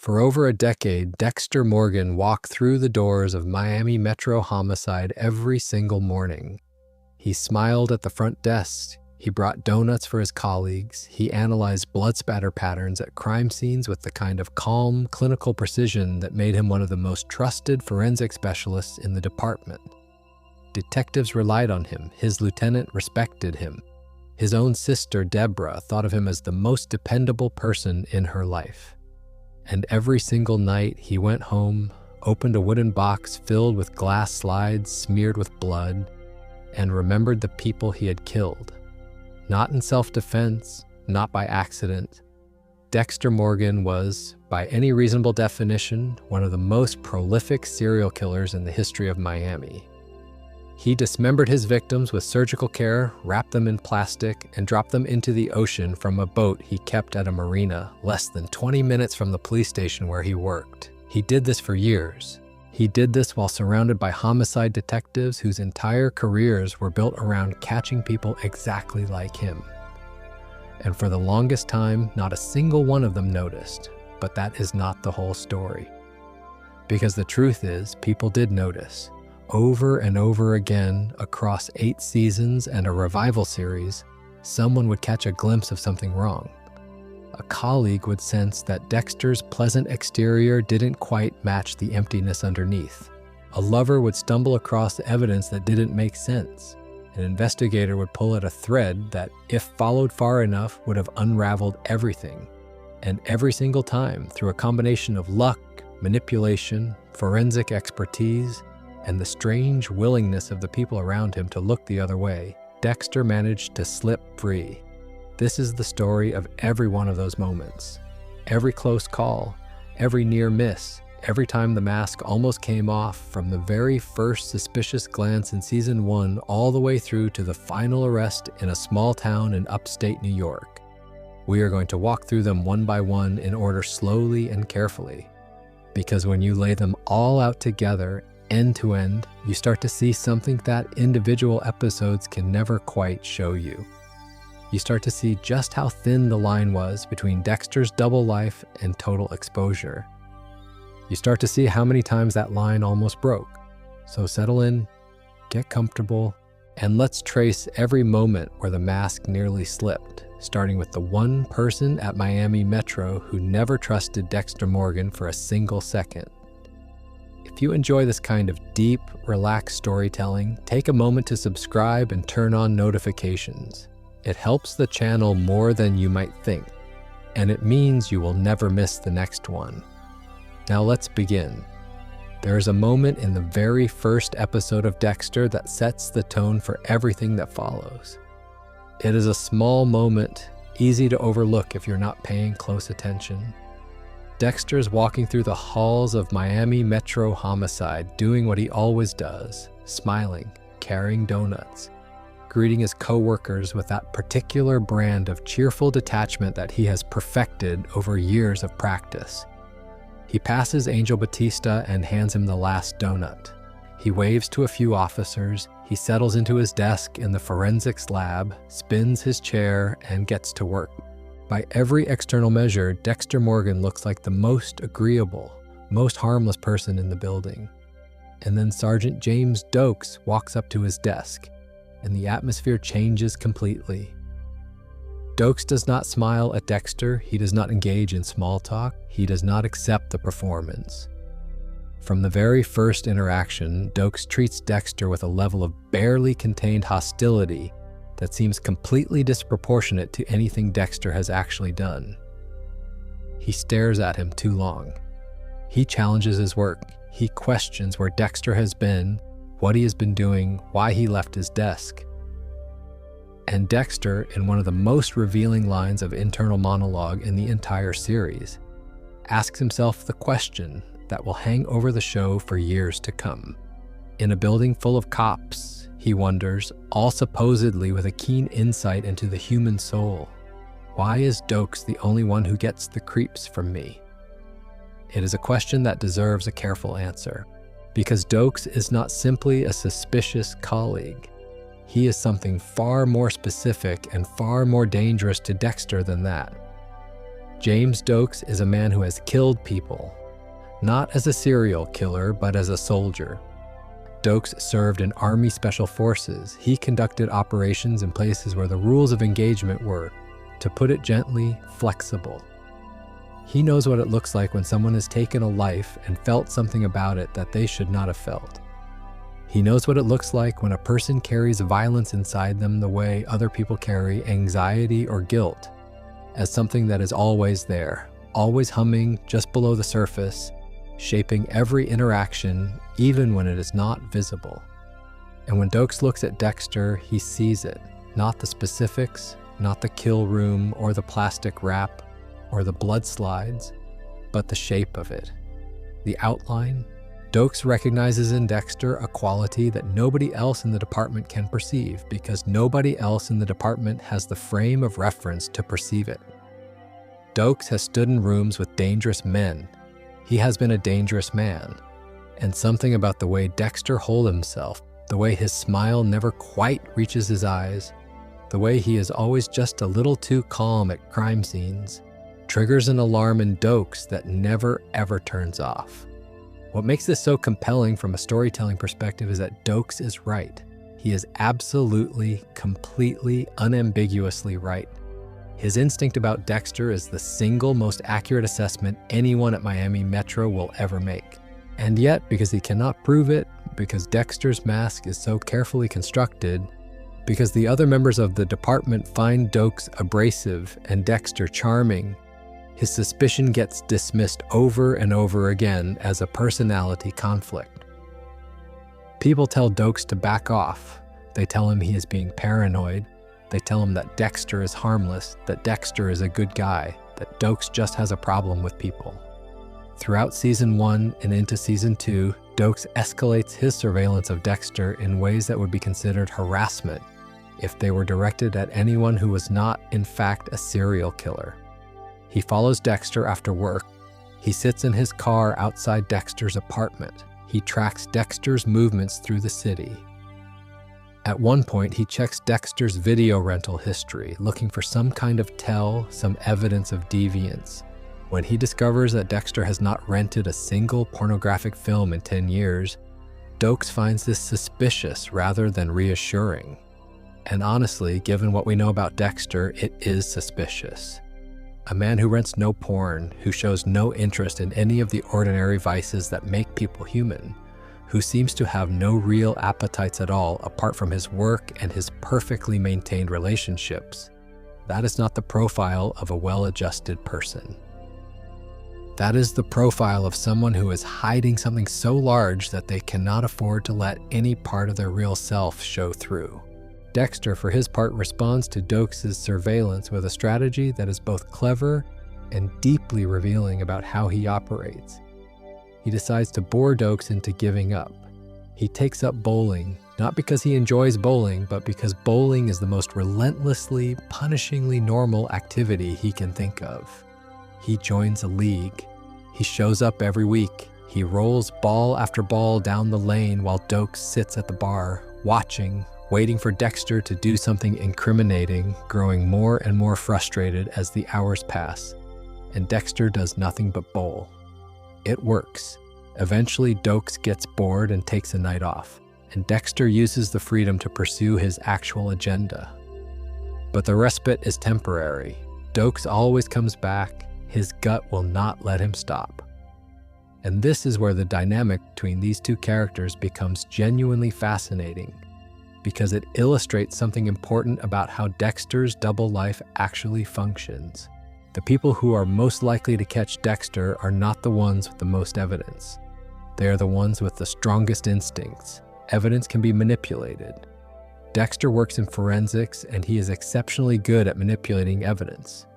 For over a decade, Dexter Morgan walked through the doors of Miami Metro Homicide every single morning. He smiled at the front desk. He brought donuts for his colleagues. He analyzed blood spatter patterns at crime scenes with the kind of calm, clinical precision that made him one of the most trusted forensic specialists in the department. Detectives relied on him. His lieutenant respected him. His own sister, Deborah, thought of him as the most dependable person in her life. And every single night he went home, opened a wooden box filled with glass slides smeared with blood, and remembered the people he had killed. Not in self-defense, not by accident. Dexter Morgan was, by any reasonable definition, one of the most prolific serial killers in the history of Miami. He dismembered his victims with surgical care, wrapped them in plastic, and dropped them into the ocean from a boat he kept at a marina less than 20 minutes from the police station where he worked. He did this for years. He did this while surrounded by homicide detectives whose entire careers were built around catching people exactly like him. And for the longest time, not a single one of them noticed, but that is not the whole story. Because the truth is, people did notice. Over and over again, across 8 seasons and a revival series, someone would catch a glimpse of something wrong. A colleague would sense that Dexter's pleasant exterior didn't quite match the emptiness underneath. A lover would stumble across evidence that didn't make sense. An investigator would pull at a thread that, if followed far enough, would have unraveled everything. And every single time, through a combination of luck, manipulation, forensic expertise, and the strange willingness of the people around him to look the other way, Dexter managed to slip free. This is the story of every one of those moments. Every close call, every near miss, every time the mask almost came off, from the very first suspicious glance in season 1 all the way through to the final arrest in a small town in upstate New York. We are going to walk through them one by one in order, slowly and carefully. Because when you lay them all out together, end to end, you start to see something that individual episodes can never quite show you. You start to see just how thin the line was between Dexter's double life and total exposure. You start to see how many times that line almost broke. So settle in, get comfortable, and let's trace every moment where the mask nearly slipped, starting with the one person at Miami Metro who never trusted Dexter Morgan for a single second. If you enjoy this kind of deep, relaxed storytelling, take a moment to subscribe and turn on notifications. It helps the channel more than you might think, and it means you will never miss the next one. Now let's begin. There is a moment in the very first episode of Dexter that sets the tone for everything that follows. It is a small moment, easy to overlook if you're not paying close attention. Dexter is walking through the halls of Miami Metro Homicide, doing what he always does, smiling, carrying donuts, greeting his co-workers with that particular brand of cheerful detachment that he has perfected over years of practice. He passes Angel Batista and hands him the last donut. He waves to a few officers, he settles into his desk in the forensics lab, spins his chair, and gets to work. By every external measure, Dexter Morgan looks like the most agreeable, most harmless person in the building. And then Sergeant James Doakes walks up to his desk, and the atmosphere changes completely. Doakes does not smile at Dexter, he does not engage in small talk, he does not accept the performance. From the very first interaction, Doakes treats Dexter with a level of barely contained hostility that seems completely disproportionate to anything Dexter has actually done. He stares at him too long. He challenges his work. He questions where Dexter has been, what he has been doing, why he left his desk. And Dexter, in one of the most revealing lines of internal monologue in the entire series, asks himself the question that will hang over the show for years to come. In a building full of cops, he wonders, all supposedly with a keen insight into the human soul, why is Doakes the only one who gets the creeps from me? It is a question that deserves a careful answer, because Doakes is not simply a suspicious colleague. He is something far more specific and far more dangerous to Dexter than that. James Doakes is a man who has killed people, not as a serial killer, but as a soldier. Doakes served in Army Special Forces. He conducted operations in places where the rules of engagement were, to put it gently, flexible. He knows what it looks like when someone has taken a life and felt something about it that they should not have felt. He knows what it looks like when a person carries violence inside them the way other people carry anxiety or guilt, as something that is always there, always humming just below the surface, shaping every interaction, even when it is not visible. And when Doakes looks at Dexter, he sees it, not the specifics, not the kill room or the plastic wrap or the blood slides, but the shape of it, the outline. Doakes recognizes in Dexter a quality that nobody else in the department can perceive because nobody else in the department has the frame of reference to perceive it. Doakes has stood in rooms with dangerous men. He has been a dangerous man. And something about the way Dexter holds himself, the way his smile never quite reaches his eyes, the way he is always just a little too calm at crime scenes, triggers an alarm in Doakes that never ever turns off. What makes this so compelling from a storytelling perspective is that Doakes is right. He is absolutely, completely, unambiguously right. His instinct about Dexter is the single most accurate assessment anyone at Miami Metro will ever make. And yet, because he cannot prove it, because Dexter's mask is so carefully constructed, because the other members of the department find Doakes abrasive and Dexter charming, his suspicion gets dismissed over and over again as a personality conflict. People tell Doakes to back off. They tell him he is being paranoid. They tell him that Dexter is harmless, that Dexter is a good guy, that Doakes just has a problem with people. Throughout Season 1 and into Season 2, Doakes escalates his surveillance of Dexter in ways that would be considered harassment if they were directed at anyone who was not, in fact, a serial killer. He follows Dexter after work. He sits in his car outside Dexter's apartment. He tracks Dexter's movements through the city. At one point, he checks Dexter's video rental history, looking for some kind of tell, some evidence of deviance. When he discovers that Dexter has not rented a single pornographic film in 10 years, Doakes finds this suspicious rather than reassuring. And honestly, given what we know about Dexter, it is suspicious. A man who rents no porn, who shows no interest in any of the ordinary vices that make people human, who seems to have no real appetites at all apart from his work and his perfectly maintained relationships. That is not the profile of a well-adjusted person. That is the profile of someone who is hiding something so large that they cannot afford to let any part of their real self show through. Dexter, for his part, responds to Doakes' surveillance with a strategy that is both clever and deeply revealing about how he operates. He decides to bore Doakes into giving up. He takes up bowling, not because he enjoys bowling, but because bowling is the most relentlessly, punishingly normal activity he can think of. He joins a league. He shows up every week. He rolls ball after ball down the lane while Doakes sits at the bar, watching, waiting for Dexter to do something incriminating, growing more and more frustrated as the hours pass. And Dexter does nothing but bowl. It works. Eventually, Doakes gets bored and takes a night off, and Dexter uses the freedom to pursue his actual agenda. But the respite is temporary. Doakes always comes back. His gut will not let him stop. And this is where the dynamic between these two characters becomes genuinely fascinating, because it illustrates something important about how Dexter's double life actually functions. The people who are most likely to catch Dexter are not the ones with the most evidence. They are the ones with the strongest instincts. Evidence can be manipulated. Dexter works in forensics, and he is exceptionally good at manipulating evidence.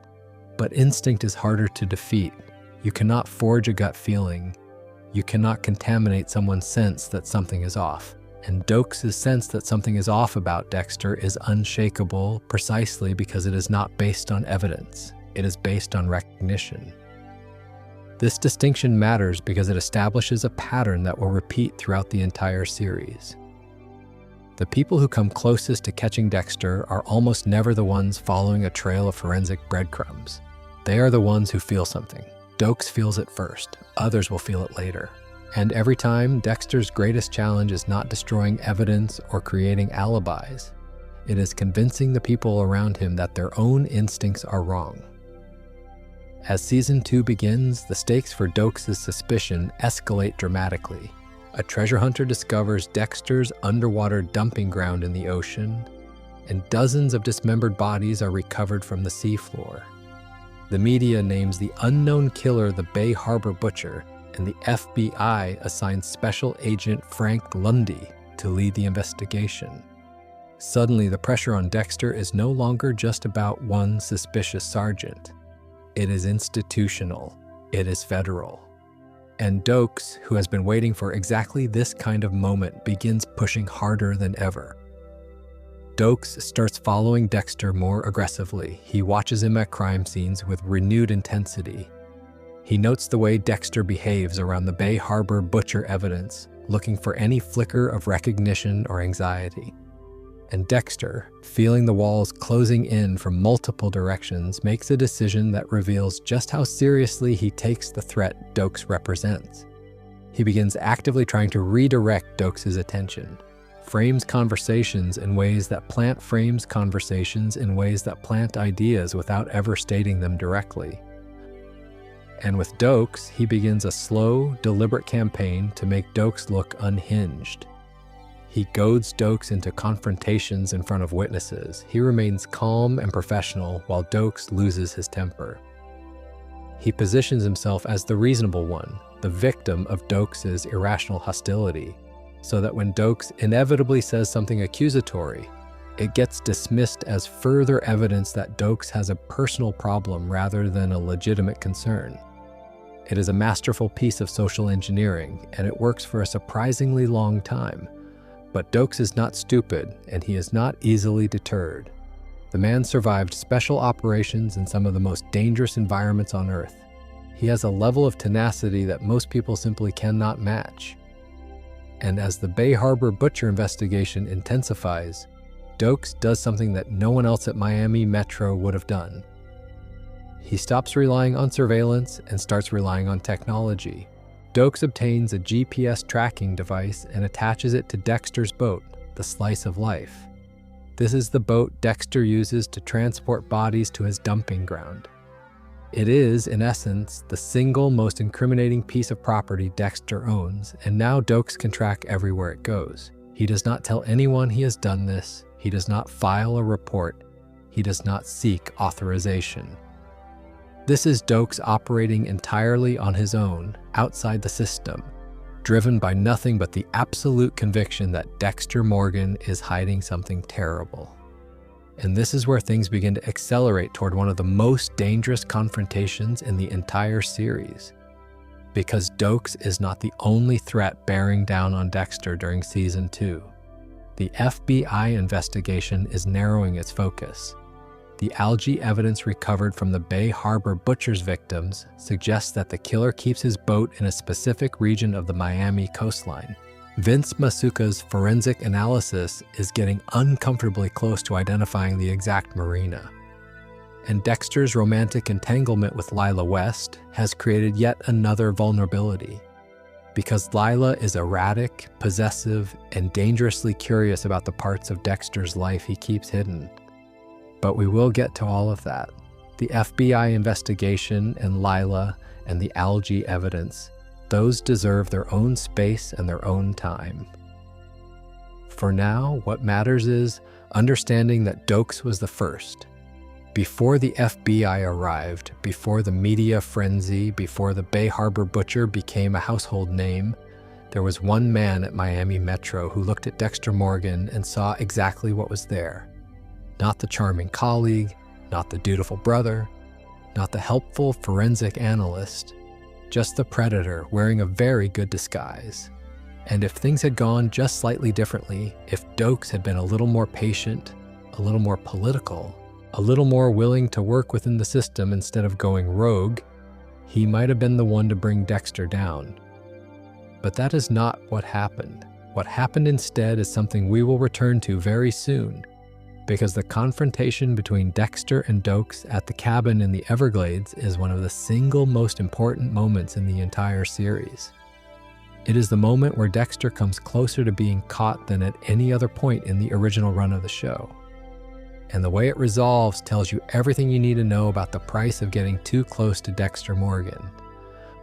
But instinct is harder to defeat. You cannot forge a gut feeling. You cannot contaminate someone's sense that something is off. And Doakes' sense that something is off about Dexter is unshakable precisely because it is not based on evidence. It is based on recognition. This distinction matters because it establishes a pattern that will repeat throughout the entire series. The people who come closest to catching Dexter are almost never the ones following a trail of forensic breadcrumbs. They are the ones who feel something. Doakes feels it first, others will feel it later. And every time, Dexter's greatest challenge is not destroying evidence or creating alibis. It is convincing the people around him that their own instincts are wrong. As Season 2 begins, the stakes for Doakes' suspicion escalate dramatically. A treasure hunter discovers Dexter's underwater dumping ground in the ocean, and dozens of dismembered bodies are recovered from the seafloor. The media names the unknown killer the Bay Harbor Butcher, and the FBI assigns Special Agent Frank Lundy to lead the investigation. Suddenly, the pressure on Dexter is no longer just about one suspicious sergeant. It is institutional. It is federal. And Doakes, who has been waiting for exactly this kind of moment, begins pushing harder than ever. Doakes starts following Dexter more aggressively. He watches him at crime scenes with renewed intensity. He notes the way Dexter behaves around the Bay Harbor Butcher evidence, looking for any flicker of recognition or anxiety. And Dexter, feeling the walls closing in from multiple directions, makes a decision that reveals just how seriously he takes the threat Doakes represents. He begins actively trying to redirect Doakes' attention, frames conversations in ways that plant ideas without ever stating them directly. And with Doakes, he begins a slow, deliberate campaign to make Doakes look unhinged. He goads Doakes into confrontations in front of witnesses. He remains calm and professional while Doakes loses his temper. He positions himself as the reasonable one, the victim of Doakes' irrational hostility, so that when Doakes inevitably says something accusatory, it gets dismissed as further evidence that Doakes has a personal problem rather than a legitimate concern. It is a masterful piece of social engineering, and it works for a surprisingly long time. But Doakes is not stupid, and he is not easily deterred. The man survived special operations in some of the most dangerous environments on Earth. He has a level of tenacity that most people simply cannot match. And as the Bay Harbor Butcher investigation intensifies, Doakes does something that no one else at Miami Metro would have done. He stops relying on surveillance and starts relying on technology. Doakes obtains a GPS tracking device and attaches it to Dexter's boat, the Slice of Life. This is the boat Dexter uses to transport bodies to his dumping ground. It is, in essence, the single most incriminating piece of property Dexter owns, and now Doakes can track everywhere it goes. He does not tell anyone he has done this. He does not file a report. He does not seek authorization. This is Doakes operating entirely on his own, outside the system, driven by nothing but the absolute conviction that Dexter Morgan is hiding something terrible. And this is where things begin to accelerate toward one of the most dangerous confrontations in the entire series. Because Doakes is not the only threat bearing down on Dexter during Season 2. The FBI investigation is narrowing its focus. The algae evidence recovered from the Bay Harbor Butcher's victims suggests that the killer keeps his boat in a specific region of the Miami coastline. Vince Masuka's forensic analysis is getting uncomfortably close to identifying the exact marina. And Dexter's romantic entanglement with Lila West has created yet another vulnerability. Because Lila is erratic, possessive, and dangerously curious about the parts of Dexter's life he keeps hidden. But we will get to all of that. The FBI investigation and Lila and the algae evidence, those deserve their own space and their own time. For now, what matters is understanding that Doakes was the first. Before the FBI arrived, before the media frenzy, before the Bay Harbor Butcher became a household name, there was one man at Miami Metro who looked at Dexter Morgan and saw exactly what was there. Not the charming colleague, not the dutiful brother, not the helpful forensic analyst, just the predator wearing a very good disguise. And if things had gone just slightly differently, if Doakes had been a little more patient, a little more political, a little more willing to work within the system instead of going rogue, he might have been the one to bring Dexter down. But that is not what happened. What happened instead is something we will return to very soon. because the confrontation between Dexter and Doakes at the cabin in the Everglades is one of the single most important moments in the entire series. It is the moment where Dexter comes closer to being caught than at any other point in the original run of the show. And the way it resolves tells you everything you need to know about the price of getting too close to Dexter Morgan.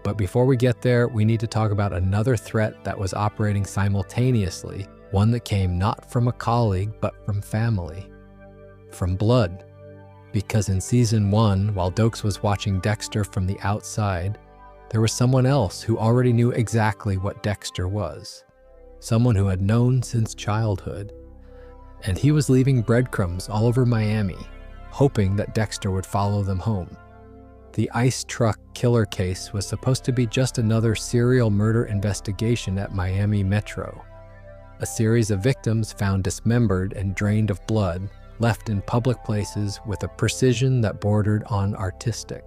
But before we get there, we need to talk about another threat that was operating simultaneously, one that came not from a colleague, but from family. From blood. Because in season 1, while Doakes was watching Dexter from the outside, there was someone else who already knew exactly what Dexter was. Someone who had known since childhood. And he was leaving breadcrumbs all over Miami, hoping that Dexter would follow them home. The ice truck killer case was supposed to be just another serial murder investigation at Miami Metro. A series of victims found dismembered and drained of blood, left in public places with a precision that bordered on artistic.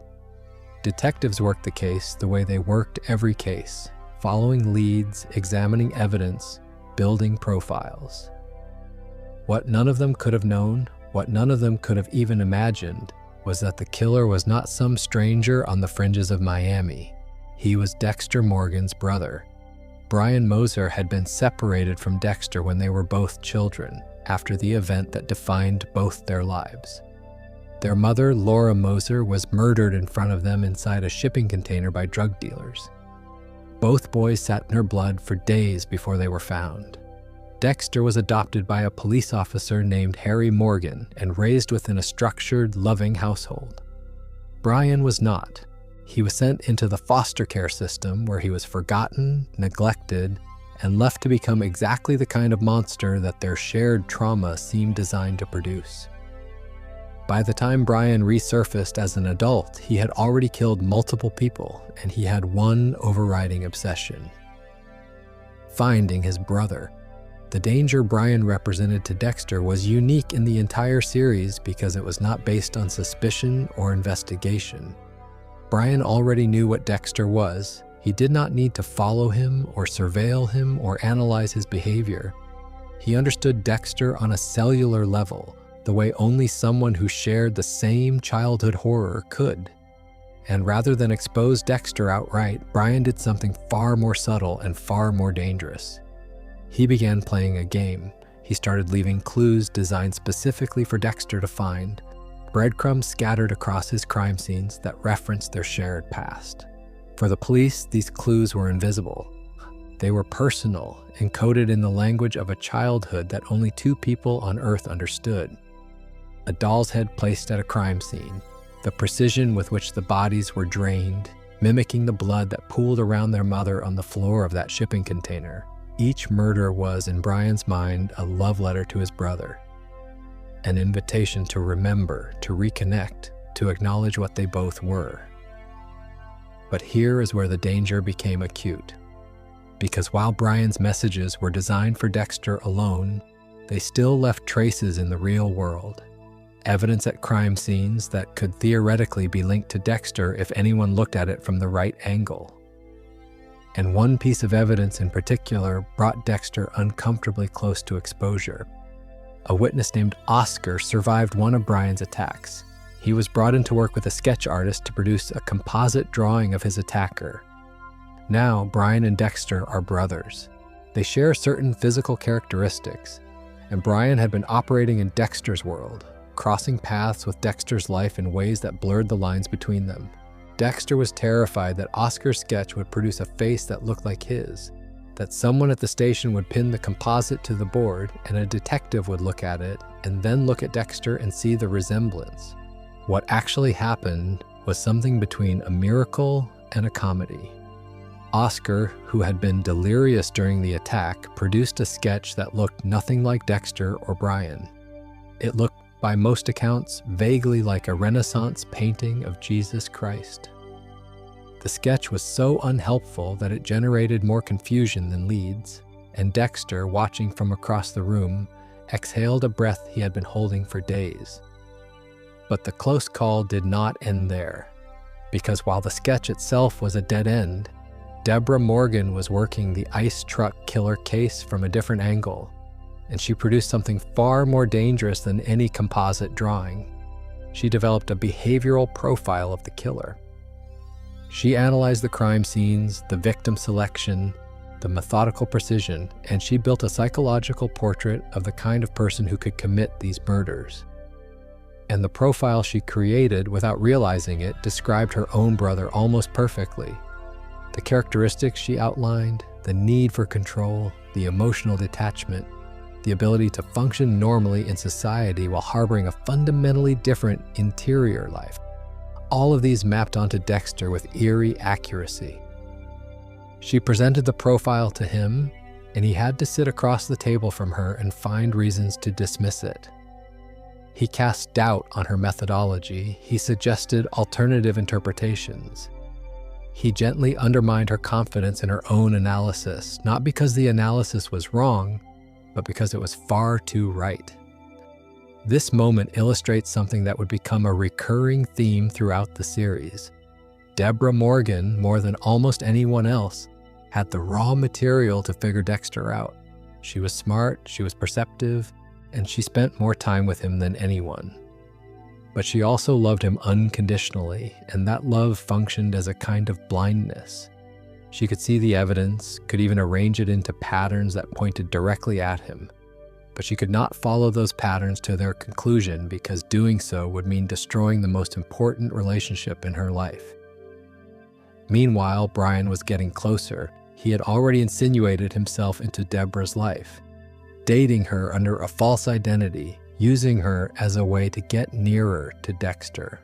Detectives worked the case the way they worked every case, following leads, examining evidence, building profiles. What none of them could have known, what none of them could have even imagined, was that the killer was not some stranger on the fringes of Miami. He was Dexter Morgan's brother. Brian Moser had been separated from Dexter when they were both children, after the event that defined both their lives. Their mother, Laura Moser, was murdered in front of them inside a shipping container by drug dealers. Both boys sat in her blood for days before they were found. Dexter was adopted by a police officer named Harry Morgan and raised within a structured, loving household. Brian was not. He was sent into the foster care system where he was forgotten, neglected, and left to become exactly the kind of monster that their shared trauma seemed designed to produce. By the time Brian resurfaced as an adult, he had already killed multiple people, and he had one overriding obsession: finding his brother. The danger Brian represented to Dexter was unique in the entire series because it was not based on suspicion or investigation. Brian already knew what Dexter was. He did not need to follow him or surveil him or analyze his behavior. He understood Dexter on a cellular level, the way only someone who shared the same childhood horror could. And rather than expose Dexter outright, Brian did something far more subtle and far more dangerous. He began playing a game. He started leaving clues designed specifically for Dexter to find, breadcrumbs scattered across his crime scenes that referenced their shared past. For the police, these clues were invisible. They were personal, encoded in the language of a childhood that only 2 people on Earth understood. A doll's head placed at a crime scene, the precision with which the bodies were drained, mimicking the blood that pooled around their mother on the floor of that shipping container. Each murder was, in Brian's mind, a love letter to his brother. An invitation to remember, to reconnect, to acknowledge what they both were. But here is where the danger became acute. Because while Brian's messages were designed for Dexter alone, they still left traces in the real world. Evidence at crime scenes that could theoretically be linked to Dexter if anyone looked at it from the right angle. And one piece of evidence in particular brought Dexter uncomfortably close to exposure. A witness named Oscar survived one of Brian's attacks. He was brought in to work with a sketch artist to produce a composite drawing of his attacker. Now, Brian and Dexter are brothers. They share certain physical characteristics, and Brian had been operating in Dexter's world, crossing paths with Dexter's life in ways that blurred the lines between them. Dexter was terrified that Oscar's sketch would produce a face that looked like his, that someone at the station would pin the composite to the board and a detective would look at it and then look at Dexter and see the resemblance. What actually happened was something between a miracle and a comedy. Oscar, who had been delirious during the attack, produced a sketch that looked nothing like Dexter or Brian. It looked, by most accounts, vaguely like a Renaissance painting of Jesus Christ. The sketch was so unhelpful that it generated more confusion than leads, and Dexter, watching from across the room, exhaled a breath he had been holding for days. But the close call did not end there, because while the sketch itself was a dead end, Deborah Morgan was working the ice truck killer case from a different angle. and she produced something far more dangerous than any composite drawing. She developed a behavioral profile of the killer. She analyzed the crime scenes, the victim selection, the methodical precision, and she built a psychological portrait of the kind of person who could commit these murders. And the profile she created, without realizing it, described her own brother almost perfectly. The characteristics she outlined, the need for control, the emotional detachment, the ability to function normally in society while harboring a fundamentally different interior life. All of these mapped onto Dexter with eerie accuracy. She presented the profile to him, and he had to sit across the table from her and find reasons to dismiss it. He cast doubt on her methodology. He suggested alternative interpretations. He gently undermined her confidence in her own analysis, not because the analysis was wrong, but because it was far too right. This moment illustrates something that would become a recurring theme throughout the series. Deborah Morgan, more than almost anyone else, had the raw material to figure Dexter out. She was smart, she was perceptive, and she spent more time with him than anyone. But she also loved him unconditionally, and that love functioned as a kind of blindness. She could see the evidence, could even arrange it into patterns that pointed directly at him. But she could not follow those patterns to their conclusion because doing so would mean destroying the most important relationship in her life. Meanwhile, Brian was getting closer. He had already insinuated himself into Deborah's life, dating her under a false identity, using her as a way to get nearer to Dexter.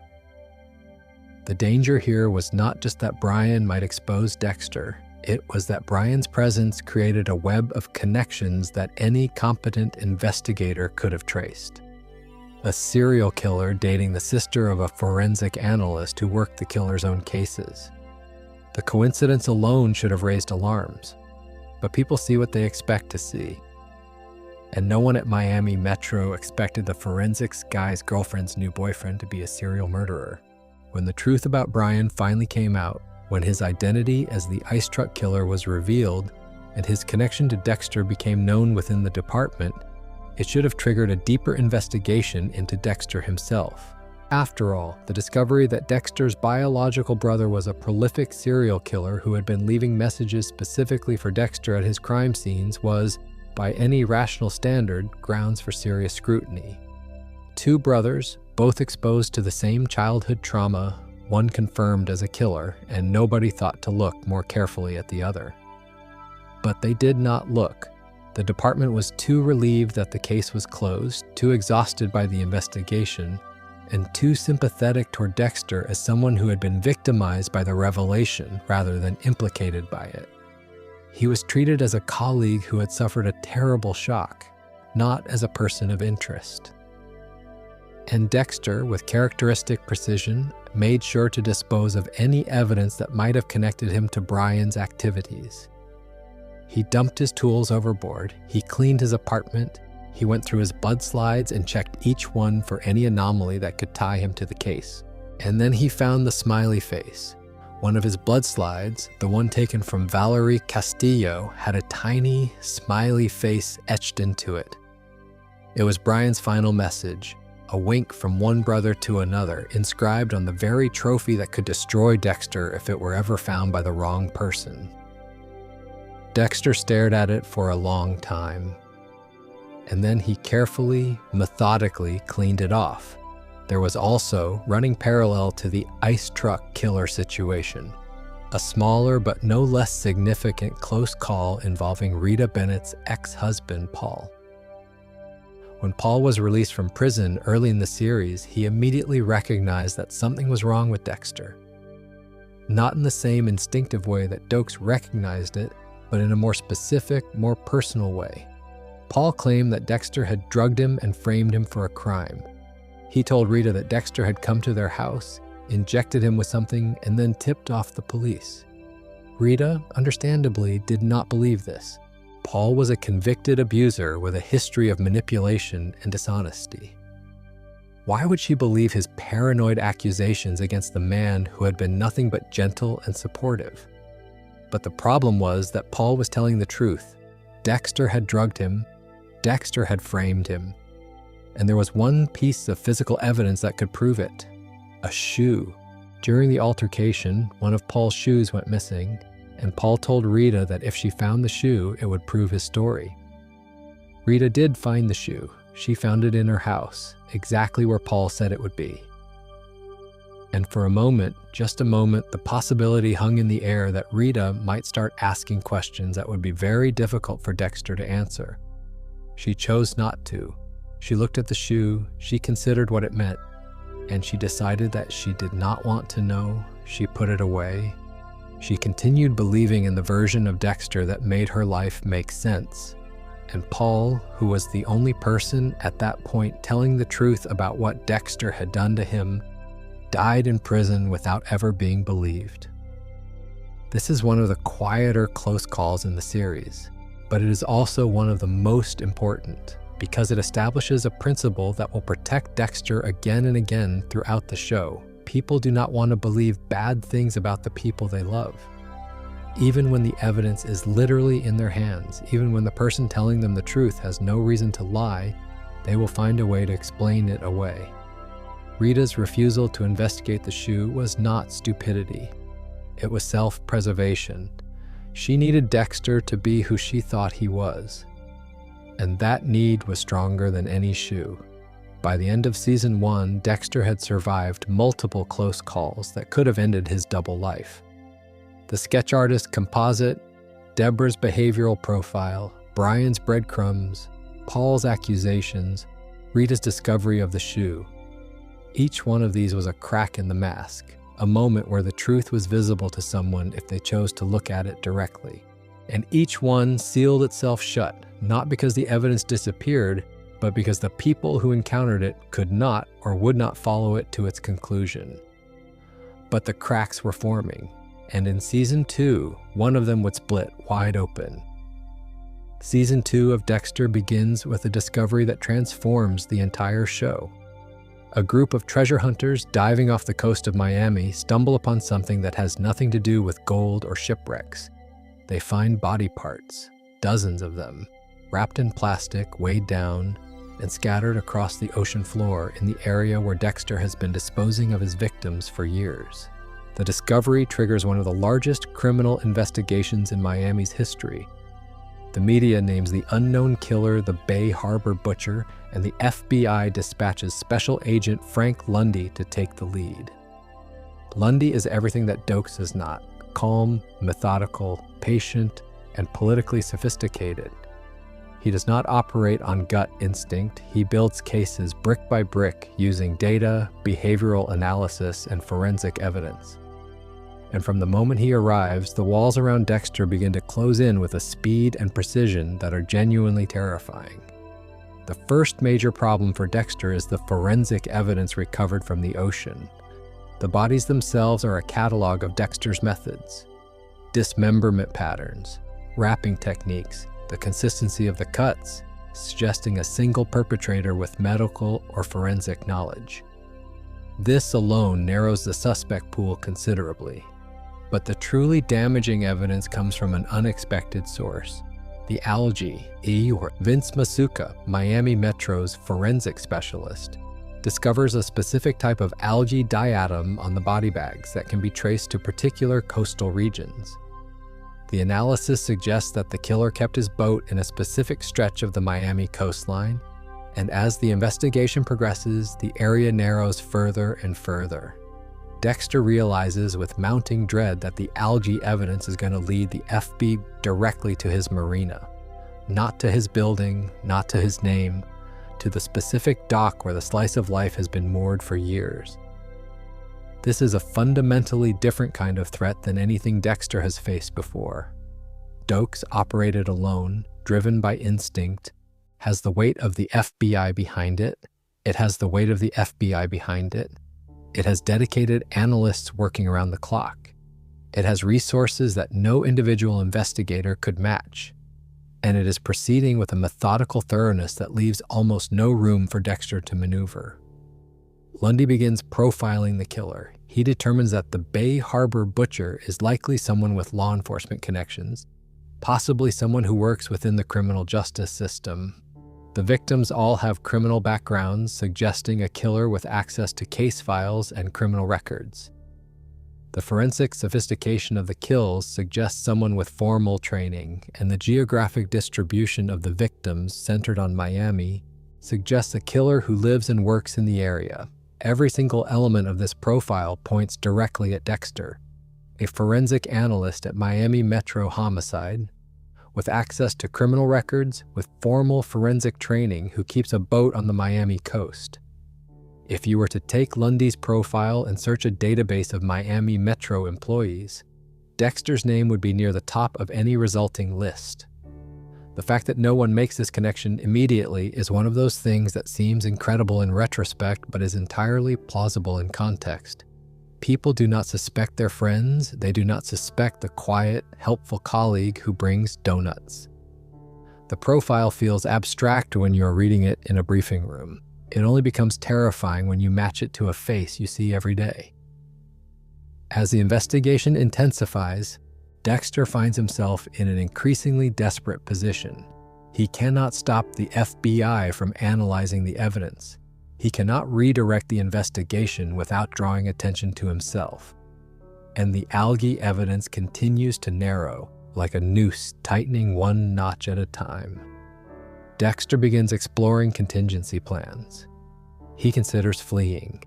The danger here was not just that Brian might expose Dexter. It was that Brian's presence created a web of connections that any competent investigator could have traced. A serial killer dating the sister of a forensic analyst who worked the killer's own cases. The coincidence alone should have raised alarms, but people see what they expect to see. And no one at Miami Metro expected the forensics guy's girlfriend's new boyfriend to be a serial murderer. When the truth about Brian finally came out, when his identity as the ice truck killer was revealed and his connection to Dexter became known within the department, it should have triggered a deeper investigation into Dexter himself. After all, the discovery that Dexter's biological brother was a prolific serial killer who had been leaving messages specifically for Dexter at his crime scenes was, by any rational standard, grounds for serious scrutiny. Two brothers, both exposed to the same childhood trauma, one confirmed as a killer, and nobody thought to look more carefully at the other. But they did not look. The department was too relieved that the case was closed, too exhausted by the investigation, and too sympathetic toward Dexter as someone who had been victimized by the revelation rather than implicated by it. He was treated as a colleague who had suffered a terrible shock, not as a person of interest. And Dexter, with characteristic precision, made sure to dispose of any evidence that might have connected him to Brian's activities. He dumped his tools overboard, he cleaned his apartment, he went through his blood slides and checked each one for any anomaly that could tie him to the case. And then he found the smiley face. One of his blood slides, the one taken from Valerie Castillo, had a tiny, smiley face etched into it. It was Brian's final message, a wink from one brother to another, inscribed on the very trophy that could destroy Dexter if it were ever found by the wrong person. Dexter stared at it for a long time, and then he carefully, methodically cleaned it off. There was also, running parallel to the ice truck killer situation, a smaller but no less significant close call involving Rita Bennett's ex-husband, Paul. When Paul was released from prison early in the series, he immediately recognized that something was wrong with Dexter. Not in the same instinctive way that Doakes recognized it, but in a more specific, more personal way. Paul claimed that Dexter had drugged him and framed him for a crime. He told Rita that Dexter had come to their house, injected him with something, and then tipped off the police. Rita, understandably, did not believe this. Paul was a convicted abuser with a history of manipulation and dishonesty. Why would she believe his paranoid accusations against the man who had been nothing but gentle and supportive? But the problem was that Paul was telling the truth. Dexter had drugged him, Dexter had framed him. And there was one piece of physical evidence that could prove it: a shoe. During the altercation, one of Paul's shoes went missing, and Paul told Rita that if she found the shoe, it would prove his story. Rita did find the shoe. She found it in her house, exactly where Paul said it would be. And for a moment, just a moment, the possibility hung in the air that Rita might start asking questions that would be very difficult for Dexter to answer. She chose not to. She looked at the shoe, she considered what it meant, and she decided that she did not want to know. She put it away. She continued believing in the version of Dexter that made her life make sense. And Paul, who was the only person at that point telling the truth about what Dexter had done to him, died in prison without ever being believed. This is one of the quieter close calls in the series, but it is also one of the most important because it establishes a principle that will protect Dexter again and again throughout the show. People do not want to believe bad things about the people they love. Even when the evidence is literally in their hands, even when the person telling them the truth has no reason to lie, they will find a way to explain it away. Rita's refusal to investigate the shoe was not stupidity. It was self-preservation. She needed Dexter to be who she thought he was. And that need was stronger than any shoe. By the end of season 1, Dexter had survived multiple close calls that could have ended his double life. The sketch artist composite, Deborah's behavioral profile, Brian's breadcrumbs, Paul's accusations, Rita's discovery of the shoe. Each one of these was a crack in the mask, a moment where the truth was visible to someone if they chose to look at it directly. And each one sealed itself shut, not because the evidence disappeared, but because the people who encountered it could not or would not follow it to its conclusion. But the cracks were forming, and in season 2, one of them would split wide open. Season 2 of Dexter begins with a discovery that transforms the entire show. A group of treasure hunters diving off the coast of Miami stumble upon something that has nothing to do with gold or shipwrecks. They find body parts, dozens of them, wrapped in plastic, weighed down, and scattered across the ocean floor in the area where Dexter has been disposing of his victims for years. The discovery triggers one of the largest criminal investigations in Miami's history. The media names the unknown killer the Bay Harbor Butcher, and the FBI dispatches Special Agent Frank Lundy to take the lead. Lundy is everything that Doakes is not: calm, methodical, patient, and politically sophisticated. He does not operate on gut instinct. He builds cases brick by brick using data, behavioral analysis, and forensic evidence. And from the moment he arrives, the walls around Dexter begin to close in with a speed and precision that are genuinely terrifying. The first major problem for Dexter is the forensic evidence recovered from the ocean. The bodies themselves are a catalog of Dexter's methods: dismemberment patterns, wrapping techniques, the consistency of the cuts, suggesting a single perpetrator with medical or forensic knowledge. This alone narrows the suspect pool considerably. But the truly damaging evidence comes from an unexpected source. The algae, or Vince Masuka, Miami Metro's forensic specialist, discovers a specific type of algae diatom on the body bags that can be traced to particular coastal regions. The analysis suggests that the killer kept his boat in a specific stretch of the Miami coastline, and as the investigation progresses, the area narrows further and further. Dexter realizes with mounting dread that the algae evidence is going to lead the FB directly to his marina. Not to his building, not to his name, to the specific dock where the slice of life has been moored for years. This is a fundamentally different kind of threat than anything Dexter has faced before. Doakes operated alone, driven by instinct, has the weight of the FBI behind it. It has the weight of the FBI behind it. It has dedicated analysts working around the clock. It has resources that no individual investigator could match. And it is proceeding with a methodical thoroughness that leaves almost no room for Dexter to maneuver. Lundy begins profiling the killer. He determines that the Bay Harbor Butcher is likely someone with law enforcement connections, possibly someone who works within the criminal justice system. The victims all have criminal backgrounds, suggesting a killer with access to case files and criminal records. The forensic sophistication of the kills suggests someone with formal training, and the geographic distribution of the victims, centered on Miami, suggests a killer who lives and works in the area. Every single element of this profile points directly at Dexter, a forensic analyst at Miami Metro Homicide, with access to criminal records, with formal forensic training, who keeps a boat on the Miami coast. If you were to take Lundy's profile and search a database of Miami Metro employees, Dexter's name would be near the top of any resulting list. The fact that no one makes this connection immediately is one of those things that seems incredible in retrospect but is entirely plausible in context. People do not suspect their friends, they do not suspect the quiet, helpful colleague who brings donuts. The profile feels abstract when you are reading it in a briefing room. It only becomes terrifying when you match it to a face you see every day. As the investigation intensifies, Dexter finds himself in an increasingly desperate position. He cannot stop the FBI from analyzing the evidence. He cannot redirect the investigation without drawing attention to himself. And the algae evidence continues to narrow, like a noose tightening one notch at a time. Dexter begins exploring contingency plans. He considers fleeing.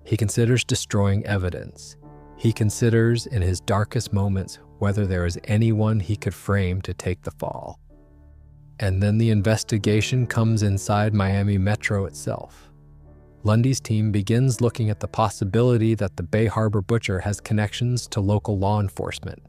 He considers destroying evidence. He considers, in his darkest moments, whether there is anyone he could frame to take the fall. And then the investigation comes inside Miami Metro itself. Lundy's team begins looking at the possibility that the Bay Harbor butcher has connections to local law enforcement.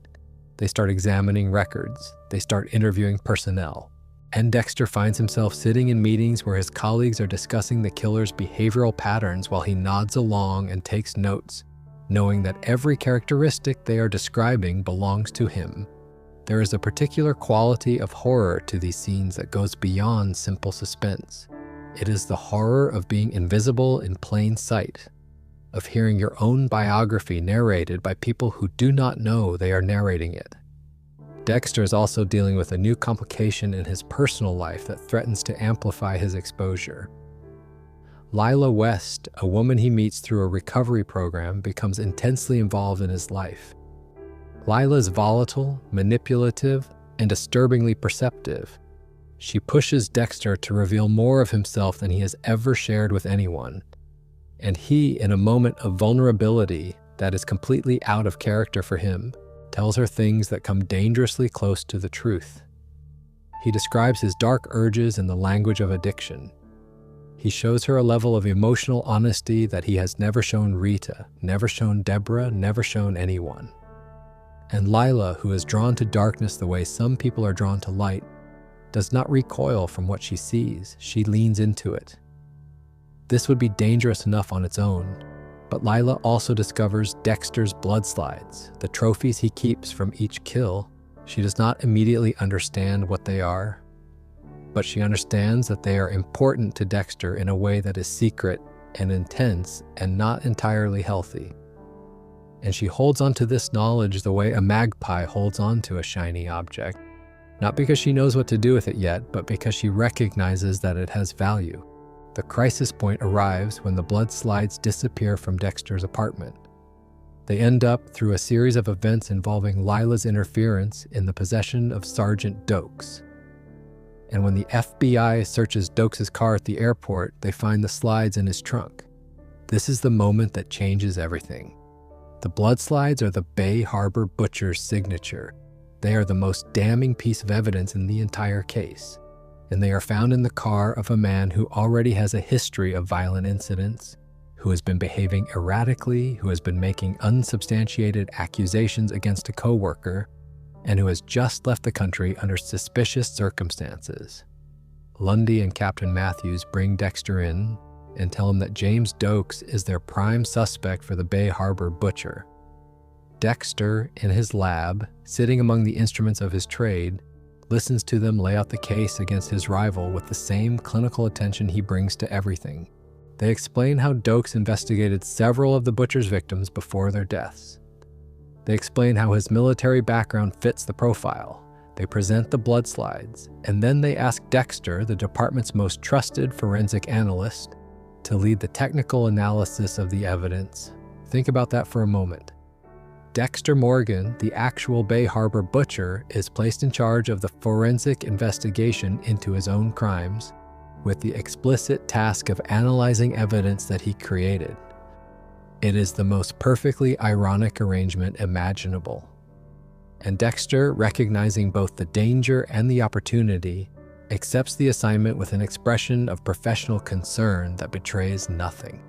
They start examining records. They start interviewing personnel. And Dexter finds himself sitting in meetings where his colleagues are discussing the killer's behavioral patterns while he nods along and takes notes, knowing that every characteristic they are describing belongs to him. There is a particular quality of horror to these scenes that goes beyond simple suspense. It is the horror of being invisible in plain sight, of hearing your own biography narrated by people who do not know they are narrating it. Dexter is also dealing with a new complication in his personal life that threatens to amplify his exposure. Lila West, a woman he meets through a recovery program, becomes intensely involved in his life. Lila is volatile, manipulative, and disturbingly perceptive. She pushes Dexter to reveal more of himself than he has ever shared with anyone. And he, in a moment of vulnerability that is completely out of character for him, tells her things that come dangerously close to the truth. He describes his dark urges in the language of addiction. He shows her a level of emotional honesty that he has never shown Rita, never shown Deborah, never shown anyone. And Lila, who is drawn to darkness the way some people are drawn to light, does not recoil from what she sees. She leans into it. This would be dangerous enough on its own, but Lila also discovers Dexter's blood slides, the trophies he keeps from each kill. She does not immediately understand what they are, but she understands that they are important to Dexter in a way that is secret and intense and not entirely healthy. And she holds on to this knowledge the way a magpie holds on to a shiny object, not because she knows what to do with it yet, but because she recognizes that it has value. The crisis point arrives when the blood slides disappear from Dexter's apartment. They end up through a series of events involving Lila's interference in the possession of Sergeant Doakes. And when the FBI searches Doakes' car at the airport, they find the slides in his trunk. This is the moment that changes everything. The blood slides are the Bay Harbor butcher's signature. They are the most damning piece of evidence in the entire case. And they are found in the car of a man who already has a history of violent incidents, who has been behaving erratically, who has been making unsubstantiated accusations against a coworker, and who has just left the country under suspicious circumstances. Lundy and Captain Matthews bring Dexter in and tell him that James Doakes is their prime suspect for the Bay Harbor butcher. Dexter, in his lab, sitting among the instruments of his trade, listens to them lay out the case against his rival with the same clinical attention he brings to everything. They explain how Doakes investigated several of the butcher's victims before their deaths. They explain how his military background fits the profile. They present the blood slides, and then they ask Dexter, the department's most trusted forensic analyst, to lead the technical analysis of the evidence. Think about that for a moment. Dexter Morgan, the actual Bay Harbor butcher, is placed in charge of the forensic investigation into his own crimes, with the explicit task of analyzing evidence that he created. It is the most perfectly ironic arrangement imaginable. And Dexter, recognizing both the danger and the opportunity, accepts the assignment with an expression of professional concern that betrays nothing.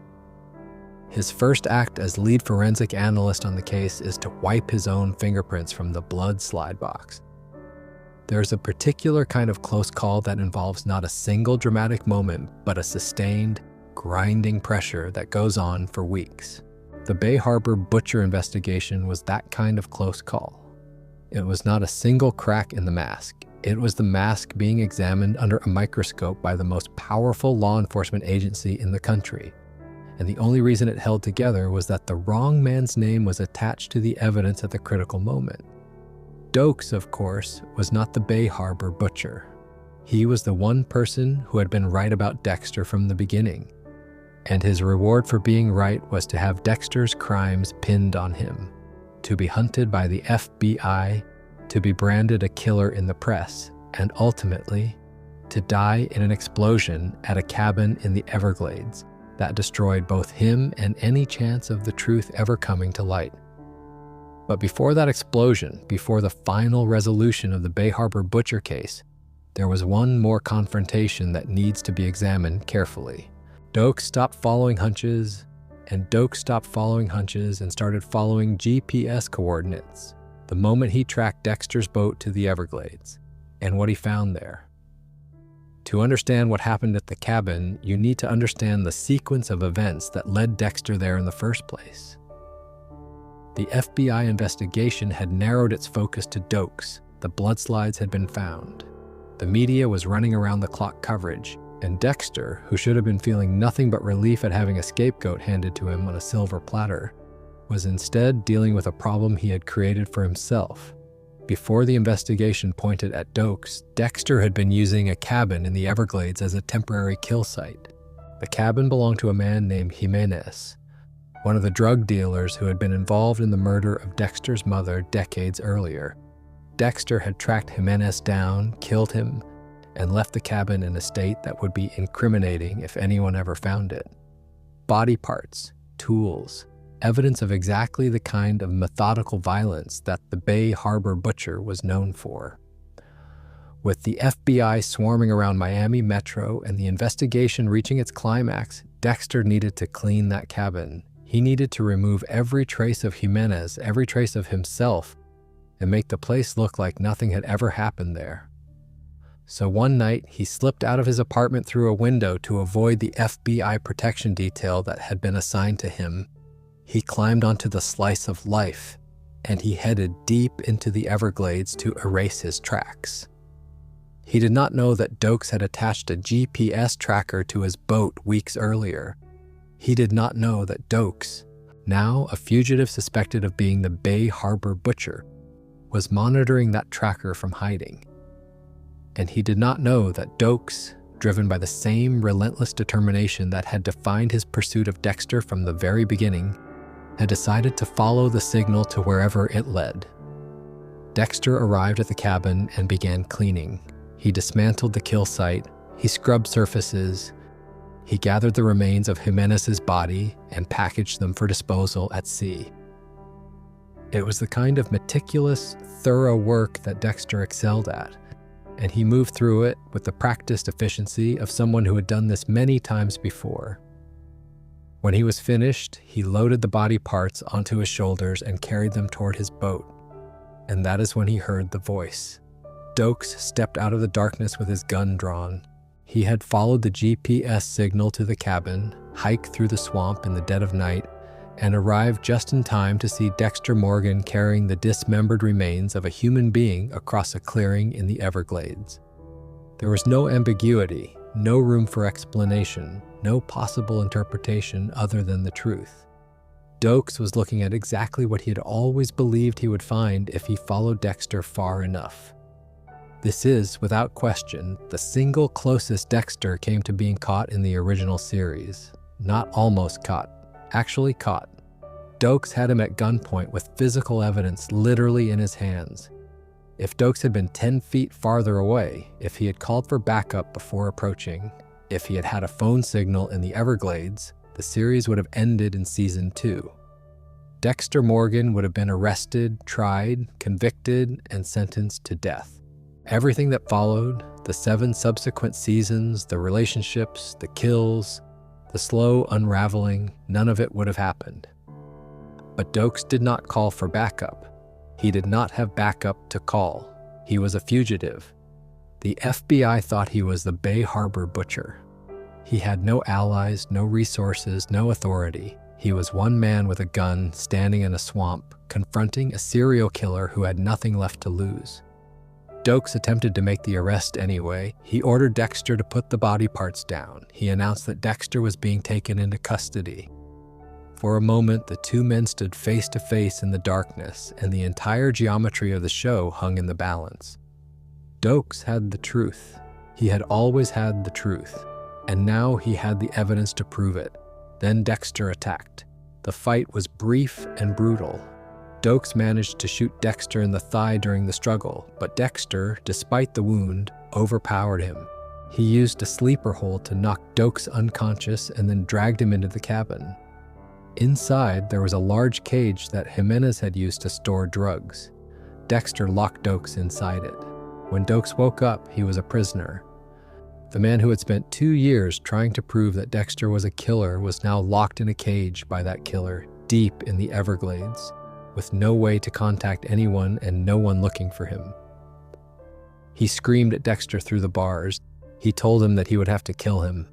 His first act as lead forensic analyst on the case is to wipe his own fingerprints from the blood slide box. There's a particular kind of close call that involves not a single dramatic moment, but a sustained, grinding pressure that goes on for weeks. The Bay Harbor butcher investigation was that kind of close call. It was not a single crack in the mask. It was the mask being examined under a microscope by the most powerful law enforcement agency in the country. And the only reason it held together was that the wrong man's name was attached to the evidence at the critical moment. Doakes, of course, was not the Bay Harbor butcher. He was the one person who had been right about Dexter from the beginning. And his reward for being right was to have Dexter's crimes pinned on him, to be hunted by the FBI, to be branded a killer in the press, and ultimately, to die in an explosion at a cabin in the Everglades that destroyed both him and any chance of the truth ever coming to light. But before that explosion, before the final resolution of the Bay Harbor butcher case, there was one more confrontation that needs to be examined carefully. Doakes stopped following hunches, and started following GPS coordinates the moment he tracked Dexter's boat to the Everglades, and what he found there. To understand what happened at the cabin, you need to understand the sequence of events that led Dexter there in the first place. The FBI investigation had narrowed its focus to Doakes. The blood slides had been found. The media was running around the clock coverage, and Dexter, who should have been feeling nothing but relief at having a scapegoat handed to him on a silver platter, was instead dealing with a problem he had created for himself. Before the investigation pointed at Doakes, Dexter had been using a cabin in the Everglades as a temporary kill site. The cabin belonged to a man named Jimenez, one of the drug dealers who had been involved in the murder of Dexter's mother decades earlier. Dexter had tracked Jimenez down, killed him, and left the cabin in a state that would be incriminating if anyone ever found it. Body parts, tools, evidence of exactly the kind of methodical violence that the Bay Harbor butcher was known for. With the FBI swarming around Miami Metro and the investigation reaching its climax, Dexter needed to clean that cabin. He needed to remove every trace of Jimenez, every trace of himself, and make the place look like nothing had ever happened there. So one night, he slipped out of his apartment through a window to avoid the FBI protection detail that had been assigned to him. He climbed onto the slice of life, and he headed deep into the Everglades to erase his tracks. He did not know that Doakes had attached a GPS tracker to his boat weeks earlier. He did not know that Doakes, now a fugitive suspected of being the Bay Harbor butcher, was monitoring that tracker from hiding. And he did not know that Doakes, driven by the same relentless determination that had defined his pursuit of Dexter from the very beginning, had decided to follow the signal to wherever it led. Dexter arrived at the cabin and began cleaning. He dismantled the kill site, he scrubbed surfaces, he gathered the remains of Jimenez's body and packaged them for disposal at sea. It was the kind of meticulous, thorough work that Dexter excelled at, and he moved through it with the practiced efficiency of someone who had done this many times before. When he was finished, he loaded the body parts onto his shoulders and carried them toward his boat. And that is when he heard the voice. Doakes stepped out of the darkness with his gun drawn. He had followed the GPS signal to the cabin, hiked through the swamp in the dead of night, and arrived just in time to see Dexter Morgan carrying the dismembered remains of a human being across a clearing in the Everglades. There was no ambiguity, no room for explanation, no possible interpretation other than the truth. Doakes was looking at exactly what he had always believed he would find if he followed Dexter far enough. This is, without question, the single closest Dexter came to being caught in the original series. Not almost caught, actually caught. Doakes had him at gunpoint with physical evidence literally in his hands. If Doakes had been 10 feet farther away, if he had called for backup before approaching, if he had had a phone signal in the Everglades, the series would have ended in Season 2. Dexter Morgan would have been arrested, tried, convicted, and sentenced to death. Everything that followed, the 7 subsequent seasons, the relationships, the kills, the slow unraveling, none of it would have happened. But Doakes did not call for backup. He did not have backup to call. He was a fugitive. The FBI thought he was the Bay Harbor Butcher. He had no allies, no resources, no authority. He was one man with a gun standing in a swamp, confronting a serial killer who had nothing left to lose. Doakes attempted to make the arrest anyway. He ordered Dexter to put the body parts down. He announced that Dexter was being taken into custody. For a moment, the two men stood face to face in the darkness, and the entire geometry of the show hung in the balance. Doakes had the truth. He had always had the truth, and now he had the evidence to prove it. Then Dexter attacked. The fight was brief and brutal. Doakes managed to shoot Dexter in the thigh during the struggle, but Dexter, despite the wound, overpowered him. He used a sleeper hold to knock Doakes unconscious and then dragged him into the cabin. Inside, there was a large cage that Jimenez had used to store drugs. Dexter locked Doakes inside it. When Doakes woke up, he was a prisoner. The man who had spent 2 years trying to prove that Dexter was a killer was now locked in a cage by that killer, deep in the Everglades, with no way to contact anyone and no one looking for him. He screamed at Dexter through the bars. He told him that he would have to kill him.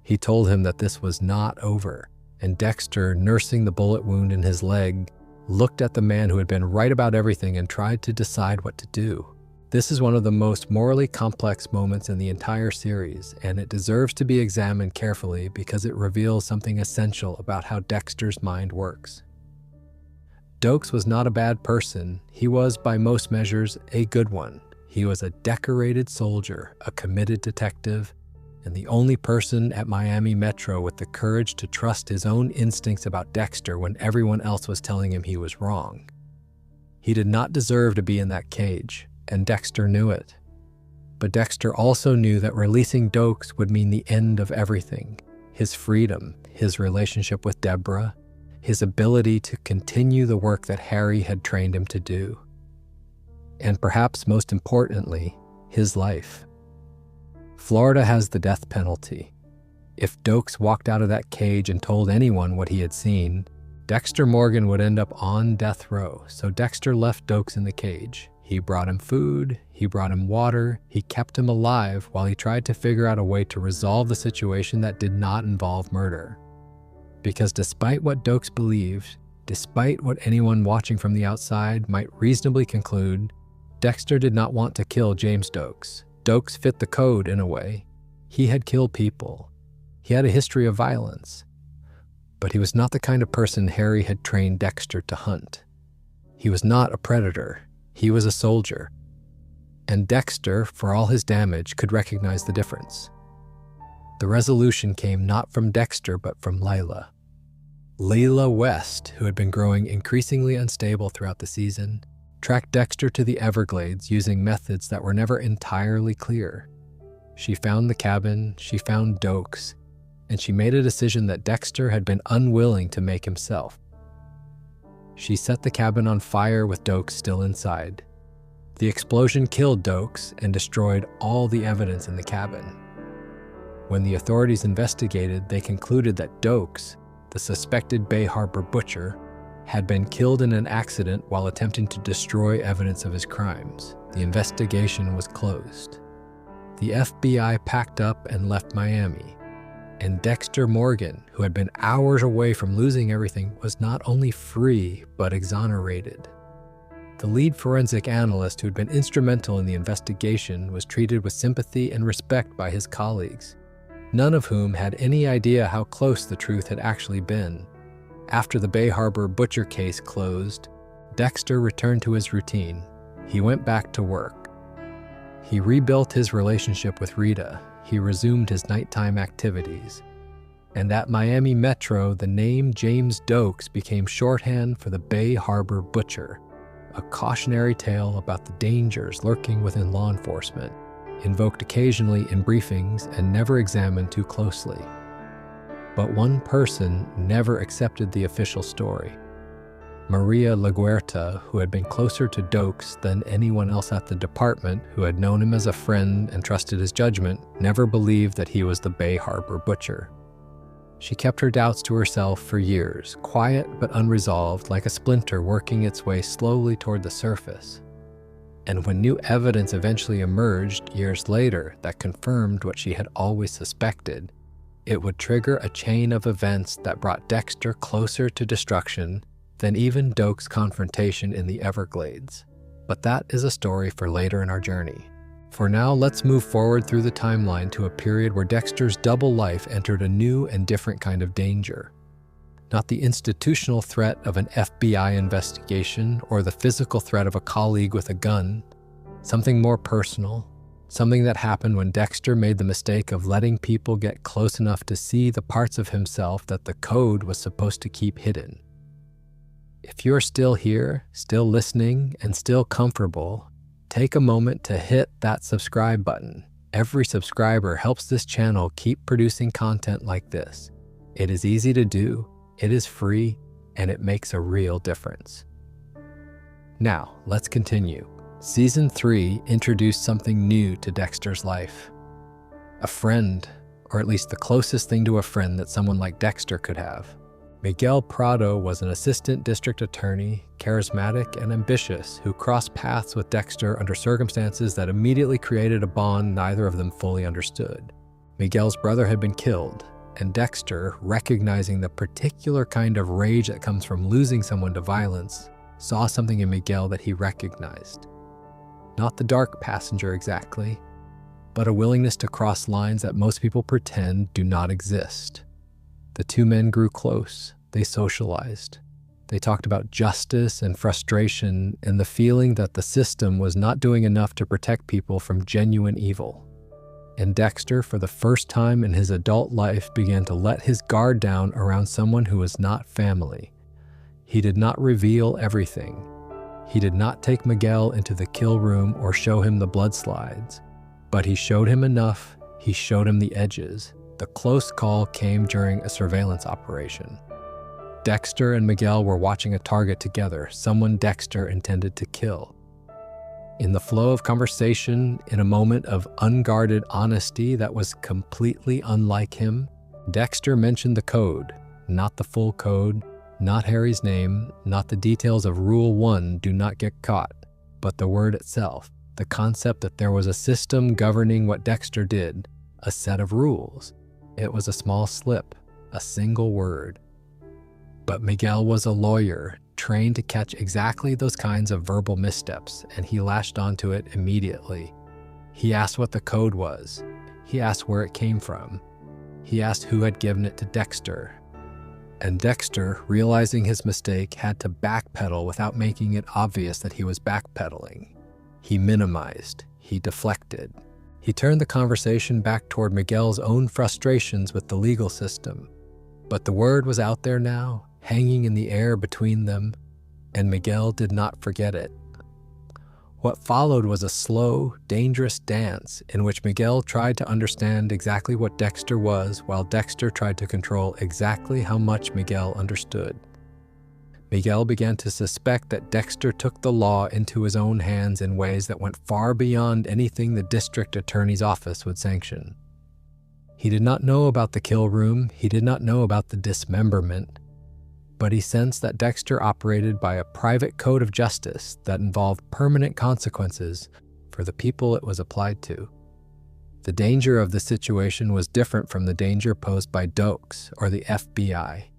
He told him that this was not over. And Dexter, nursing the bullet wound in his leg, looked at the man who had been right about everything and tried to decide what to do. This is one of the most morally complex moments in the entire series, and it deserves to be examined carefully because it reveals something essential about how Dexter's mind works. Doakes was not a bad person. He was, by most measures, a good one. He was a decorated soldier, a committed detective, and the only person at Miami Metro with the courage to trust his own instincts about Dexter when everyone else was telling him he was wrong. He did not deserve to be in that cage, and Dexter knew it. But Dexter also knew that releasing Doakes would mean the end of everything: his freedom, his relationship with Deborah, his ability to continue the work that Harry had trained him to do. And perhaps most importantly, his life. Florida has the death penalty. If Doakes walked out of that cage and told anyone what he had seen, Dexter Morgan would end up on death row, so Dexter left Doakes in the cage. He brought him food, he brought him water, he kept him alive while he tried to figure out a way to resolve the situation that did not involve murder. Because despite what Doakes believed, despite what anyone watching from the outside might reasonably conclude, Dexter did not want to kill James Doakes. Doakes fit the code in a way. He had killed people. He had a history of violence. But he was not the kind of person Harry had trained Dexter to hunt. He was not a predator. He was a soldier. And Dexter, for all his damage, could recognize the difference. The resolution came not from Dexter, but from Layla. Layla West, who had been growing increasingly unstable throughout the season, tracked Dexter to the Everglades using methods that were never entirely clear. She found the cabin, she found Doakes, and she made a decision that Dexter had been unwilling to make himself. She set the cabin on fire with Doakes still inside. The explosion killed Doakes and destroyed all the evidence in the cabin. When the authorities investigated, they concluded that Doakes, the suspected Bay Harbor butcher, had been killed in an accident while attempting to destroy evidence of his crimes. The investigation was closed. The FBI packed up and left Miami. And Dexter Morgan, who had been hours away from losing everything, was not only free, but exonerated. The lead forensic analyst who had been instrumental in the investigation was treated with sympathy and respect by his colleagues, none of whom had any idea how close the truth had actually been. After the Bay Harbor butcher case closed, Dexter returned to his routine. He went back to work. He rebuilt his relationship with Rita. He resumed his nighttime activities. And at Miami Metro, the name James Doakes became shorthand for the Bay Harbor Butcher, a cautionary tale about the dangers lurking within law enforcement, invoked occasionally in briefings and never examined too closely. But one person never accepted the official story. Maria LaGuerta, who had been closer to Doakes than anyone else at the department, who had known him as a friend and trusted his judgment, never believed that he was the Bay Harbor Butcher. She kept her doubts to herself for years, quiet but unresolved, like a splinter working its way slowly toward the surface. And when new evidence eventually emerged years later that confirmed what she had always suspected, it would trigger a chain of events that brought Dexter closer to destruction than even Doakes' confrontation in the Everglades. But that is a story for later in our journey. For now, let's move forward through the timeline to a period where Dexter's double life entered a new and different kind of danger. Not the institutional threat of an FBI investigation or the physical threat of a colleague with a gun. Something more personal. Something that happened when Dexter made the mistake of letting people get close enough to see the parts of himself that the code was supposed to keep hidden. If you're still here, still listening, and still comfortable, take a moment to hit that subscribe button. Every subscriber helps this channel keep producing content like this. It is easy to do, it is free, and it makes a real difference. Now, let's continue. Season 3 introduced something new to Dexter's life. A friend, or at least the closest thing to a friend that someone like Dexter could have. Miguel Prado was an assistant district attorney, charismatic and ambitious, who crossed paths with Dexter under circumstances that immediately created a bond neither of them fully understood. Miguel's brother had been killed, and Dexter, recognizing the particular kind of rage that comes from losing someone to violence, saw something in Miguel that he recognized. Not the dark passenger exactly, but a willingness to cross lines that most people pretend do not exist. The two men grew close. They socialized. They talked about justice and frustration and the feeling that the system was not doing enough to protect people from genuine evil. And Dexter, for the first time in his adult life, began to let his guard down around someone who was not family. He did not reveal everything. He did not take Miguel into the kill room or show him the blood slides. But he showed him enough. He showed him the edges. The close call came during a surveillance operation. Dexter and Miguel were watching a target together, someone Dexter intended to kill. In the flow of conversation, in a moment of unguarded honesty that was completely unlike him, Dexter mentioned the code, not the full code, not Harry's name, not the details of Rule 1, do not get caught, but the word itself, the concept that there was a system governing what Dexter did, a set of rules. It was a small slip, a single word. But Miguel was a lawyer, trained to catch exactly those kinds of verbal missteps, and he latched onto it immediately. He asked what the code was. He asked where it came from. He asked who had given it to Dexter. And Dexter, realizing his mistake, had to backpedal without making it obvious that he was backpedaling. He minimized. He deflected. He turned the conversation back toward Miguel's own frustrations with the legal system. But the word was out there now, hanging in the air between them, and Miguel did not forget it. What followed was a slow, dangerous dance in which Miguel tried to understand exactly what Dexter was, while Dexter tried to control exactly how much Miguel understood. Miguel began to suspect that Dexter took the law into his own hands in ways that went far beyond anything the district attorney's office would sanction. He did not know about the kill room, he did not know about the dismemberment, but he sensed that Dexter operated by a private code of justice that involved permanent consequences for the people it was applied to. The danger of the situation was different from the danger posed by Doakes or the FBI.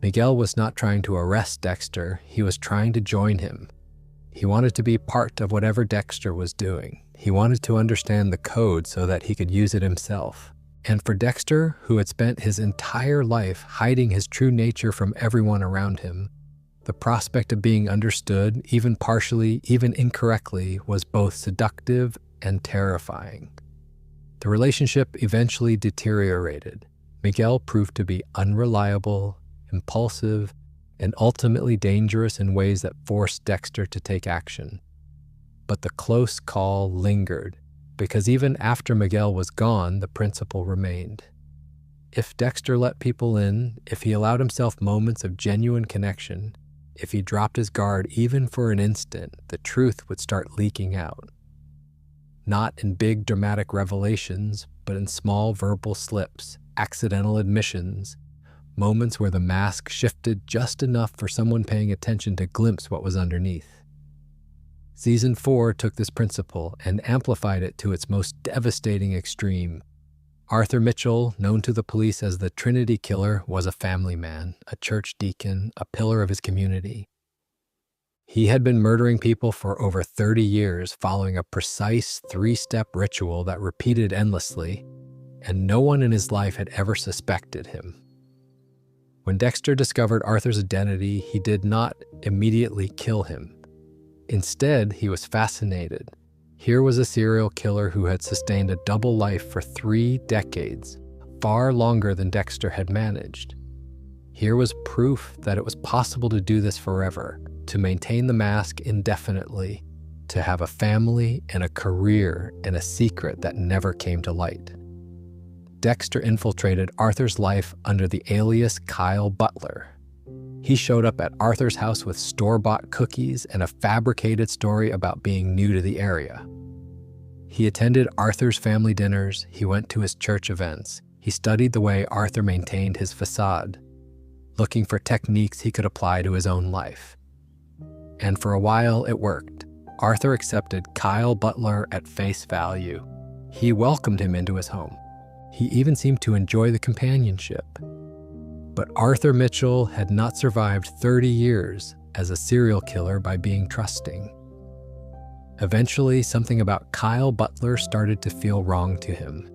Miguel was not trying to arrest Dexter, he was trying to join him. He wanted to be part of whatever Dexter was doing. He wanted to understand the code so that he could use it himself. And for Dexter, who had spent his entire life hiding his true nature from everyone around him, the prospect of being understood, even partially, even incorrectly, was both seductive and terrifying. The relationship eventually deteriorated. Miguel proved to be unreliable, impulsive, and ultimately dangerous in ways that forced Dexter to take action. But the close call lingered, because even after Miguel was gone, the principle remained. If Dexter let people in, if he allowed himself moments of genuine connection, if he dropped his guard even for an instant, the truth would start leaking out. Not in big dramatic revelations, but in small verbal slips, accidental admissions, moments where the mask shifted just enough for someone paying attention to glimpse what was underneath. Season 4 took this principle and amplified it to its most devastating extreme. Arthur Mitchell, known to the police as the Trinity Killer, was a family man, a church deacon, a pillar of his community. He had been murdering people for over 30 years, following a precise 3-step ritual that repeated endlessly, and no one in his life had ever suspected him. When Dexter discovered Arthur's identity, he did not immediately kill him. Instead, he was fascinated. Here was a serial killer who had sustained a double life for 3 decades, far longer than Dexter had managed. Here was proof that it was possible to do this forever, to maintain the mask indefinitely, to have a family and a career and a secret that never came to light. Dexter infiltrated Arthur's life under the alias Kyle Butler. He showed up at Arthur's house with store-bought cookies and a fabricated story about being new to the area. He attended Arthur's family dinners, he went to his church events, he studied the way Arthur maintained his facade, looking for techniques he could apply to his own life. And for a while, it worked. Arthur accepted Kyle Butler at face value. He welcomed him into his home. He even seemed to enjoy the companionship. But Arthur Mitchell had not survived 30 years as a serial killer by being trusting. Eventually, something about Kyle Butler started to feel wrong to him.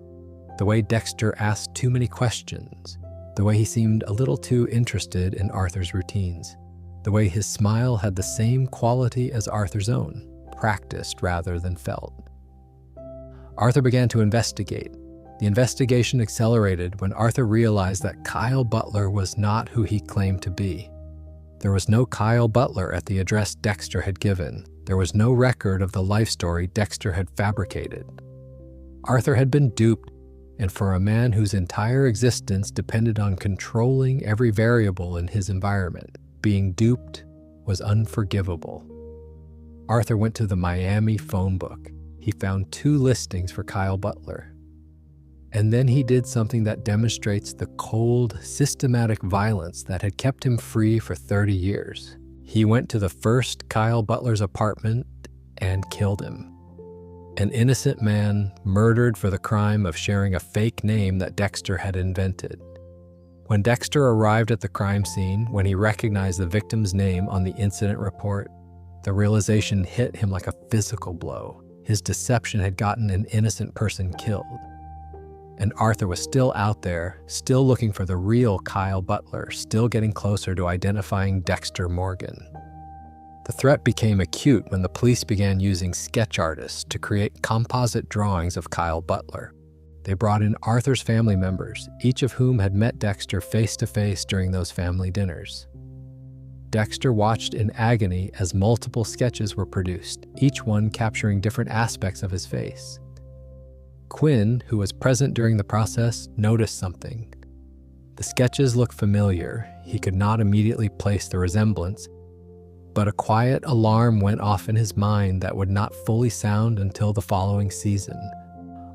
The way Dexter asked too many questions, the way he seemed a little too interested in Arthur's routines, the way his smile had the same quality as Arthur's own, practiced rather than felt. Arthur began to investigate. The investigation accelerated when Arthur realized that Kyle Butler was not who he claimed to be. There was no Kyle Butler at the address Dexter had given. There was no record of the life story Dexter had fabricated. Arthur had been duped, and for a man whose entire existence depended on controlling every variable in his environment, being duped was unforgivable. Arthur went to the Miami phone book. He found 2 listings for Kyle Butler. And then he did something that demonstrates the cold, systematic violence that had kept him free for 30 years. He went to the first Kyle Butler's apartment and killed him. An innocent man murdered for the crime of sharing a fake name that Dexter had invented. When Dexter arrived at the crime scene, when he recognized the victim's name on the incident report, the realization hit him like a physical blow. His deception had gotten an innocent person killed. And Arthur was still out there, still looking for the real Kyle Butler, still getting closer to identifying Dexter Morgan. The threat became acute when the police began using sketch artists to create composite drawings of Kyle Butler. They brought in Arthur's family members, each of whom had met Dexter face-to-face during those family dinners. Dexter watched in agony as multiple sketches were produced, each one capturing different aspects of his face. Quinn, who was present during the process, noticed something. The sketches looked familiar. He could not immediately place the resemblance, but a quiet alarm went off in his mind that would not fully sound until the following season.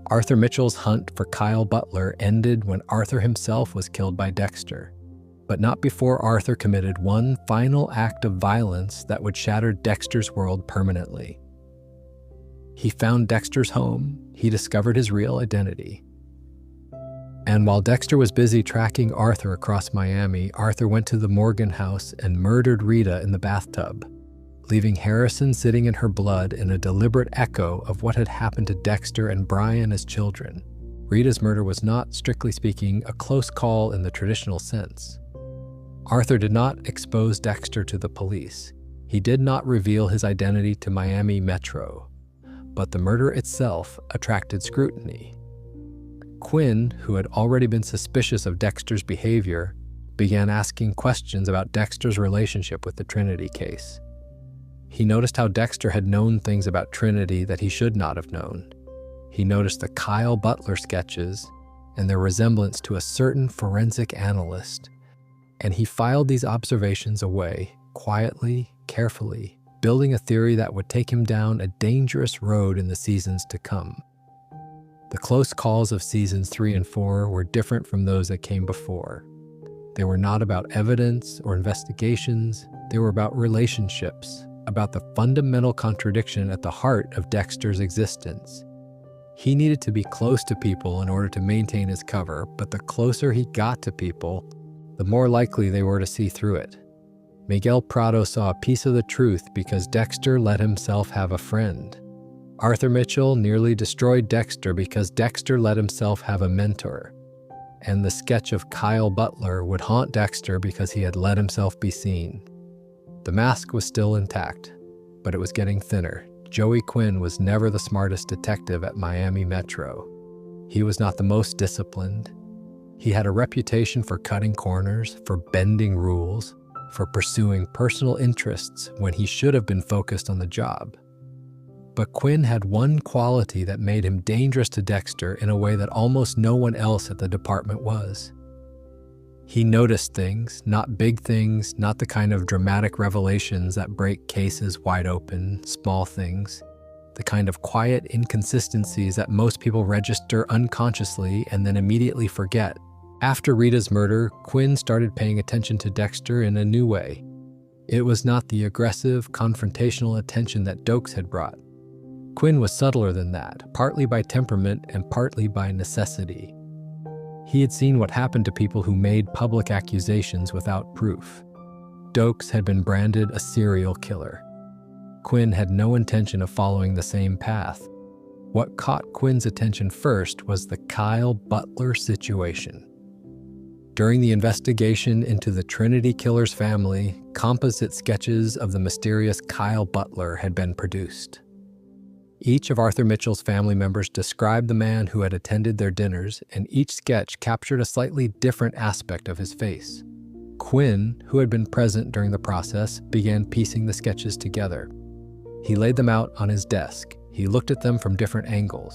Arthur Mitchell's hunt for Kyle Butler ended when Arthur himself was killed by Dexter, but not before Arthur committed one final act of violence that would shatter Dexter's world permanently. He found Dexter's home. He discovered his real identity. And while Dexter was busy tracking Arthur across Miami, Arthur went to the Morgan house and murdered Rita in the bathtub, leaving Harrison sitting in her blood in a deliberate echo of what had happened to Dexter and Brian as children. Rita's murder was not, strictly speaking, a close call in the traditional sense. Arthur did not expose Dexter to the police. He did not reveal his identity to Miami Metro. but the murder itself attracted scrutiny. Quinn, who had already been suspicious of Dexter's behavior, began asking questions about Dexter's relationship with the Trinity case. He noticed how Dexter had known things about Trinity that he should not have known. He noticed the Kyle Butler sketches and their resemblance to a certain forensic analyst, and he filed these observations away, quietly, carefully, building a theory that would take him down a dangerous road in the seasons to come. The close calls of seasons 3 and 4 were different from those that came before. They were not about evidence or investigations, they were about relationships, about the fundamental contradiction at the heart of Dexter's existence. He needed to be close to people in order to maintain his cover, but the closer he got to people, the more likely they were to see through it. Miguel Prado saw a piece of the truth because Dexter let himself have a friend. Arthur Mitchell nearly destroyed Dexter because Dexter let himself have a mentor. And the sketch of Kyle Butler would haunt Dexter because he had let himself be seen. The mask was still intact, but it was getting thinner. Joey Quinn was never the smartest detective at Miami Metro. He was not the most disciplined. He had a reputation for cutting corners, for bending rules, for pursuing personal interests when he should have been focused on the job. But Quinn had one quality that made him dangerous to Dexter in a way that almost no one else at the department was. He noticed things, not big things, not the kind of dramatic revelations that break cases wide open, small things, the kind of quiet inconsistencies that most people register unconsciously and then immediately forget. After Rita's murder, Quinn started paying attention to Dexter in a new way. It was not the aggressive, confrontational attention that Doakes had brought. Quinn was subtler than that, partly by temperament and partly by necessity. He had seen what happened to people who made public accusations without proof. Doakes had been branded a serial killer. Quinn had no intention of following the same path. What caught Quinn's attention first was the Kyle Butler situation. During the investigation into the Trinity Killer's family, composite sketches of the mysterious Kyle Butler had been produced. Each of Arthur Mitchell's family members described the man who had attended their dinners, and each sketch captured a slightly different aspect of his face. Quinn, who had been present during the process, began piecing the sketches together. He laid them out on his desk. He looked at them from different angles,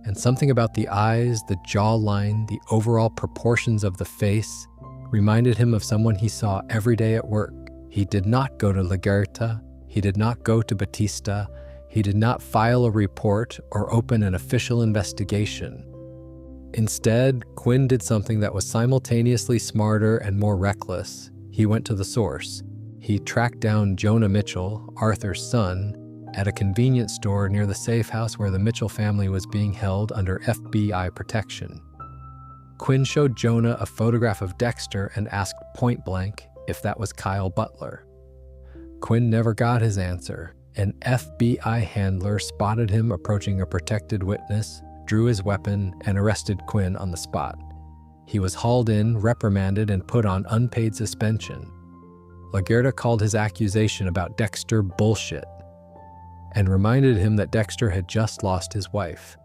and something about the eyes, the jawline, the overall proportions of the face reminded him of someone he saw every day at work. He did not go to LaGuerta. He did not go to Batista. He did not file a report or open an official investigation. Instead, Quinn did something that was simultaneously smarter and more reckless. He went to the source. He tracked down Jonah Mitchell, Arthur's son, at a convenience store near the safe house where the Mitchell family was being held under FBI protection. Quinn showed Jonah a photograph of Dexter and asked point blank if that was Kyle Butler. Quinn never got his answer. An FBI handler spotted him approaching a protected witness, drew his weapon, and arrested Quinn on the spot. He was hauled in, reprimanded, and put on unpaid suspension. LaGuerta called his accusation about Dexter bullshit and reminded him that Dexter had just lost his wife.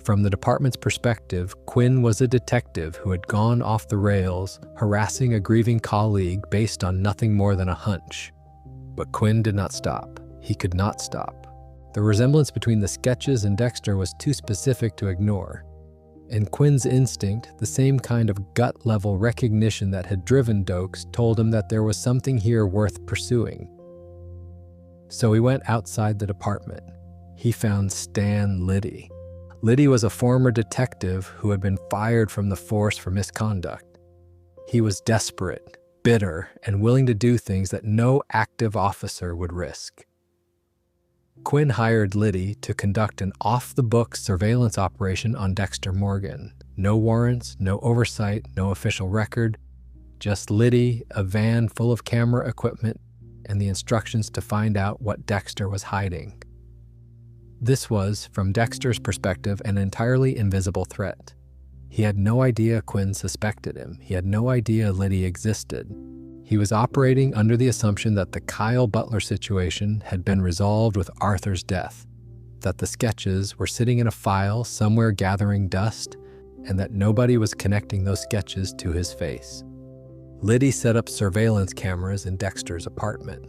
From the department's perspective, Quinn was a detective who had gone off the rails, harassing a grieving colleague based on nothing more than a hunch. But Quinn did not stop. He could not stop. The resemblance between the sketches and Dexter was too specific to ignore. And Quinn's instinct, the same kind of gut-level recognition that had driven Doakes, told him that there was something here worth pursuing. So he went outside the department. He found Stan Liddy. Liddy was a former detective who had been fired from the force for misconduct. He was desperate, bitter, and willing to do things that no active officer would risk. Quinn hired Liddy to conduct an off-the-books surveillance operation on Dexter Morgan. No warrants, no oversight, no official record, just Liddy, a van full of camera equipment, and the instructions to find out what Dexter was hiding. This was, from Dexter's perspective, an entirely invisible threat. He had no idea Quinn suspected him. He had no idea Liddy existed. He was operating under the assumption that the Kyle Butler situation had been resolved with Arthur's death. that the sketches were sitting in a file somewhere gathering dust, and that nobody was connecting those sketches to his face. Liddy set up surveillance cameras in Dexter's apartment.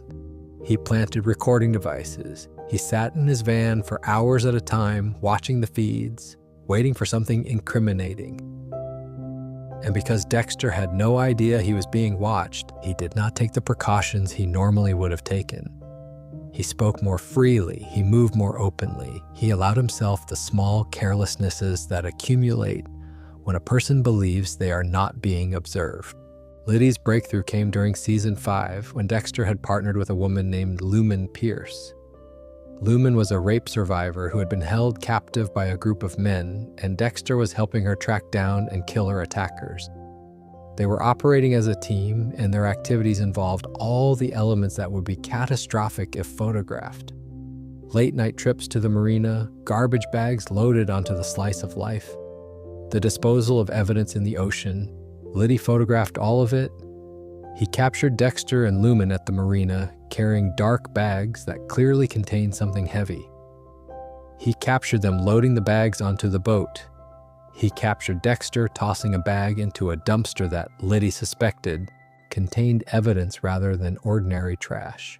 He planted recording devices. He sat in his van for hours at a time, watching the feeds, waiting for something incriminating. And because Dexter had no idea he was being watched, he did not take the precautions he normally would have taken. He spoke more freely, he moved more openly, he allowed himself the small carelessnesses that accumulate when a person believes they are not being observed. Liddy's breakthrough came during season 5 when Dexter had partnered with a woman named Lumen Pierce. Lumen was a rape survivor who had been held captive by a group of men, and Dexter was helping her track down and kill her attackers. They were operating as a team, and their activities involved all the elements that would be catastrophic if photographed. Late-night trips to the marina, garbage bags loaded onto the slice of life, the disposal of evidence in the ocean. Liddy photographed all of it. He captured Dexter and Lumen at the marina, carrying dark bags that clearly contained something heavy. He captured them loading the bags onto the boat. He captured Dexter tossing a bag into a dumpster that Liddy suspected contained evidence rather than ordinary trash.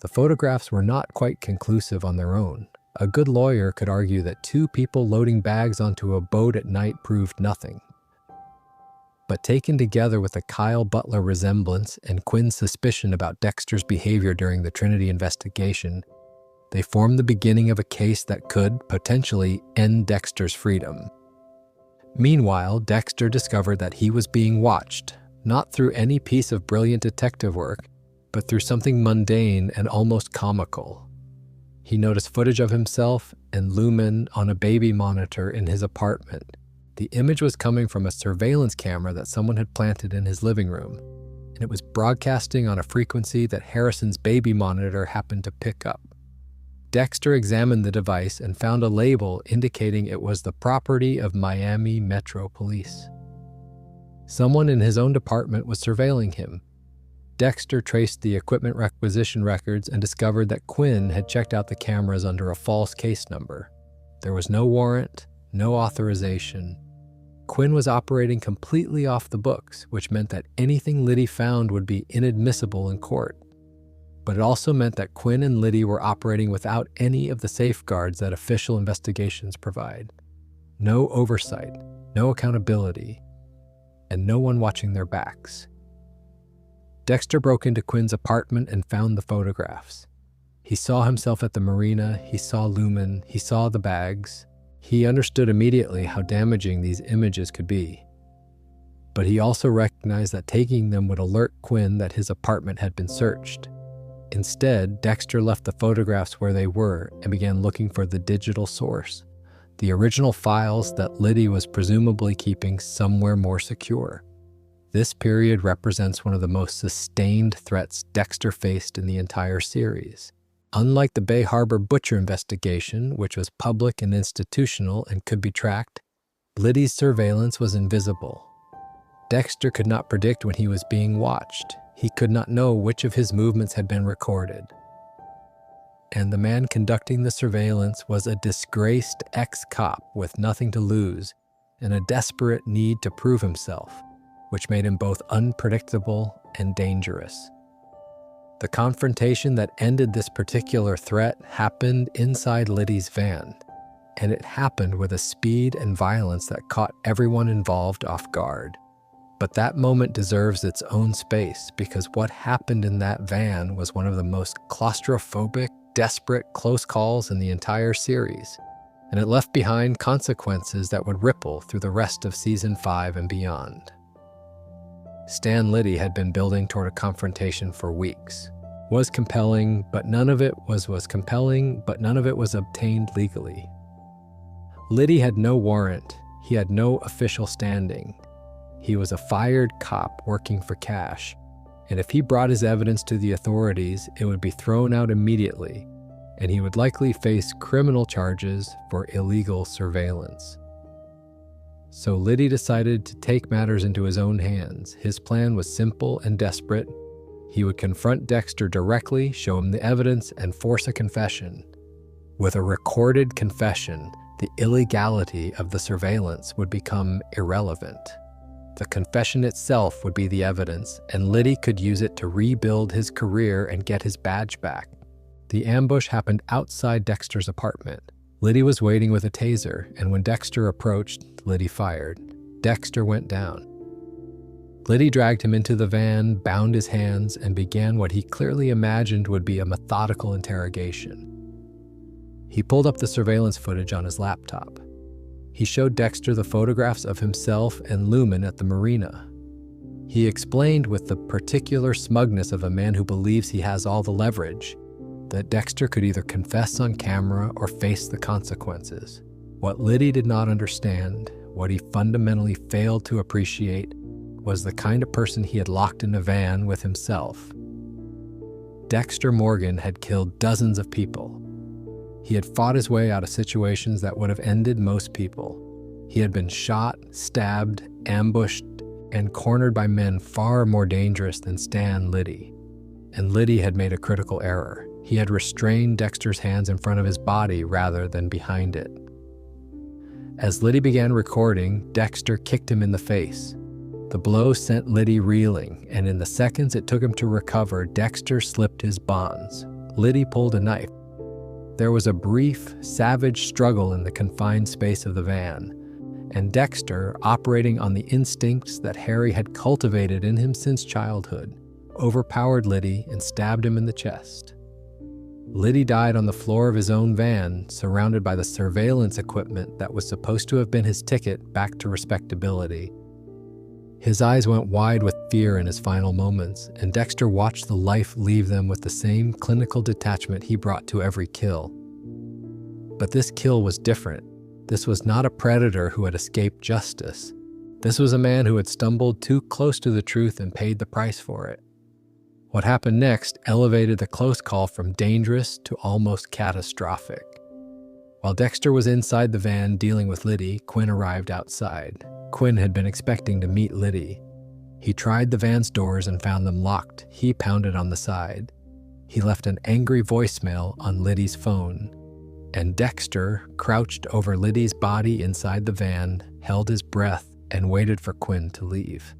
The photographs were not quite conclusive on their own. A good lawyer could argue that 2 people loading bags onto a boat at night proved nothing. But taken together with the Kyle Butler resemblance and Quinn's suspicion about Dexter's behavior during the Trinity investigation, they formed the beginning of a case that could, potentially, end Dexter's freedom. Meanwhile, Dexter discovered that he was being watched, not through any piece of brilliant detective work, but through something mundane and almost comical. He noticed footage of himself and Lumen on a baby monitor in his apartment. The image was coming from a surveillance camera that someone had planted in his living room, and it was broadcasting on a frequency that Harrison's baby monitor happened to pick up. Dexter examined the device and found a label indicating it was the property of Miami Metro Police. Someone in his own department was surveilling him. Dexter traced the equipment requisition records and discovered that Quinn had checked out the cameras under a false case number. There was no warrant, no authorization. Quinn was operating completely off the books, which meant that anything Liddy found would be inadmissible in court. But it also meant that Quinn and Liddy were operating without any of the safeguards that official investigations provide. No oversight, no accountability, and no one watching their backs. Dexter broke into Quinn's apartment and found the photographs. He saw himself at the marina, he saw Lumen, he saw the bags. He understood immediately how damaging these images could be. But he also recognized that taking them would alert Quinn that his apartment had been searched. Instead, Dexter left the photographs where they were and began looking for the digital source, the original files that Liddy was presumably keeping somewhere more secure. This period represents one of the most sustained threats Dexter faced in the entire series. Unlike the Bay Harbor Butcher investigation, which was public and institutional and could be tracked, Liddy's surveillance was invisible. Dexter could not predict when he was being watched. He could not know which of his movements had been recorded. And the man conducting the surveillance was a disgraced ex-cop with nothing to lose and a desperate need to prove himself, which made him both unpredictable and dangerous. The confrontation that ended this particular threat happened inside Liddy's van, and it happened with a speed and violence that caught everyone involved off guard. But that moment deserves its own space because what happened in that van was one of the most claustrophobic, desperate close calls in the entire series, and it left behind consequences that would ripple through the rest of Season 5 and beyond. Stan Liddy had been building toward a confrontation for weeks. Was compelling, but none of it was compelling, but none of it was obtained legally. Liddy had no warrant. He had no official standing. He was a fired cop working for cash, and if he brought his evidence to the authorities, it would be thrown out immediately, and he would likely face criminal charges for illegal surveillance. So Liddy decided to take matters into his own hands. His plan was simple and desperate. He would confront Dexter directly, show him the evidence, and force a confession. With a recorded confession, the illegality of the surveillance would become irrelevant. The confession itself would be the evidence, and Liddy could use it to rebuild his career and get his badge back. The ambush happened outside Dexter's apartment. Liddy was waiting with a taser, and when Dexter approached, Liddy fired. Dexter went down. Liddy dragged him into the van, bound his hands, and began what he clearly imagined would be a methodical interrogation. He pulled up the surveillance footage on his laptop. He showed Dexter the photographs of himself and Lumen at the marina. He explained with the particular smugness of a man who believes he has all the leverage that Dexter could either confess on camera or face the consequences. What Liddy did not understand, what he fundamentally failed to appreciate, was the kind of person he had locked in a van with himself. Dexter Morgan had killed dozens of people. He had fought his way out of situations that would have ended most people. He had been shot, stabbed, ambushed, and cornered by men far more dangerous than Stan Liddy. And Liddy had made a critical error. He had restrained Dexter's hands in front of his body rather than behind it. As Liddy began recording, Dexter kicked him in the face. The blow sent Liddy reeling, and in the seconds it took him to recover, Dexter slipped his bonds. Liddy pulled a knife. There was a brief, savage struggle in the confined space of the van, and Dexter, operating on the instincts that Harry had cultivated in him since childhood, overpowered Liddy and stabbed him in the chest. Liddy died on the floor of his own van, surrounded by the surveillance equipment that was supposed to have been his ticket back to respectability. His eyes went wide with fear in his final moments, and Dexter watched the life leave them with the same clinical detachment he brought to every kill. But this kill was different. This was not a predator who had escaped justice. This was a man who had stumbled too close to the truth and paid the price for it. What happened next elevated the close call from dangerous to almost catastrophic. While Dexter was inside the van dealing with Liddy, Quinn arrived outside. Quinn had been expecting to meet Liddy. He tried the van's doors and found them locked. He pounded on the side. He left an angry voicemail on Liddy's phone. And Dexter, crouched over Liddy's body inside the van, held his breath and waited for Quinn to leave.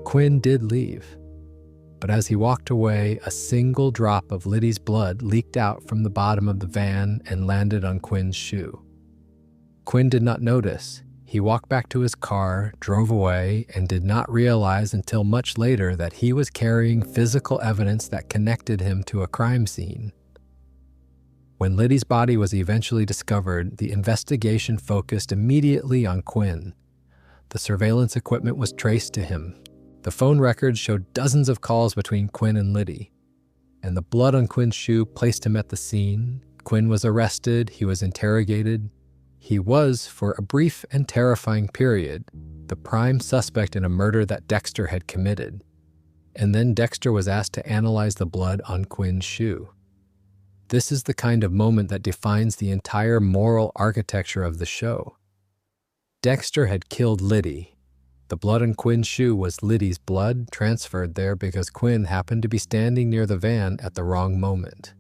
Quinn did leave. But as he walked away, a single drop of Liddy's blood leaked out from the bottom of the van and landed on Quinn's shoe. Quinn did not notice. He walked back to his car, drove away, and did not realize until much later that he was carrying physical evidence that connected him to a crime scene. When Liddy's body was eventually discovered, the investigation focused immediately on Quinn. The surveillance equipment was traced to him. The phone records showed dozens of calls between Quinn and Liddy, and the blood on Quinn's shoe placed him at the scene. Quinn was arrested, he was interrogated. He was, for a brief and terrifying period, the prime suspect in a murder that Dexter had committed. And then Dexter was asked to analyze the blood on Quinn's shoe. This is the kind of moment that defines the entire moral architecture of the show. Dexter had killed Liddy. The blood on Quinn's shoe was Liddy's blood, transferred there because Quinn happened to be standing near the van at the wrong moment.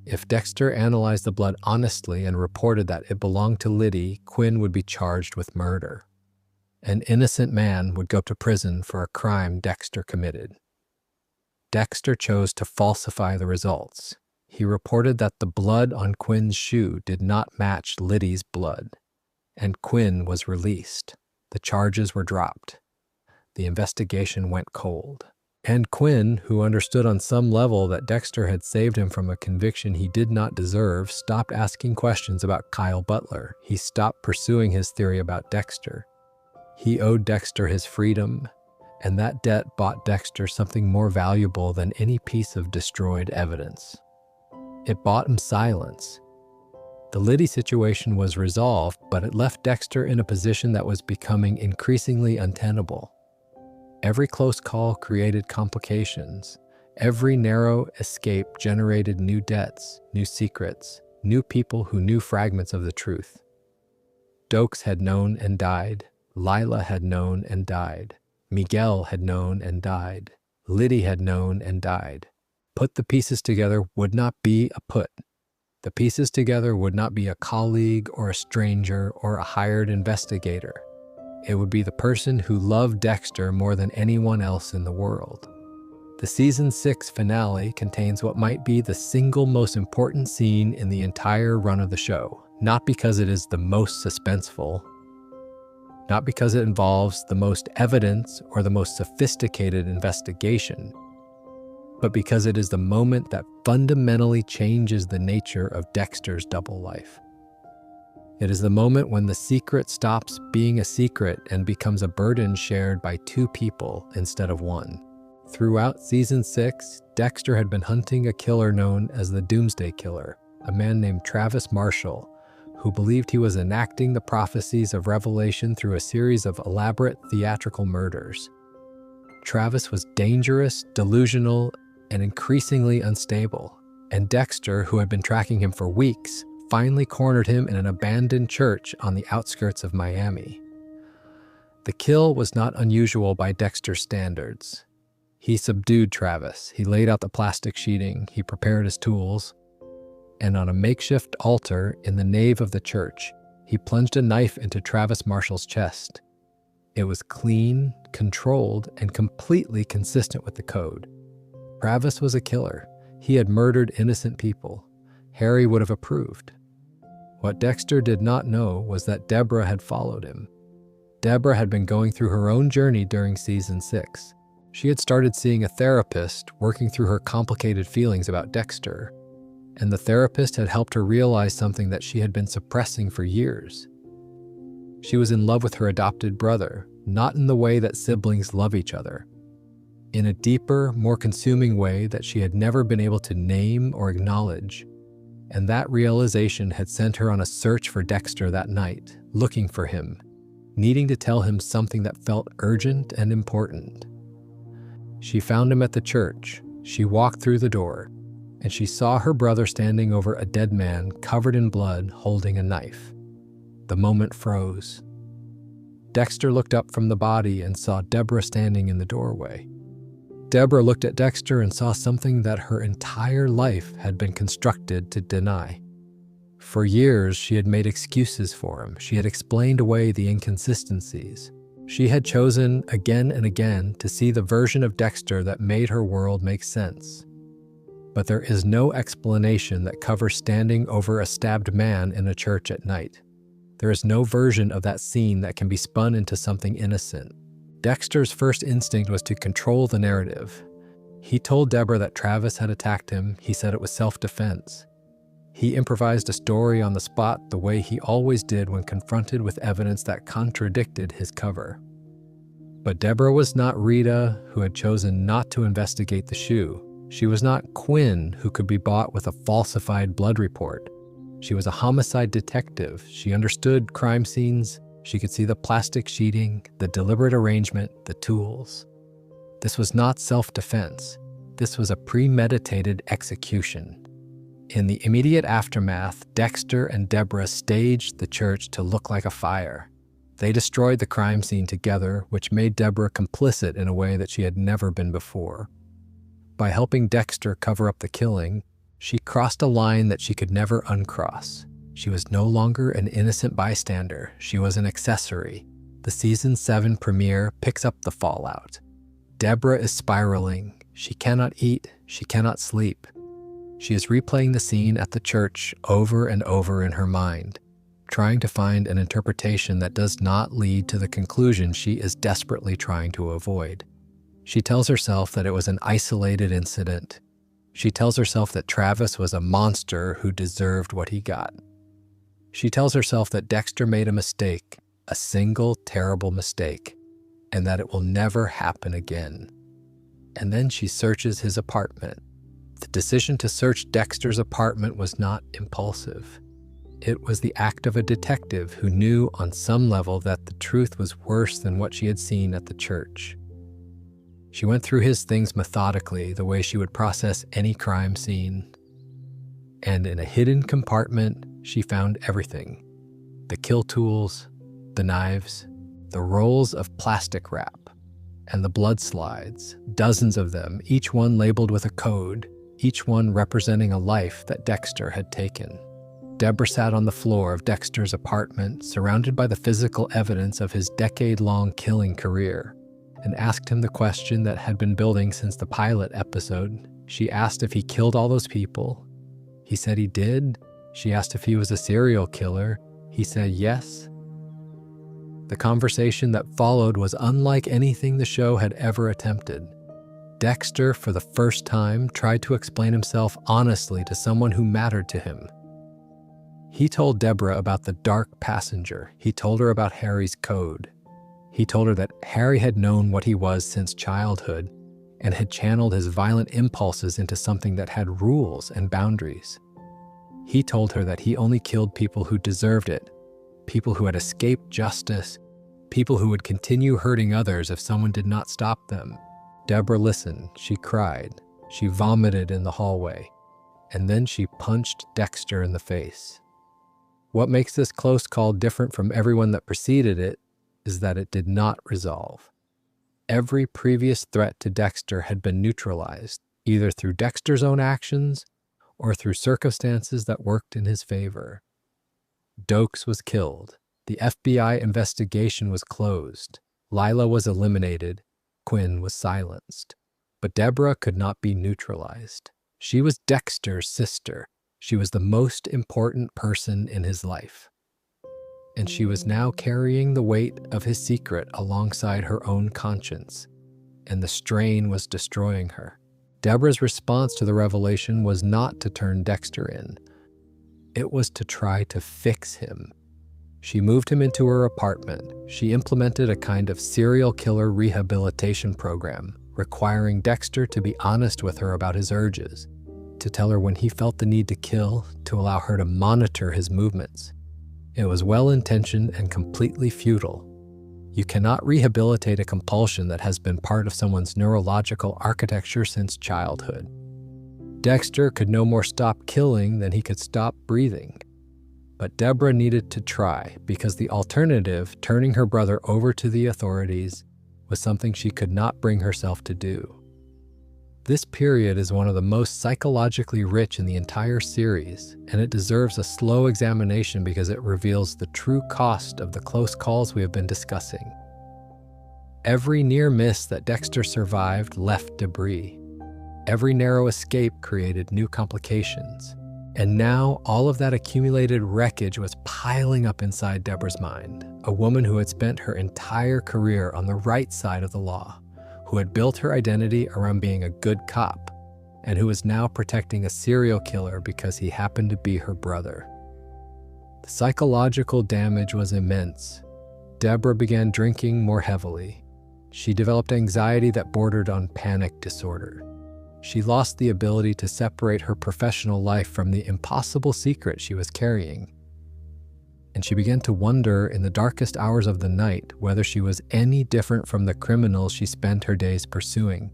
If Dexter analyzed the blood honestly and reported that it belonged to Liddy, Quinn would be charged with murder. An innocent man would go to prison for a crime Dexter committed. Dexter chose to falsify the results. He reported that the blood on Quinn's shoe did not match Liddy's blood, and Quinn was released. The charges were dropped. The investigation went cold. And Quinn, who understood on some level that Dexter had saved him from a conviction he did not deserve, stopped asking questions about Kyle Butler. He stopped pursuing his theory about Dexter. He owed Dexter his freedom, and that debt bought Dexter something more valuable than any piece of destroyed evidence. It bought him silence. The Liddy situation was resolved, but it left Dexter in a position that was becoming increasingly untenable. Every close call created complications. Every narrow escape generated new debts, new secrets, new people who knew fragments of the truth. Doakes had known and died. Lila had known and died. Miguel had known and died. Liddy had known and died. Put the pieces together would not be a put. The pieces together would not be a colleague or a stranger or a hired investigator. It would be the person who loved Dexter more than anyone else in the world. The season 6 finale contains what might be the single most important scene in the entire run of the show, not because it is the most suspenseful, not because it involves the most evidence or the most sophisticated investigation, but because it is the moment that fundamentally changes the nature of Dexter's double life. It is the moment when the secret stops being a secret and becomes a burden shared by two people instead of one. Throughout season 6, Dexter had been hunting a killer known as the Doomsday Killer, a man named Travis Marshall, who believed he was enacting the prophecies of Revelation through a series of elaborate theatrical murders. Travis was dangerous, delusional, and increasingly unstable, and Dexter, who had been tracking him for weeks, finally cornered him in an abandoned church on the outskirts of Miami. The kill was not unusual by Dexter's standards. He subdued Travis, he laid out the plastic sheeting, he prepared his tools, and on a makeshift altar in the nave of the church, he plunged a knife into Travis Marshall's chest. It was clean, controlled, and completely consistent with the code. Travis was a killer. He had murdered innocent people. Harry would have approved. What Dexter did not know was that Deborah had followed him. Deborah had been going through her own journey during season 6. She had started seeing a therapist, working through her complicated feelings about Dexter, and the therapist had helped her realize something that she had been suppressing for years. She was in love with her adopted brother, not in the way that siblings love each other, in a deeper, more consuming way that she had never been able to name or acknowledge. And that realization had sent her on a search for Dexter that night, looking for him, needing to tell him something that felt urgent and important. She found him at the church. She walked through the door, and she saw her brother standing over a dead man covered in blood, holding a knife. The moment froze. Dexter looked up from the body and saw Deborah standing in the doorway. Deborah looked at Dexter and saw something that her entire life had been constructed to deny. For years, she had made excuses for him. She had explained away the inconsistencies. She had chosen again and again to see the version of Dexter that made her world make sense. But there is no explanation that covers standing over a stabbed man in a church at night. There is no version of that scene that can be spun into something innocent. Dexter's first instinct was to control the narrative. He told Deborah that Travis had attacked him. He said it was self-defense. He improvised a story on the spot the way he always did when confronted with evidence that contradicted his cover. But Deborah was not Rita, who had chosen not to investigate the shoe. She was not Quinn, who could be bought with a falsified blood report. She was a homicide detective. She understood crime scenes. She could see the plastic sheeting, the deliberate arrangement, the tools. This was not self-defense. This was a premeditated execution. In the immediate aftermath, Dexter and Deborah staged the church to look like a fire. They destroyed the crime scene together, which made Deborah complicit in a way that she had never been before. By helping Dexter cover up the killing, she crossed a line that she could never uncross. She was no longer an innocent bystander. She was an accessory. The season 7 premiere picks up the fallout. Deborah is spiraling. She cannot eat. She cannot sleep. She is replaying the scene at the church over and over in her mind, trying to find an interpretation that does not lead to the conclusion she is desperately trying to avoid. She tells herself that it was an isolated incident. She tells herself that Travis was a monster who deserved what he got. She tells herself that Dexter made a mistake, a single terrible mistake, and that it will never happen again. And then she searches his apartment. The decision to search Dexter's apartment was not impulsive. It was the act of a detective who knew on some level that the truth was worse than what she had seen at the church. She went through his things methodically, the way she would process any crime scene. And in a hidden compartment, she found everything. The kill tools, the knives, the rolls of plastic wrap, and the blood slides, dozens of them, each one labeled with a code. each one representing a life that Dexter had taken. Deborah sat on the floor of Dexter's apartment, surrounded by the physical evidence of his decade-long killing career, and asked him the question that had been building since the pilot episode. She asked if he killed all those people. He said he did. She asked if he was a serial killer. He said yes. The conversation that followed was unlike anything the show had ever attempted. Dexter, for the first time, tried to explain himself honestly to someone who mattered to him. He told Deborah about the dark passenger. He told her about Harry's code. He told her that Harry had known what he was since childhood and had channeled his violent impulses into something that had rules and boundaries. He told her that he only killed people who deserved it, people who had escaped justice, people who would continue hurting others if someone did not stop them. Deborah listened. She cried. She vomited in the hallway. And then she punched Dexter in the face. What makes this close call different from everyone that preceded it is that it did not resolve. Every previous threat to Dexter had been neutralized, either through Dexter's own actions or through circumstances that worked in his favor. Doakes was killed. The FBI investigation was closed. Lila was eliminated. Quinn was silenced. But Deborah could not be neutralized. She was Dexter's sister. She was the most important person in his life. And she was now carrying the weight of his secret alongside her own conscience, and the strain was destroying her. Deborah's response to the revelation was not to turn Dexter in. It was to try to fix him. She moved him into her apartment. She implemented a kind of serial killer rehabilitation program, requiring Dexter to be honest with her about his urges, to tell her when he felt the need to kill, to allow her to monitor his movements. It was well-intentioned and completely futile. You cannot rehabilitate a compulsion that has been part of someone's neurological architecture since childhood. Dexter could no more stop killing than he could stop breathing. But Deborah needed to try, because the alternative, turning her brother over to the authorities, was something she could not bring herself to do. This period is one of the most psychologically rich in the entire series, and it deserves a slow examination because it reveals the true cost of the close calls we have been discussing. Every near miss that Dexter survived left debris. Every narrow escape created new complications. And now all of that accumulated wreckage was piling up inside Deborah's mind, a woman who had spent her entire career on the right side of the law, who had built her identity around being a good cop, and who was now protecting a serial killer because he happened to be her brother. The psychological damage was immense. Deborah began drinking more heavily. She developed anxiety that bordered on panic disorder. She lost the ability to separate her professional life from the impossible secret she was carrying. And she began to wonder in the darkest hours of the night whether she was any different from the criminals she spent her days pursuing.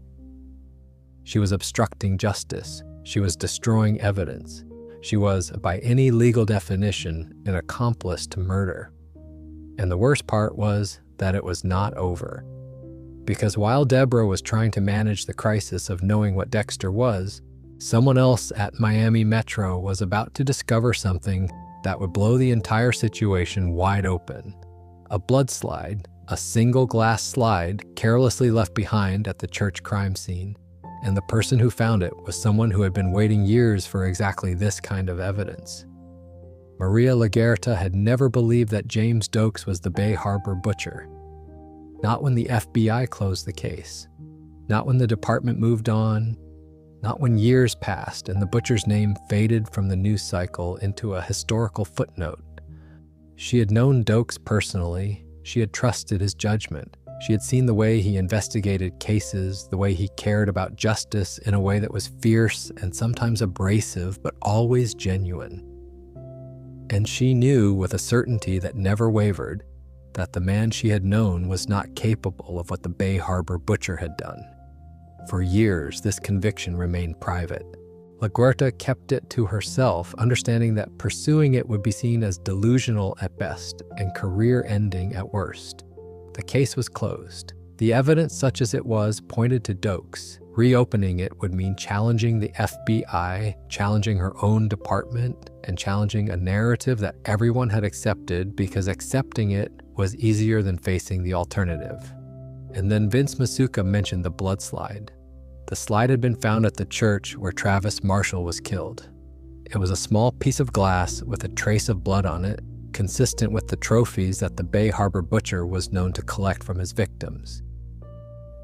She was obstructing justice. She was destroying evidence. She was, by any legal definition, an accomplice to murder. And the worst part was that it was not over. Because while Deborah was trying to manage the crisis of knowing what Dexter was, someone else at Miami Metro was about to discover something that would blow the entire situation wide open. A blood slide, a single glass slide carelessly left behind at the church crime scene, and the person who found it was someone who had been waiting years for exactly this kind of evidence. Maria LaGuerta had never believed that James Doakes was the Bay Harbor butcher. Not when the FBI closed the case. Not when the department moved on. Not when years passed and the butcher's name faded from the news cycle into a historical footnote. She had known Doakes personally. She had trusted his judgment. She had seen the way he investigated cases, the way he cared about justice in a way that was fierce and sometimes abrasive, but always genuine. And she knew with a certainty that never wavered that the man she had known was not capable of what the Bay Harbor butcher had done. For years, this conviction remained private. LaGuerta kept it to herself, understanding that pursuing it would be seen as delusional at best and career-ending at worst. The case was closed. The evidence, such as it was, pointed to Doakes. Reopening it would mean challenging the FBI, challenging her own department, and challenging a narrative that everyone had accepted because accepting it was easier than facing the alternative. And then Vince Masuka mentioned the blood slide. The slide had been found at the church where Travis Marshall was killed. It was a small piece of glass with a trace of blood on it, consistent with the trophies that the Bay Harbor Butcher was known to collect from his victims.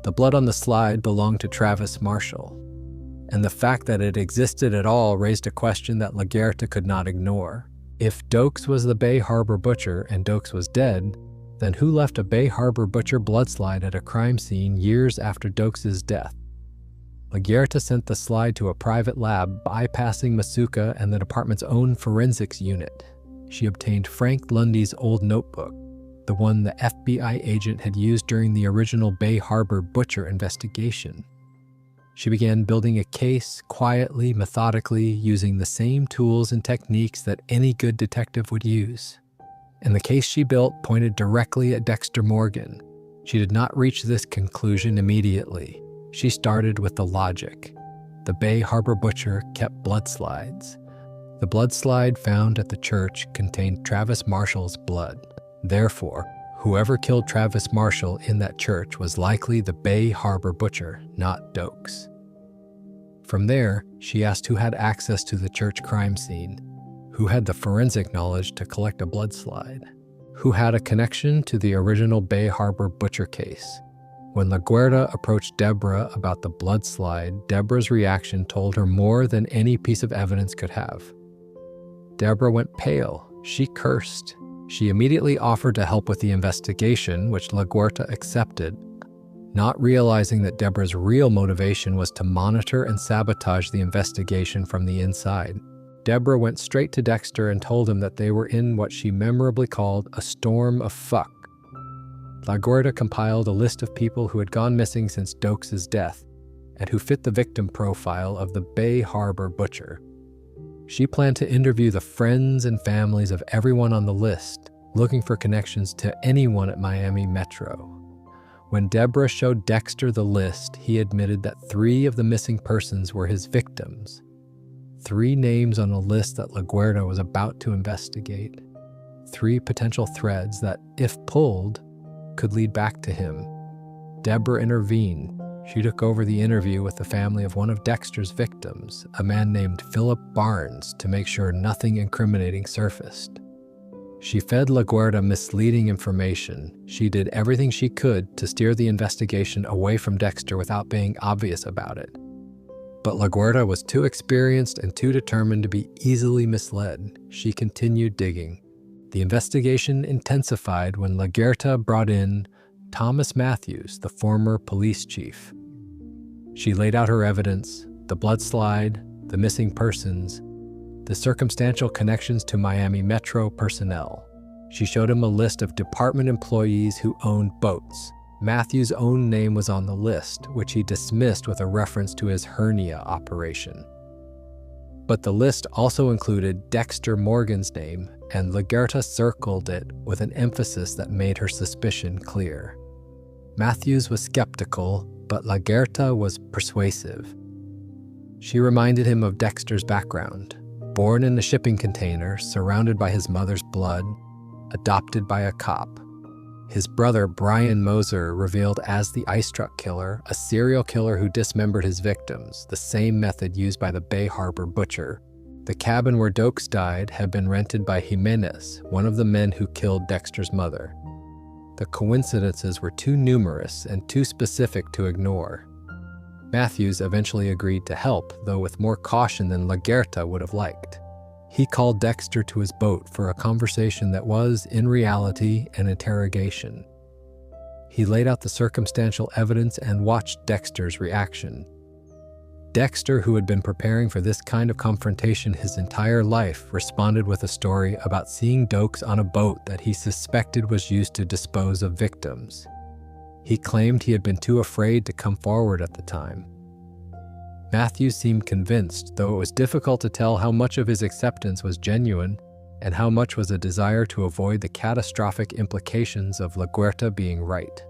The blood on the slide belonged to Travis Marshall, and the fact that it existed at all raised a question that LaGuerta could not ignore. If Doakes was the Bay Harbor Butcher and Doakes was dead, then who left a Bay Harbor Butcher blood slide at a crime scene years after Doakes' death? LaGuerta sent the slide to a private lab, bypassing Masuka and the department's own forensics unit. She obtained Frank Lundy's old notebook, the one the FBI agent had used during the original Bay Harbor Butcher investigation. She began building a case quietly, methodically, using the same tools and techniques that any good detective would use. And the case she built pointed directly at Dexter Morgan. She did not reach this conclusion immediately. She started with the logic. The Bay Harbor Butcher kept blood slides. The blood slide found at the church contained Travis Marshall's blood. Therefore, whoever killed Travis Marshall in that church was likely the Bay Harbor Butcher, not Doakes. From there, she asked who had access to the church crime scene, who had the forensic knowledge to collect a blood slide, who had a connection to the original Bay Harbor Butcher case. When LaGuerta approached Deborah about the blood slide, Deborah's reaction told her more than any piece of evidence could have. Deborah went pale. She cursed. She immediately offered to help with the investigation, which LaGuerta accepted, not realizing that Deborah's real motivation was to monitor and sabotage the investigation from the inside. Deborah went straight to Dexter and told him that they were in what she memorably called a storm of fuck. LaGuerta compiled a list of people who had gone missing since Doakes' death and who fit the victim profile of the Bay Harbor Butcher. She planned to interview the friends and families of everyone on the list, looking for connections to anyone at Miami Metro. When Deborah showed Dexter the list, he admitted that 3 of the missing persons were his victims. 3 names on a list that LaGuerta was about to investigate. 3 potential threads that, if pulled, could lead back to him. Deborah intervened. She took over the interview with the family of one of Dexter's victims, a man named Philip Barnes, to make sure nothing incriminating surfaced. She fed LaGuerta misleading information. She did everything she could to steer the investigation away from Dexter without being obvious about it. But LaGuerta was too experienced and too determined to be easily misled. She continued digging. The investigation intensified when LaGuerta brought in Thomas Matthews, the former police chief. She laid out her evidence, the blood slide, the missing persons, the circumstantial connections to Miami Metro personnel. She showed him a list of department employees who owned boats. Matthews' own name was on the list, which he dismissed with a reference to his hernia operation. But the list also included Dexter Morgan's name, and LaGuerta circled it with an emphasis that made her suspicion clear. Matthews was skeptical, but LaGuerta was persuasive. She reminded him of Dexter's background. Born in a shipping container, surrounded by his mother's blood, adopted by a cop. His brother, Brian Moser, revealed as the ice truck killer, a serial killer who dismembered his victims, the same method used by the Bay Harbor Butcher. The cabin where Doakes died had been rented by Jimenez, one of the men who killed Dexter's mother. The coincidences were too numerous and too specific to ignore. Matthews eventually agreed to help, though with more caution than LaGuerta would have liked. He called Dexter to his boat for a conversation that was, in reality, an interrogation. He laid out the circumstantial evidence and watched Dexter's reaction. Dexter, who had been preparing for this kind of confrontation his entire life, responded with a story about seeing Doakes on a boat that he suspected was used to dispose of victims. He claimed he had been too afraid to come forward at the time. Matthews seemed convinced, though it was difficult to tell how much of his acceptance was genuine and how much was a desire to avoid the catastrophic implications of LaGuerta being right.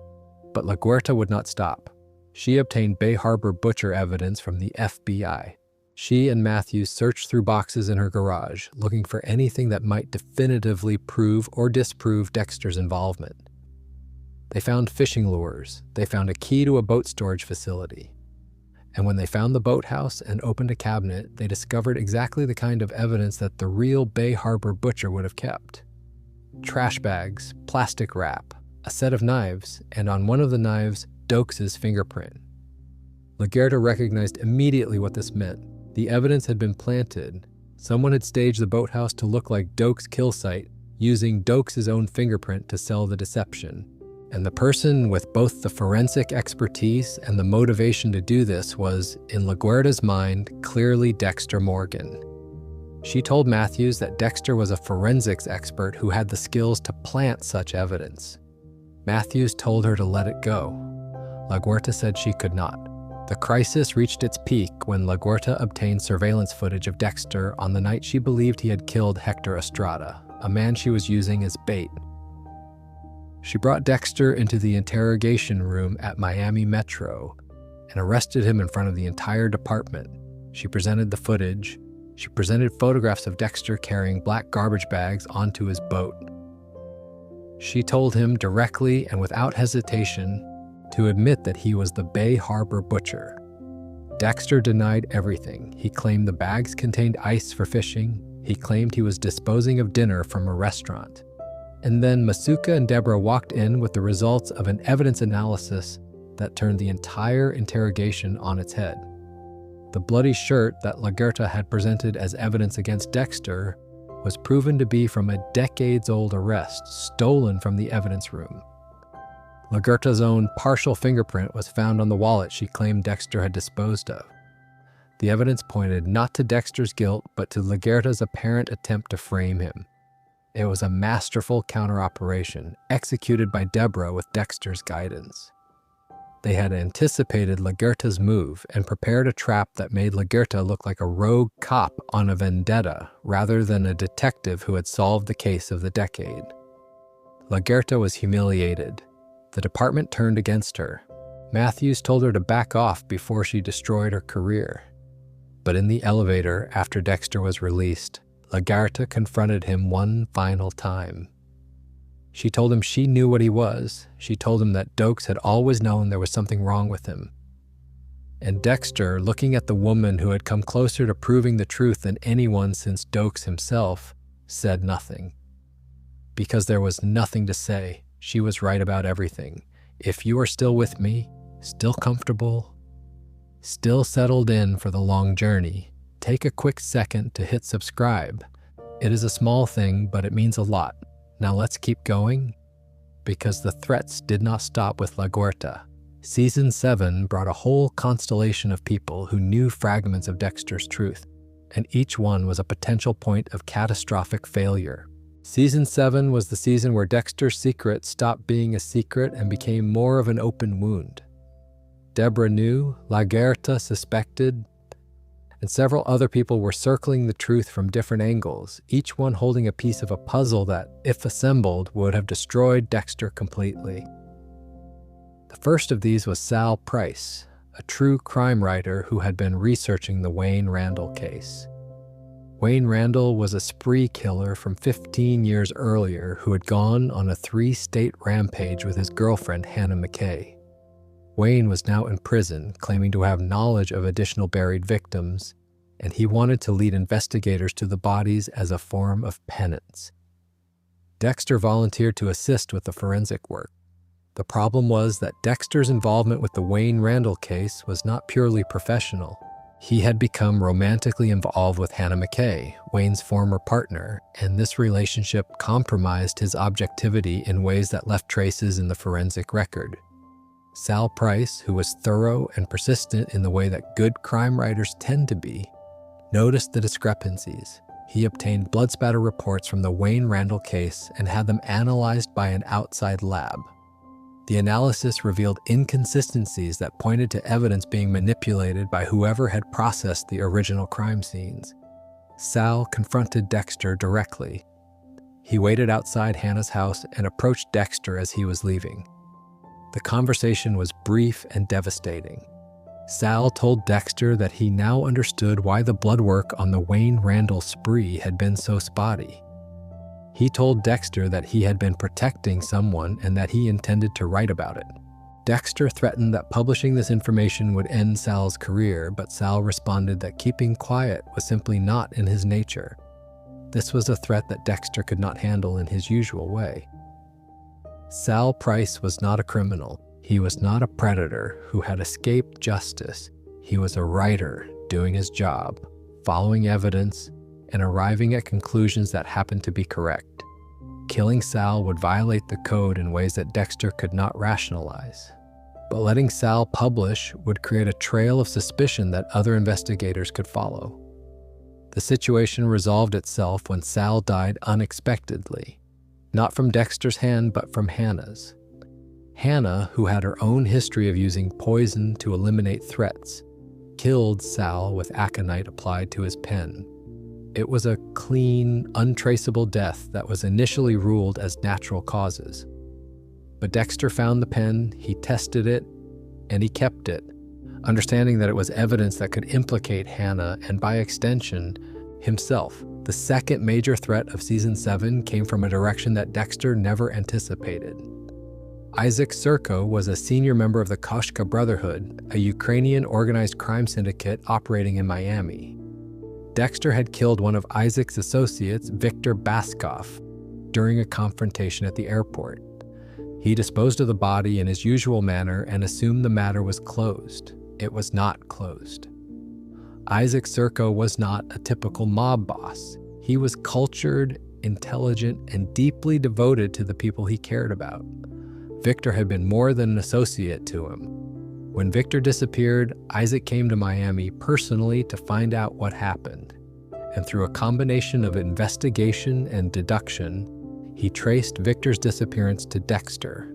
But LaGuerta would not stop. She obtained Bay Harbor butcher evidence from the FBI. She and Matthews searched through boxes in her garage, looking for anything that might definitively prove or disprove Dexter's involvement. They found fishing lures. They found a key to a boat storage facility. And when they found the boathouse and opened a cabinet, they discovered exactly the kind of evidence that the real Bay Harbor butcher would have kept. Trash bags, plastic wrap, a set of knives, and on one of the knives, Doakes' fingerprint. LaGuerta recognized immediately what this meant. The evidence had been planted. Someone had staged the boathouse to look like Doakes' kill site, using Doakes' own fingerprint to sell the deception. And the person with both the forensic expertise and the motivation to do this was, in LaGuerta's mind, clearly Dexter Morgan. She told Matthews that Dexter was a forensics expert who had the skills to plant such evidence. Matthews told her to let it go. LaGuerta said she could not. The crisis reached its peak when LaGuerta obtained surveillance footage of Dexter on the night she believed he had killed Hector Estrada, a man she was using as bait. She brought Dexter into the interrogation room at Miami Metro and arrested him in front of the entire department. She presented the footage. She presented photographs of Dexter carrying black garbage bags onto his boat. She told him directly and without hesitation to admit that he was the Bay Harbor butcher. Dexter denied everything. He claimed the bags contained ice for fishing. He claimed he was disposing of dinner from a restaurant. And then Masuka and Deborah walked in with the results of an evidence analysis that turned the entire interrogation on its head. The bloody shirt that LaGuerta had presented as evidence against Dexter was proven to be from a decades-old arrest stolen from the evidence room. LaGuerta's own partial fingerprint was found on the wallet she claimed Dexter had disposed of. The evidence pointed not to Dexter's guilt, but to LaGuerta's apparent attempt to frame him. It was a masterful counter-operation, executed by Deborah with Dexter's guidance. They had anticipated LaGuerta's move and prepared a trap that made LaGuerta look like a rogue cop on a vendetta, rather than a detective who had solved the case of the decade. LaGuerta was humiliated. The department turned against her. Matthews told her to back off before she destroyed her career. But in the elevator, after Dexter was released, LaGuerta confronted him one final time. She told him she knew what he was. She told him that Doakes had always known there was something wrong with him. And Dexter, looking at the woman who had come closer to proving the truth than anyone since Doakes himself, said nothing. Because there was nothing to say. She was right about everything. If you are still with me, still comfortable, still settled in for the long journey, take a quick second to hit subscribe. It is a small thing, but it means a lot. Now let's keep going, because the threats did not stop with LaGuerta. Season 7 brought a whole constellation of people who knew fragments of Dexter's truth, and each one was a potential point of catastrophic failure. Season 7 was the season where Dexter's secret stopped being a secret and became more of an open wound. Deborah knew, LaGuerta suspected, and several other people were circling the truth from different angles, each one holding a piece of a puzzle that, if assembled, would have destroyed Dexter completely. The first of these was Sal Price, a true crime writer who had been researching the Wayne Randall case. Wayne Randall was a spree killer from 15 years earlier who had gone on a 3-state rampage with his girlfriend Hannah McKay. Wayne was now in prison, claiming to have knowledge of additional buried victims, and he wanted to lead investigators to the bodies as a form of penance. Dexter volunteered to assist with the forensic work. The problem was that Dexter's involvement with the Wayne Randall case was not purely professional. He had become romantically involved with Hannah McKay, Wayne's former partner, and this relationship compromised his objectivity in ways that left traces in the forensic record. Sal Price, who was thorough and persistent in the way that good crime writers tend to be, noticed the discrepancies. He obtained blood spatter reports from the Wayne Randall case and had them analyzed by an outside lab. The analysis revealed inconsistencies that pointed to evidence being manipulated by whoever had processed the original crime scenes. Sal confronted Dexter directly. He waited outside Hannah's house and approached Dexter as he was leaving. The conversation was brief and devastating. Sal told Dexter that he now understood why the blood work on the Wayne Randall spree had been so spotty. He told Dexter that he had been protecting someone and that he intended to write about it. Dexter threatened that publishing this information would end Sal's career, but Sal responded that keeping quiet was simply not in his nature. This was a threat that Dexter could not handle in his usual way. Sal Price was not a criminal. He was not a predator who had escaped justice. He was a writer doing his job, following evidence, and arriving at conclusions that happened to be correct. Killing Sal would violate the code in ways that Dexter could not rationalize. But letting Sal publish would create a trail of suspicion that other investigators could follow. The situation resolved itself when Sal died unexpectedly, not from Dexter's hand, but from Hannah's. Hannah, who had her own history of using poison to eliminate threats, killed Sal with aconite applied to his pen. It was a clean, untraceable death that was initially ruled as natural causes. But Dexter found the pen, he tested it, and he kept it, understanding that it was evidence that could implicate Hannah and, by extension, himself. The second major threat of Season 7 came from a direction that Dexter never anticipated. Isaac Serko was a senior member of the Koshka Brotherhood, a Ukrainian organized crime syndicate operating in Miami. Dexter had killed one of Isaac's associates, Viktor Baskov, during a confrontation at the airport. He disposed of the body in his usual manner and assumed the matter was closed. It was not closed. Isaac Serko was not a typical mob boss. He was cultured, intelligent, and deeply devoted to the people he cared about. Viktor had been more than an associate to him. When Viktor disappeared, Isaac came to Miami personally to find out what happened. And through a combination of investigation and deduction, he traced Viktor's disappearance to Dexter.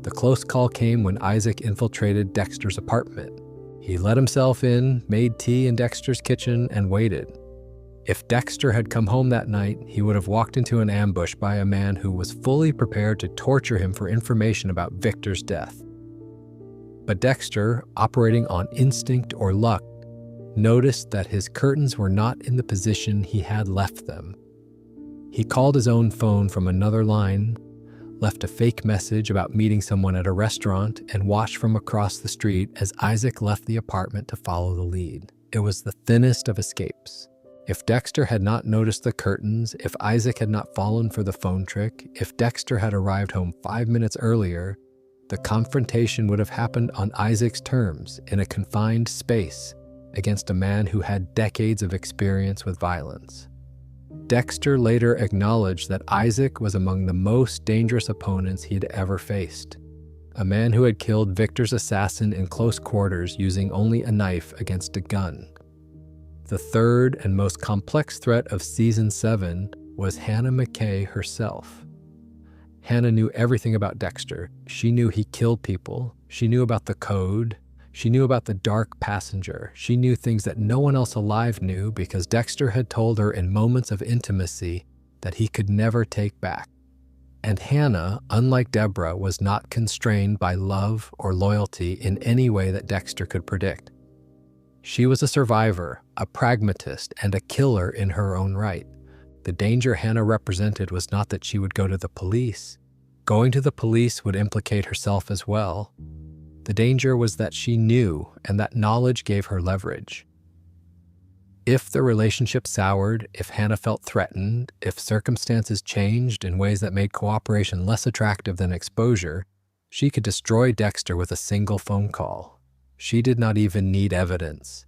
The close call came when Isaac infiltrated Dexter's apartment. He let himself in, made tea in Dexter's kitchen, and waited. If Dexter had come home that night, he would have walked into an ambush by a man who was fully prepared to torture him for information about Viktor's death. But Dexter, operating on instinct or luck, noticed that his curtains were not in the position he had left them. He called his own phone from another line, left a fake message about meeting someone at a restaurant, and watched from across the street as Isaac left the apartment to follow the lead. It was the thinnest of escapes. If Dexter had not noticed the curtains, if Isaac had not fallen for the phone trick, if Dexter had arrived home 5 minutes earlier, the confrontation would have happened on Isaac's terms in a confined space against a man who had decades of experience with violence. Dexter later acknowledged that Isaac was among the most dangerous opponents he'd ever faced. A man who had killed Viktor's assassin in close quarters using only a knife against a gun. The third and most complex threat of Season 7 was Hannah McKay herself. Hannah knew everything about Dexter. She knew he killed people. She knew about the code. She knew about the dark passenger. She knew things that no one else alive knew because Dexter had told her in moments of intimacy that he could never take back. And Hannah, unlike Deborah, was not constrained by love or loyalty in any way that Dexter could predict. She was a survivor, a pragmatist, and a killer in her own right. The danger Hannah represented was not that she would go to the police. Going to the police would implicate herself as well. The danger was that she knew, and that knowledge gave her leverage. If the relationship soured, if Hannah felt threatened, if circumstances changed in ways that made cooperation less attractive than exposure, she could destroy Dexter with a single phone call. She did not even need evidence.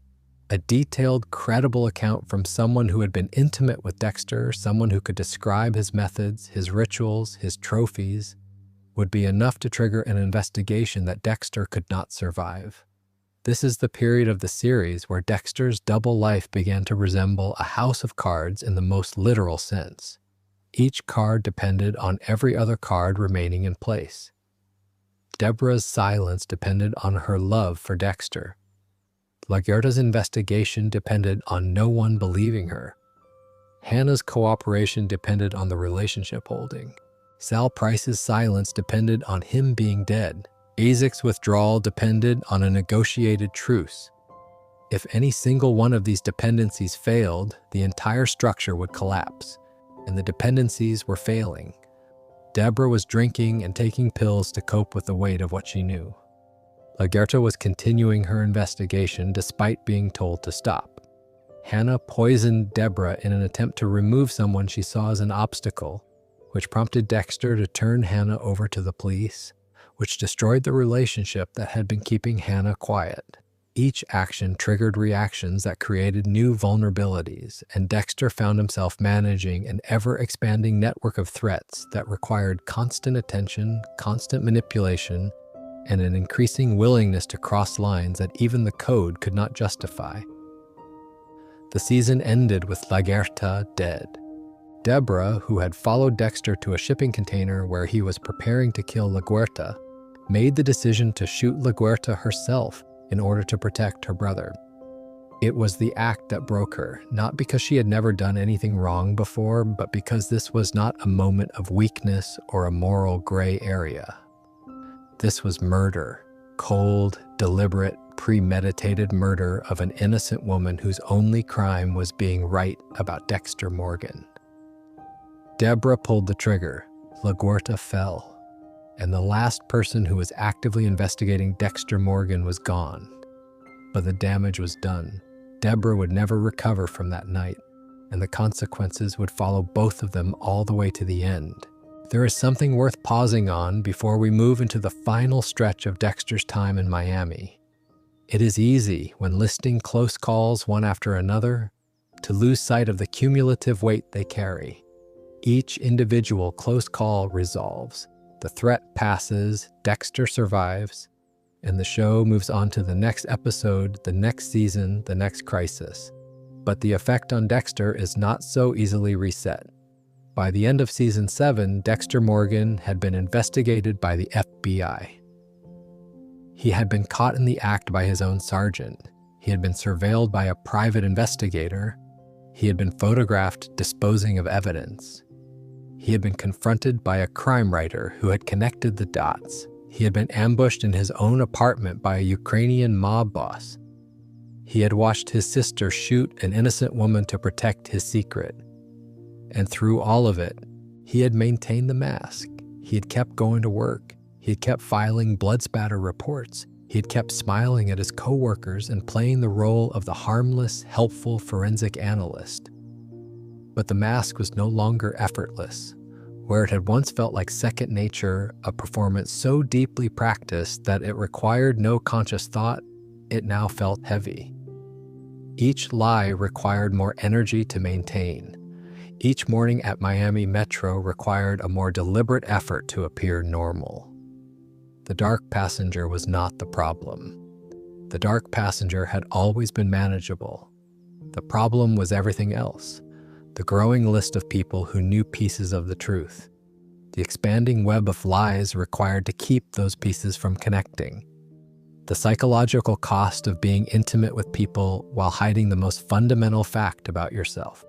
A detailed, credible account from someone who had been intimate with Dexter, someone who could describe his methods, his rituals, his trophies, would be enough to trigger an investigation that Dexter could not survive. This is the period of the series where Dexter's double life began to resemble a house of cards in the most literal sense. Each card depended on every other card remaining in place. Deborah's silence depended on her love for Dexter. LaGuerta's investigation depended on no one believing her. Hannah's cooperation depended on the relationship holding. Sal Price's silence depended on him being dead. Isaac's withdrawal depended on a negotiated truce. If any single one of these dependencies failed, the entire structure would collapse, and the dependencies were failing. Deborah was drinking and taking pills to cope with the weight of what she knew. LaGuerta was continuing her investigation despite being told to stop. Hannah poisoned Deborah in an attempt to remove someone she saw as an obstacle, which prompted Dexter to turn Hannah over to the police, which destroyed the relationship that had been keeping Hannah quiet. Each action triggered reactions that created new vulnerabilities, and Dexter found himself managing an ever-expanding network of threats that required constant attention, constant manipulation, and an increasing willingness to cross lines that even the code could not justify. The season ended with LaGuerta dead. Deborah, who had followed Dexter to a shipping container where he was preparing to kill LaGuerta, made the decision to shoot LaGuerta herself in order to protect her brother. It was the act that broke her, not because she had never done anything wrong before, but because this was not a moment of weakness or a moral gray area. This was murder, cold, deliberate, premeditated murder of an innocent woman whose only crime was being right about Dexter Morgan. Deborah pulled the trigger. LaGuerta fell. And the last person who was actively investigating Dexter Morgan was gone. But the damage was done. Deborah would never recover from that night, and the consequences would follow both of them all the way to the end. There is something worth pausing on before we move into the final stretch of Dexter's time in Miami. It is easy, when listing close calls one after another, to lose sight of the cumulative weight they carry. Each individual close call resolves. The threat passes, Dexter survives, and the show moves on to the next episode, the next season, the next crisis. But the effect on Dexter is not so easily reset. By the end of season 7, Dexter Morgan had been investigated by the FBI. He had been caught in the act by his own sergeant. He had been surveilled by a private investigator. He had been photographed disposing of evidence. He had been confronted by a crime writer who had connected the dots. He had been ambushed in his own apartment by a Ukrainian mob boss. He had watched his sister shoot an innocent woman to protect his secret. And through all of it, he had maintained the mask. He had kept going to work. He had kept filing blood spatter reports. He had kept smiling at his coworkers and playing the role of the harmless, helpful forensic analyst. But the mask was no longer effortless. Where it had once felt like second nature, a performance so deeply practiced that it required no conscious thought, it now felt heavy. Each lie required more energy to maintain. Each morning at Miami Metro required a more deliberate effort to appear normal. The dark passenger was not the problem. The dark passenger had always been manageable. The problem was everything else. The growing list of people who knew pieces of the truth. The expanding web of lies required to keep those pieces from connecting. The psychological cost of being intimate with people while hiding the most fundamental fact about yourself.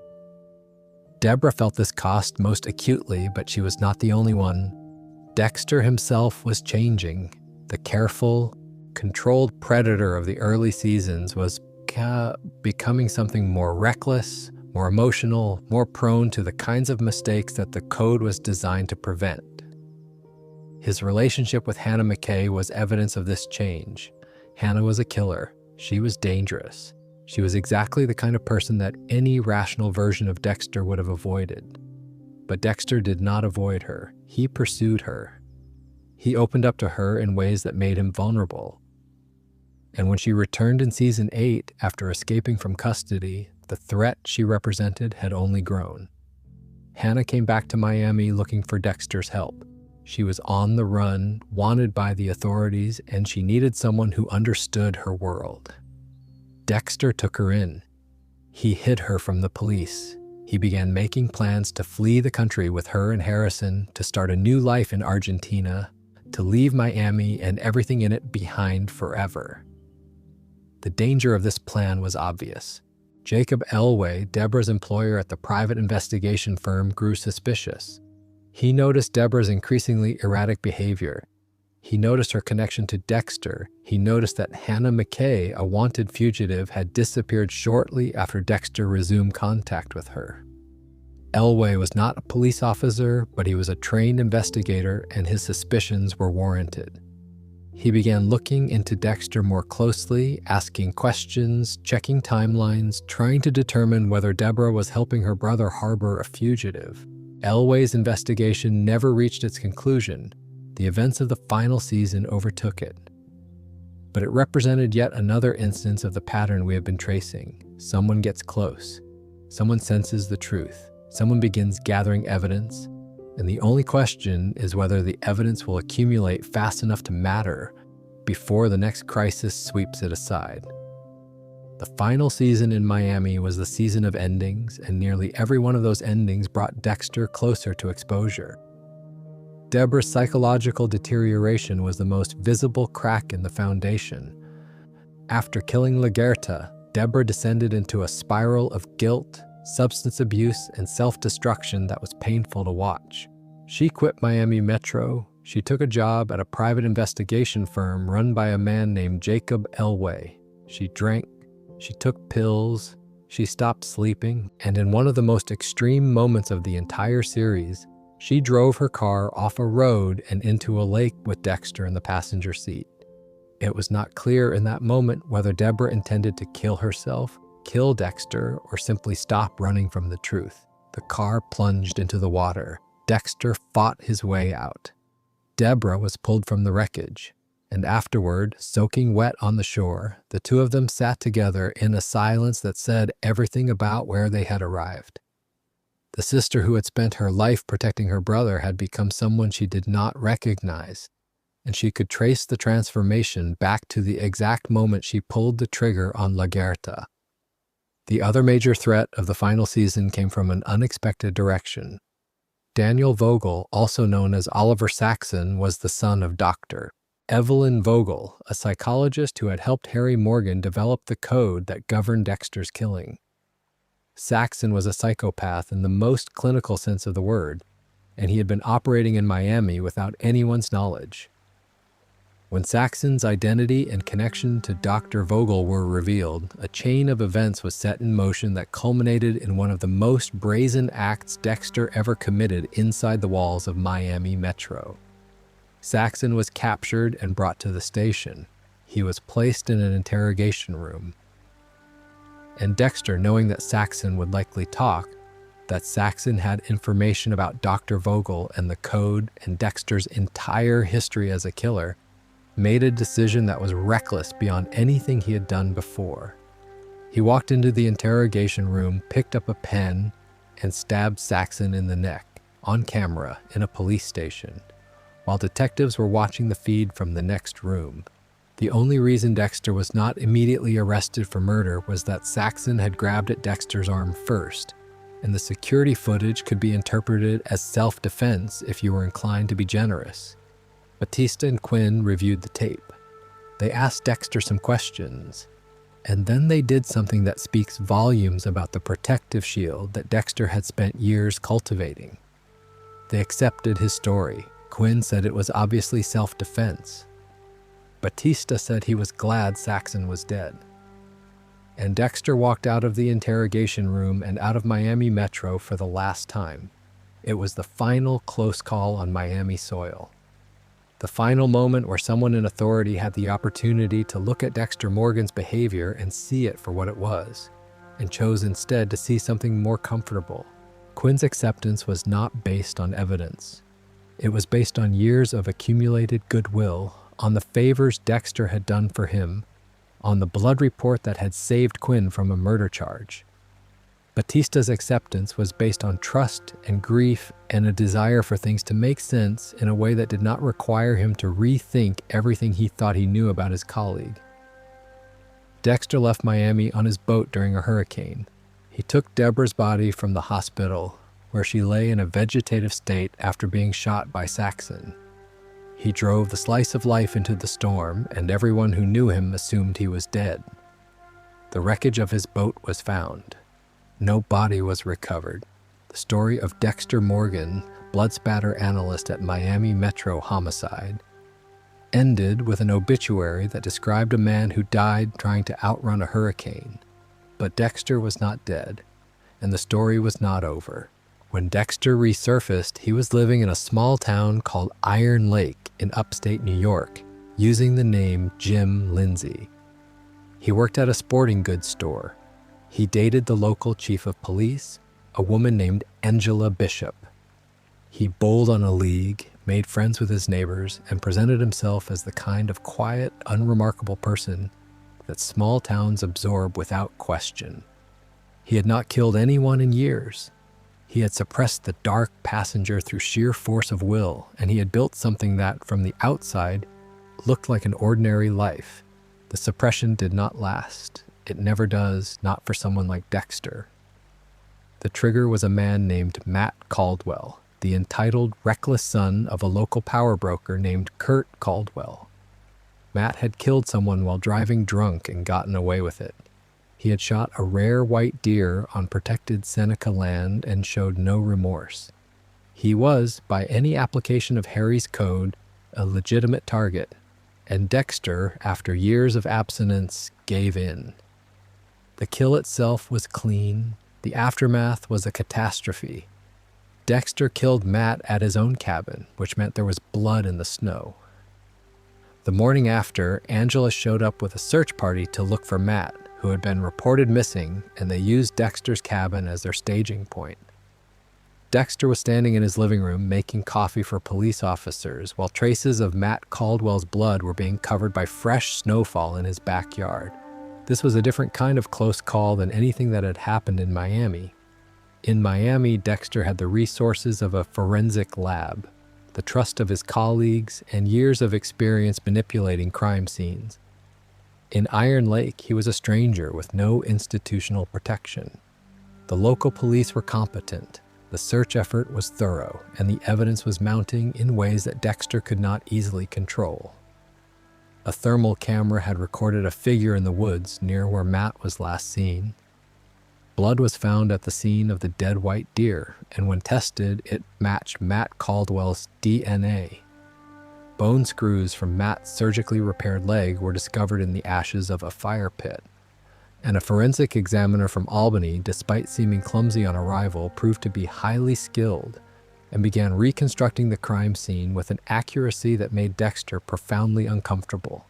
Deborah felt this cost most acutely, but she was not the only one. Dexter himself was changing. The careful, controlled predator of the early seasons was becoming something more reckless, more emotional, more prone to the kinds of mistakes that the code was designed to prevent. His relationship with Hannah McKay was evidence of this change. Hannah was a killer. She was dangerous. She was exactly the kind of person that any rational version of Dexter would have avoided. But Dexter did not avoid her. He pursued her. He opened up to her in ways that made him vulnerable. And when she returned in season 8 after escaping from custody, the threat she represented had only grown. Hannah came back to Miami looking for Dexter's help. She was on the run, wanted by the authorities, and she needed someone who understood her world. Dexter took her in. He hid her from the police. He began making plans to flee the country with her and Harrison, to start a new life in Argentina, to leave Miami and everything in it behind forever. The danger of this plan was obvious. Jacob Elway, Deborah's employer at the private investigation firm, grew suspicious. He noticed Deborah's increasingly erratic behavior. He noticed her connection to Dexter. He noticed that Hannah McKay, a wanted fugitive, had disappeared shortly after Dexter resumed contact with her. Elway was not a police officer, but he was a trained investigator, and his suspicions were warranted. He began looking into Dexter more closely, asking questions, checking timelines, trying to determine whether Deborah was helping her brother harbor a fugitive. Elway's investigation never reached its conclusion. The events of the final season overtook it. But it represented yet another instance of the pattern we have been tracing. Someone gets close. Someone senses the truth. Someone begins gathering evidence. And the only question is whether the evidence will accumulate fast enough to matter before the next crisis sweeps it aside. The final season in Miami was the season of endings, and nearly every one of those endings brought Dexter closer to exposure. Deborah's psychological deterioration was the most visible crack in the foundation. After killing LaGuerta, Deborah descended into a spiral of guilt, substance abuse, and self-destruction that was painful to watch. She quit Miami Metro. She took a job at a private investigation firm run by a man named Jacob Elway. She drank, she took pills, she stopped sleeping, and in one of the most extreme moments of the entire series, she drove her car off a road and into a lake with Dexter in the passenger seat. It was not clear in that moment whether Deborah intended to kill herself, kill Dexter, or simply stop running from the truth. The car plunged into the water. Dexter fought his way out. Deborah was pulled from the wreckage, and afterward, soaking wet on the shore, the two of them sat together in a silence that said everything about where they had arrived. The sister who had spent her life protecting her brother had become someone she did not recognize, and she could trace the transformation back to the exact moment she pulled the trigger on LaGuerta. The other major threat of the final season came from an unexpected direction. Daniel Vogel, also known as Oliver Saxon, was the son of Dr. Evelyn Vogel, a psychologist who had helped Harry Morgan develop the code that governed Dexter's killing. Saxon was a psychopath in the most clinical sense of the word, and he had been operating in Miami without anyone's knowledge. When Saxon's identity and connection to Dr. Vogel were revealed, a chain of events was set in motion that culminated in one of the most brazen acts Dexter ever committed inside the walls of Miami Metro. Saxon was captured and brought to the station. He was placed in an interrogation room. And Dexter, knowing that Saxon would likely talk, that Saxon had information about Dr. Vogel and the code and Dexter's entire history as a killer, made a decision that was reckless beyond anything he had done before. He walked into the interrogation room, picked up a pen, and stabbed Saxon in the neck, on camera, in a police station, while detectives were watching the feed from the next room. The only reason Dexter was not immediately arrested for murder was that Saxon had grabbed at Dexter's arm first, and the security footage could be interpreted as self-defense if you were inclined to be generous. Batista and Quinn reviewed the tape. They asked Dexter some questions, and then they did something that speaks volumes about the protective shield that Dexter had spent years cultivating. They accepted his story. Quinn said it was obviously self-defense. Batista said he was glad Saxon was dead. And Dexter walked out of the interrogation room and out of Miami Metro for the last time. It was the final close call on Miami soil. The final moment where someone in authority had the opportunity to look at Dexter Morgan's behavior and see it for what it was, and chose instead to see something more comfortable. Quinn's acceptance was not based on evidence. It was based on years of accumulated goodwill, on the favors Dexter had done for him, on the blood report that had saved Quinn from a murder charge. Batista's acceptance was based on trust and grief and a desire for things to make sense in a way that did not require him to rethink everything he thought he knew about his colleague. Dexter left Miami on his boat during a hurricane. He took Deborah's body from the hospital, where she lay in a vegetative state after being shot by Saxon. He drove the slice of life into the storm, and everyone who knew him assumed he was dead. The wreckage of his boat was found. No body was recovered. The story of Dexter Morgan, blood spatter analyst at Miami Metro Homicide, ended with an obituary that described a man who died trying to outrun a hurricane. But Dexter was not dead, and the story was not over. When Dexter resurfaced, he was living in a small town called Iron Lake in upstate New York, using the name Jim Lindsay. He worked at a sporting goods store. He dated the local chief of police, a woman named Angela Bishop. He bowled on a league, made friends with his neighbors, and presented himself as the kind of quiet, unremarkable person that small towns absorb without question. He had not killed anyone in years. He had suppressed the dark passenger through sheer force of will, and he had built something that, from the outside, looked like an ordinary life. The suppression did not last. It never does, not for someone like Dexter. The trigger was a man named Matt Caldwell, the entitled, reckless son of a local power broker named Kurt Caldwell. Matt had killed someone while driving drunk and gotten away with it. He had shot a rare white deer on protected Seneca land and showed no remorse. He was, by any application of Harry's code, a legitimate target, and Dexter, after years of abstinence, gave in. The kill itself was clean. The aftermath was a catastrophe. Dexter killed Matt at his own cabin, which meant there was blood in the snow. The morning after, Angela showed up with a search party to look for Matt, who had been reported missing, and they used Dexter's cabin as their staging point. Dexter was standing in his living room making coffee for police officers while traces of Matt Caldwell's blood were being covered by fresh snowfall in his backyard. This was a different kind of close call than anything that had happened in Miami. In Miami, Dexter had the resources of a forensic lab, the trust of his colleagues, and years of experience manipulating crime scenes. In Iron Lake, he was a stranger with no institutional protection. The local police were competent, the search effort was thorough, and the evidence was mounting in ways that Dexter could not easily control. A thermal camera had recorded a figure in the woods near where Matt was last seen. Blood was found at the scene of the dead white deer, and when tested, it matched Matt Caldwell's DNA. Bone screws from Matt's surgically repaired leg were discovered in the ashes of a fire pit. And a forensic examiner from Albany, despite seeming clumsy on arrival, proved to be highly skilled and began reconstructing the crime scene with an accuracy that made Dexter profoundly uncomfortable.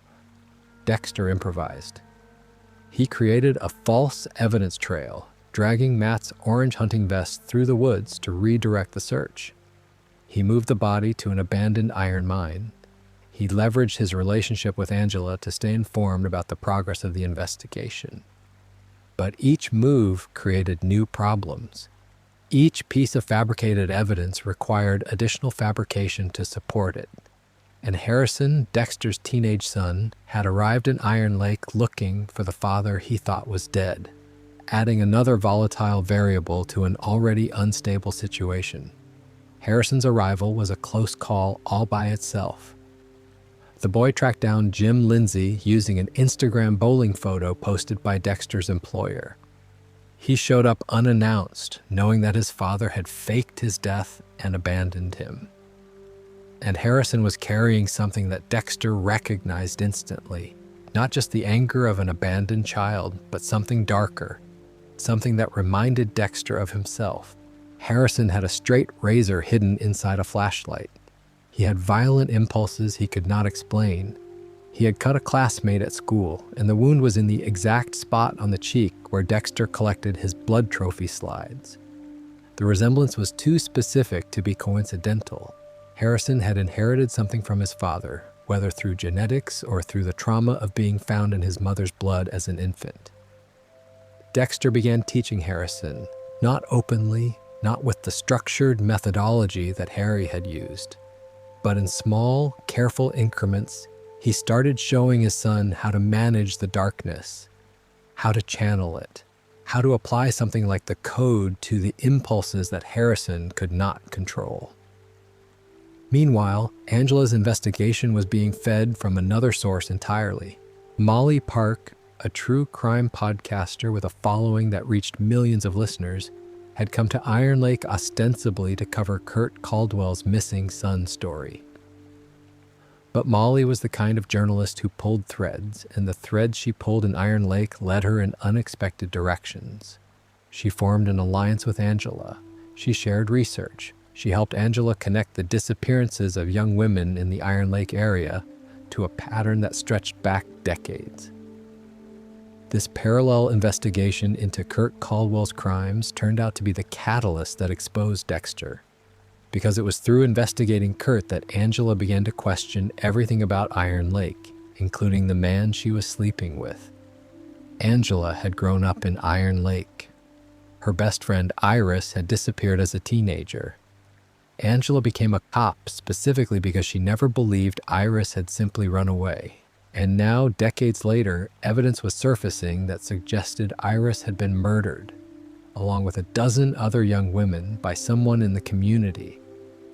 Dexter improvised. He created a false evidence trail, dragging Matt's orange hunting vest through the woods to redirect the search. He moved the body to an abandoned iron mine. He leveraged his relationship with Angela to stay informed about the progress of the investigation. But each move created new problems. Each piece of fabricated evidence required additional fabrication to support it. And Harrison, Dexter's teenage son, had arrived in Iron Lake looking for the father he thought was dead, adding another volatile variable to an already unstable situation. Harrison's arrival was a close call all by itself. The boy tracked down Jim Lindsay using an Instagram bowling photo posted by Dexter's employer. He showed up unannounced, knowing that his father had faked his death and abandoned him. And Harrison was carrying something that Dexter recognized instantly. Not just the anger of an abandoned child, but something darker. Something that reminded Dexter of himself. Harrison had a straight razor hidden inside a flashlight. He had violent impulses he could not explain. He had cut a classmate at school, and the wound was in the exact spot on the cheek where Dexter collected his blood trophy slides. The resemblance was too specific to be coincidental. Harrison had inherited something from his father, whether through genetics or through the trauma of being found in his mother's blood as an infant. Dexter began teaching Harrison, not openly, not with the structured methodology that Harry had used, but in small, careful increments. He started showing his son how to manage the darkness, how to channel it, how to apply something like the code to the impulses that Harrison could not control. Meanwhile, Angela's investigation was being fed from another source entirely. Molly Park, a true crime podcaster with a following that reached millions of listeners, had come to Iron Lake ostensibly to cover Kurt Caldwell's missing son story. But Molly was the kind of journalist who pulled threads, and the threads she pulled in Iron Lake led her in unexpected directions. She formed an alliance with Angela. She shared research. She helped Angela connect the disappearances of young women in the Iron Lake area to a pattern that stretched back decades. This parallel investigation into Kurt Caldwell's crimes turned out to be the catalyst that exposed Dexter, because it was through investigating Kurt that Angela began to question everything about Iron Lake, including the man she was sleeping with. Angela had grown up in Iron Lake. Her best friend Iris had disappeared as a teenager. Angela became a cop specifically because she never believed Iris had simply run away. And now, decades later, evidence was surfacing that suggested Iris had been murdered, along with a dozen other young women, by someone in the community.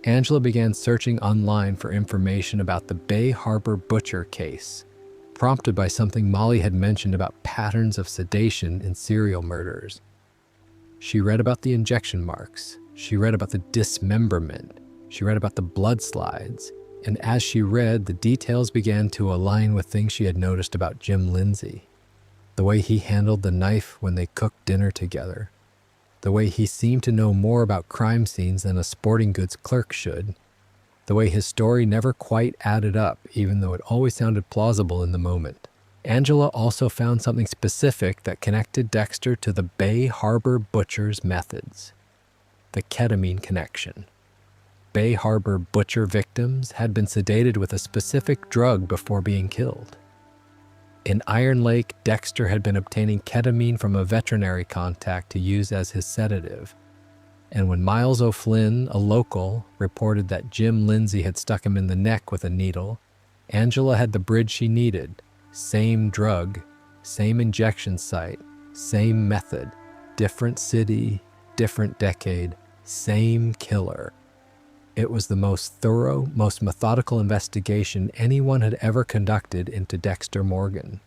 Angela began searching online for information about the Bay Harbor butcher case, prompted by something Molly had mentioned about patterns of sedation in serial murders. She read about the injection marks. She read about the dismemberment. She read about the blood slides. And as she read, the details began to align with things she had noticed about Jim Lindsay. The way he handled the knife when they cooked dinner together. The way he seemed to know more about crime scenes than a sporting goods clerk should. The way his story never quite added up, even though it always sounded plausible in the moment. Angela also found something specific that connected Dexter to the Bay Harbor butcher's methods. The ketamine connection. Bay Harbor butcher victims had been sedated with a specific drug before being killed. In Iron Lake, Dexter had been obtaining ketamine from a veterinary contact to use as his sedative. And when Miles O'Flynn, a local, reported that Jim Lindsay had stuck him in the neck with a needle, Angela had the bridge she needed. Same drug, same injection site, same method, different city, different decade, same killer. It was the most thorough, most methodical investigation anyone had ever conducted into Dexter Morgan.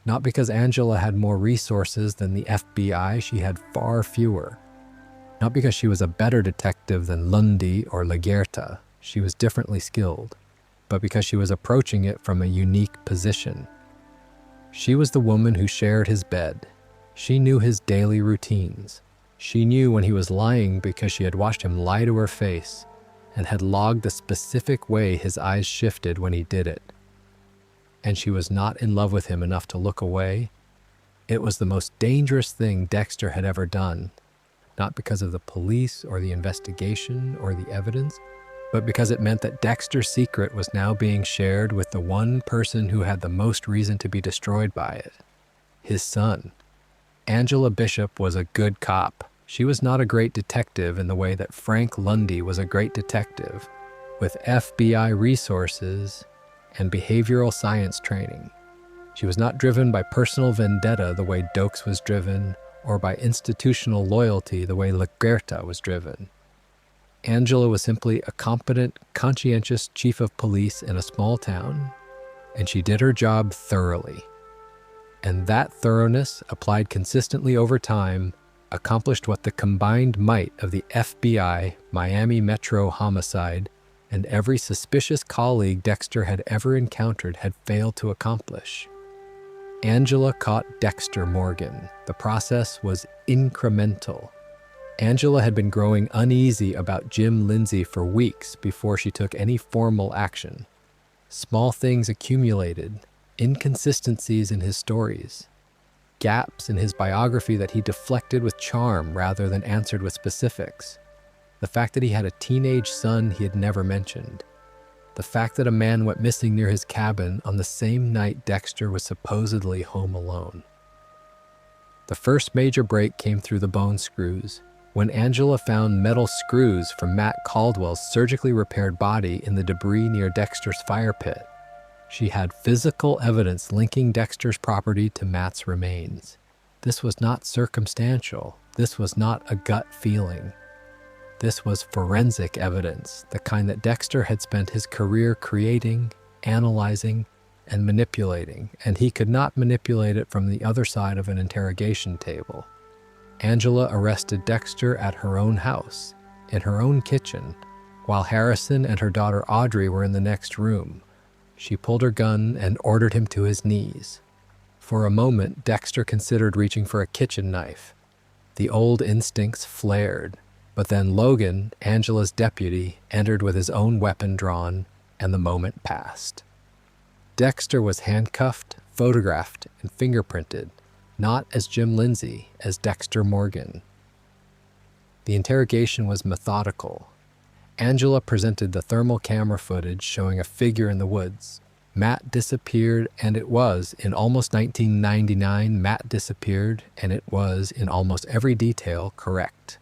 Not because Angela had more resources than the FBI, she had far fewer. Not because she was a better detective than Lundy or LaGuerta, she was differently skilled, but because she was approaching it from a unique position. She was the woman who shared his bed. She knew his daily routines. She knew when he was lying because she had watched him lie to her face, and had logged the specific way his eyes shifted when he did it. And she was not in love with him enough to look away. It was the most dangerous thing Dexter had ever done, not because of the police or the investigation or the evidence, but because it meant that Dexter's secret was now being shared with the one person who had the most reason to be destroyed by it, his son. Angela Bishop was a good cop. She was not a great detective in the way that Frank Lundy was a great detective, with FBI resources and behavioral science training. She was not driven by personal vendetta the way Doakes was driven, or by institutional loyalty the way LaGuerta was driven. Angela was simply a competent, conscientious chief of police in a small town, and she did her job thoroughly. And that thoroughness, applied consistently over time, accomplished what the combined might of the FBI, Miami Metro Homicide, and every suspicious colleague Dexter had ever encountered had failed to accomplish. Angela caught Dexter Morgan. The process was incremental. Angela had been growing uneasy about Jim Lindsay for weeks before she took any formal action. Small things accumulated, inconsistencies in his stories, gaps in his biography that he deflected with charm rather than answered with specifics. The fact that he had a teenage son he had never mentioned. The fact that a man went missing near his cabin on the same night Dexter was supposedly home alone. The first major break came through the bone screws, when Angela found metal screws from Matt Caldwell's surgically repaired body in the debris near Dexter's fire pit. She had physical evidence linking Dexter's property to Matt's remains. This was not circumstantial. This was not a gut feeling. This was forensic evidence, the kind that Dexter had spent his career creating, analyzing, and manipulating, and he could not manipulate it from the other side of an interrogation table. Angela arrested Dexter at her own house, in her own kitchen, while Harrison and her daughter Audrey were in the next room. She pulled her gun and ordered him to his knees. For a moment, Dexter considered reaching for a kitchen knife. The old instincts flared, but then Logan, Angela's deputy, entered with his own weapon drawn, and the moment passed. Dexter was handcuffed, photographed, and fingerprinted, not as Jim Lindsay, as Dexter Morgan. The interrogation was methodical. Angela presented the thermal camera footage showing a figure in the woods. Matt disappeared, and it was, in almost 1999, Matt disappeared, and it was, in almost every detail, correct.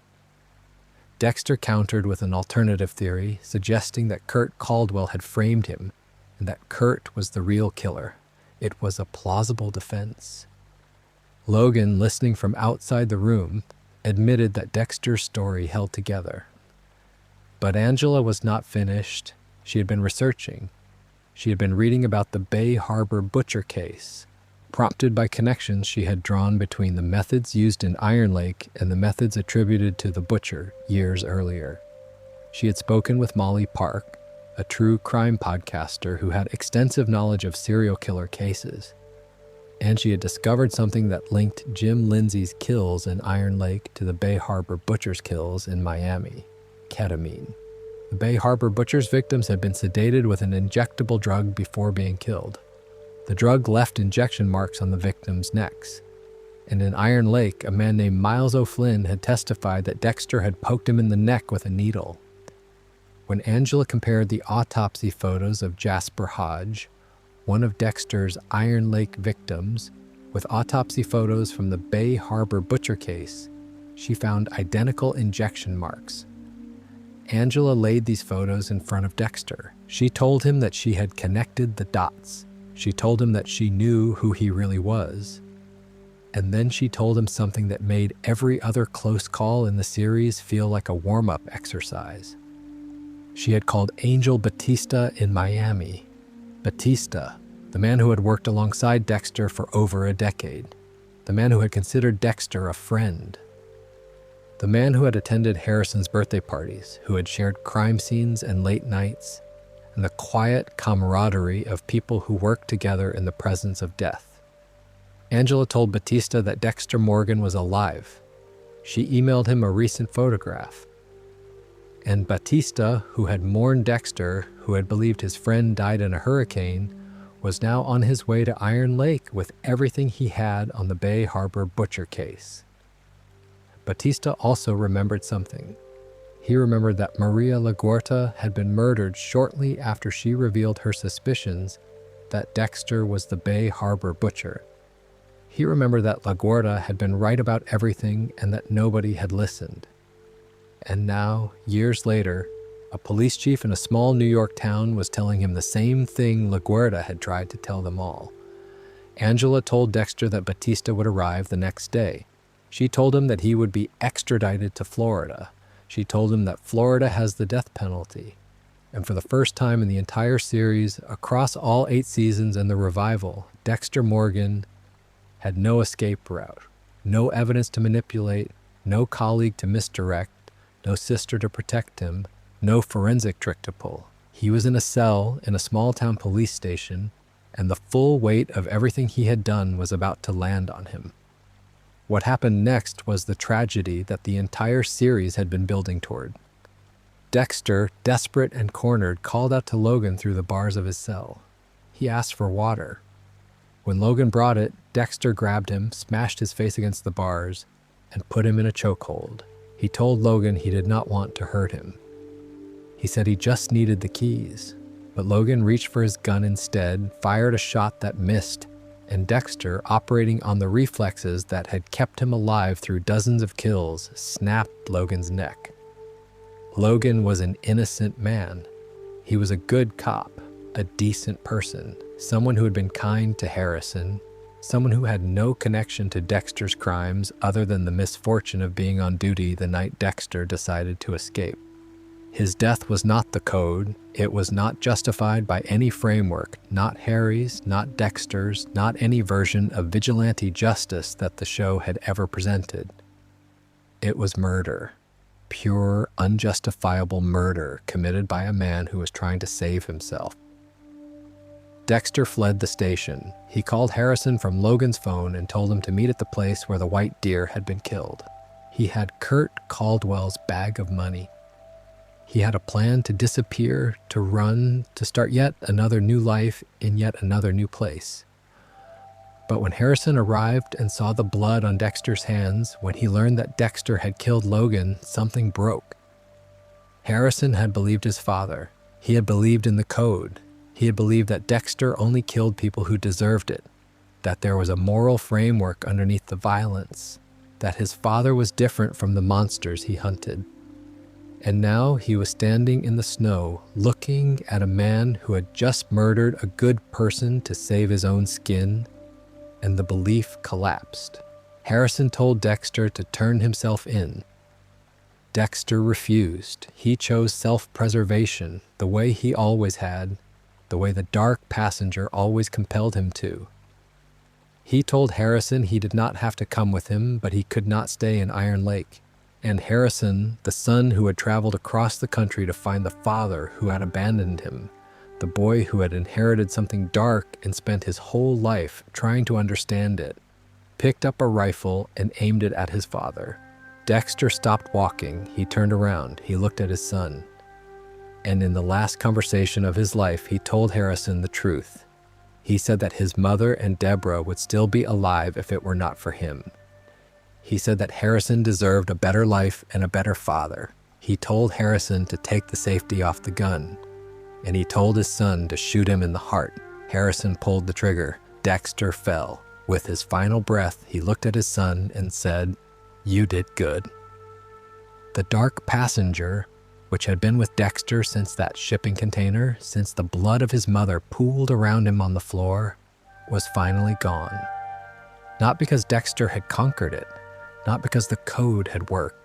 Dexter countered with an alternative theory, suggesting that Kurt Caldwell had framed him, and that Kurt was the real killer. It was a plausible defense. Logan, listening from outside the room, admitted that Dexter's story held together. But Angela was not finished. She had been researching. She had been reading about the Bay Harbor butcher case, prompted by connections she had drawn between the methods used in Iron Lake and the methods attributed to the butcher years earlier. She had spoken with Molly Park, a true crime podcaster who had extensive knowledge of serial killer cases, and she had discovered something that linked Jim Lindsay's kills in Iron Lake to the Bay Harbor butcher's kills in Miami: ketamine. The Bay Harbor butcher's victims had been sedated with an injectable drug before being killed. The drug left injection marks on the victims' necks. And in Iron Lake, a man named Miles O'Flynn had testified that Dexter had poked him in the neck with a needle. When Angela compared the autopsy photos of Jasper Hodge, one of Dexter's Iron Lake victims, with autopsy photos from the Bay Harbor butcher case, she found identical injection marks. Angela laid these photos in front of Dexter. She told him that she had connected the dots. She told him that she knew who he really was. And then she told him something that made every other close call in the series feel like a warm-up exercise. She had called Angel Batista in Miami. Batista, the man who had worked alongside Dexter for over a decade. The man who had considered Dexter a friend. The man who had attended Harrison's birthday parties, who had shared crime scenes and late nights, and the quiet camaraderie of people who worked together in the presence of death. Angela told Batista that Dexter Morgan was alive. She emailed him a recent photograph. And Batista, who had mourned Dexter, who had believed his friend died in a hurricane, was now on his way to Iron Lake with everything he had on the Bay Harbor butcher case. Batista also remembered something. He remembered that Maria LaGuerta had been murdered shortly after she revealed her suspicions that Dexter was the Bay Harbor butcher. He remembered that LaGuerta had been right about everything and that nobody had listened. And now, years later, a police chief in a small New York town was telling him the same thing LaGuerta had tried to tell them all. Angela told Dexter that Batista would arrive the next day. She told him that he would be extradited to Florida. She told him that Florida has the death penalty. And for the first time in the entire series, across all 8 seasons and the revival, Dexter Morgan had no escape route, no evidence to manipulate, no colleague to misdirect, no sister to protect him, no forensic trick to pull. He was in a cell in a small-town police station, and the full weight of everything he had done was about to land on him. What happened next was the tragedy that the entire series had been building toward. Dexter, desperate and cornered, called out to Logan through the bars of his cell. He asked for water. When Logan brought it, Dexter grabbed him, smashed his face against the bars, and put him in a chokehold. He told Logan he did not want to hurt him. He said he just needed the keys, but Logan reached for his gun instead, fired a shot that missed, and Dexter, operating on the reflexes that had kept him alive through dozens of kills, snapped Logan's neck. Logan was an innocent man. He was a good cop, a decent person, someone who had been kind to Harrison, someone who had no connection to Dexter's crimes other than the misfortune of being on duty the night Dexter decided to escape. His death was not the code. It was not justified by any framework, not Harry's, not Dexter's, not any version of vigilante justice that the show had ever presented. It was murder. Pure, unjustifiable murder committed by a man who was trying to save himself. Dexter fled the station. He called Harrison from Logan's phone and told him to meet at the place where the white deer had been killed. He had Kurt Caldwell's bag of money. He had a plan to disappear, to run, to start yet another new life in yet another new place. But when Harrison arrived and saw the blood on Dexter's hands, when he learned that Dexter had killed Logan, something broke. Harrison had believed his father. He had believed in the code. He had believed that Dexter only killed people who deserved it, that there was a moral framework underneath the violence, that his father was different from the monsters he hunted. And now he was standing in the snow, looking at a man who had just murdered a good person to save his own skin, and the belief collapsed. Harrison told Dexter to turn himself in. Dexter refused. He chose self-preservation, the way he always had, the way the dark passenger always compelled him to. He told Harrison he did not have to come with him, but he could not stay in Iron Lake. And Harrison, the son who had traveled across the country to find the father who had abandoned him, the boy who had inherited something dark and spent his whole life trying to understand it, picked up a rifle and aimed it at his father. Dexter stopped walking. He turned around. He looked at his son. And in the last conversation of his life, he told Harrison the truth. He said that his mother and Deborah would still be alive if it were not for him. He said that Harrison deserved a better life and a better father. He told Harrison to take the safety off the gun. And he told his son to shoot him in the heart. Harrison pulled the trigger. Dexter fell. With his final breath, he looked at his son and said, "You did good." The dark passenger, which had been with Dexter since that shipping container, since the blood of his mother pooled around him on the floor, was finally gone. Not because Dexter had conquered it, not because the code had worked,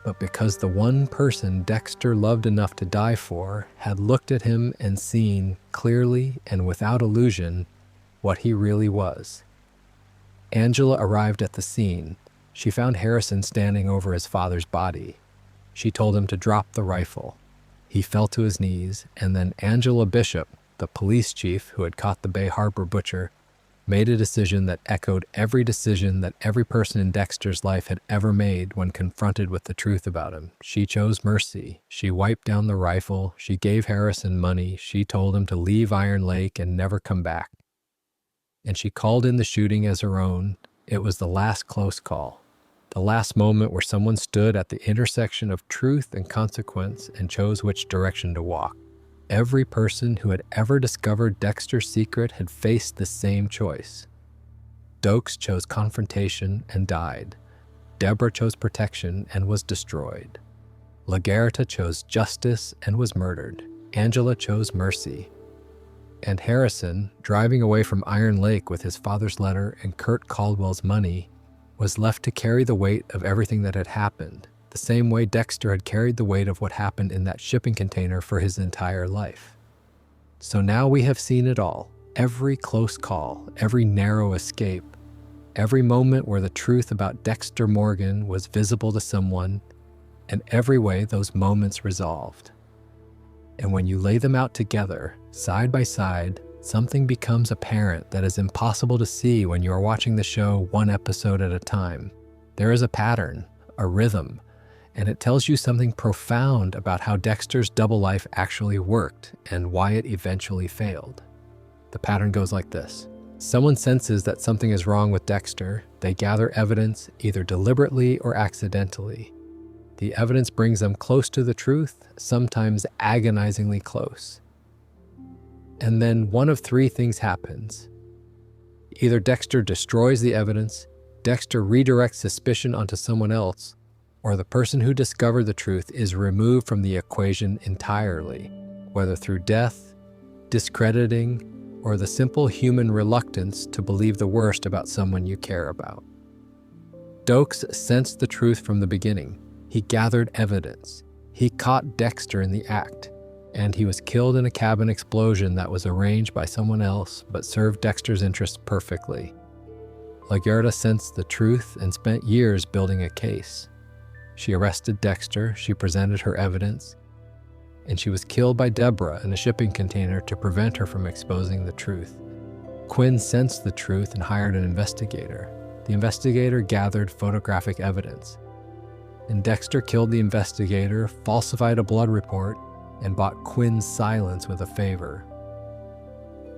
but because the one person Dexter loved enough to die for had looked at him and seen, clearly and without illusion, what he really was. Angela arrived at the scene. She found Harrison standing over his father's body. She told him to drop the rifle. He fell to his knees, and then Angela Bishop, the police chief who had caught the Bay Harbor butcher, made a decision that echoed every decision that every person in Dexter's life had ever made when confronted with the truth about him. She chose mercy. She wiped down the rifle. She gave Harrison money. She told him to leave Iron Lake and never come back. And she called in the shooting as her own. It was the last close call. The last moment where someone stood at the intersection of truth and consequence and chose which direction to walk. Every person who had ever discovered Dexter's secret had faced the same choice. Doakes chose confrontation and died. Deborah chose protection and was destroyed. LaGuerta chose justice and was murdered. Angela chose mercy. And Harrison, driving away from Iron Lake with his father's letter and Kurt Caldwell's money, was left to carry the weight of everything that had happened, the same way Dexter had carried the weight of what happened in that shipping container for his entire life. So now we have seen it all, every close call, every narrow escape, every moment where the truth about Dexter Morgan was visible to someone, and every way those moments resolved. And when you lay them out together, side by side, something becomes apparent that is impossible to see when you are watching the show one episode at a time. There is a pattern, a rhythm, and it tells you something profound about how Dexter's double life actually worked and why it eventually failed. The pattern goes like this. Someone senses that something is wrong with Dexter. They gather evidence, either deliberately or accidentally. The evidence brings them close to the truth, sometimes agonizingly close. And then one of three things happens. Either Dexter destroys the evidence, Dexter redirects suspicion onto someone else, or the person who discovered the truth is removed from the equation entirely, whether through death, discrediting, or the simple human reluctance to believe the worst about someone you care about. Doakes sensed the truth from the beginning. He gathered evidence. He caught Dexter in the act, and he was killed in a cabin explosion that was arranged by someone else but served Dexter's interests perfectly. LaGuerta sensed the truth and spent years building a case. She arrested Dexter, she presented her evidence, and she was killed by Deborah in a shipping container to prevent her from exposing the truth. Quinn sensed the truth and hired an investigator. The investigator gathered photographic evidence, and Dexter killed the investigator, falsified a blood report, and bought Quinn's silence with a favor.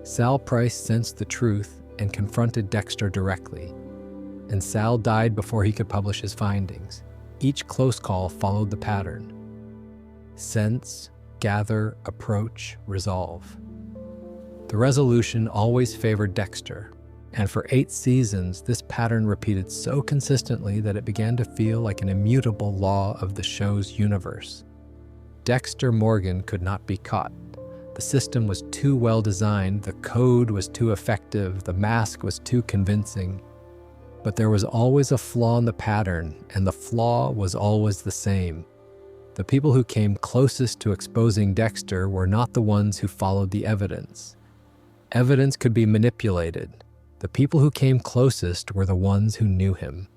Sal Price sensed the truth and confronted Dexter directly, and Sal died before he could publish his findings. Each close call followed the pattern: sense, gather, approach, resolve. The resolution always favored Dexter, and for 8 seasons, this pattern repeated so consistently that it began to feel like an immutable law of the show's universe. Dexter Morgan could not be caught. The system was too well designed, the code was too effective, the mask was too convincing. But there was always a flaw in the pattern, and the flaw was always the same. The people who came closest to exposing Dexter were not the ones who followed the evidence. Evidence could be manipulated. The people who came closest were the ones who knew him,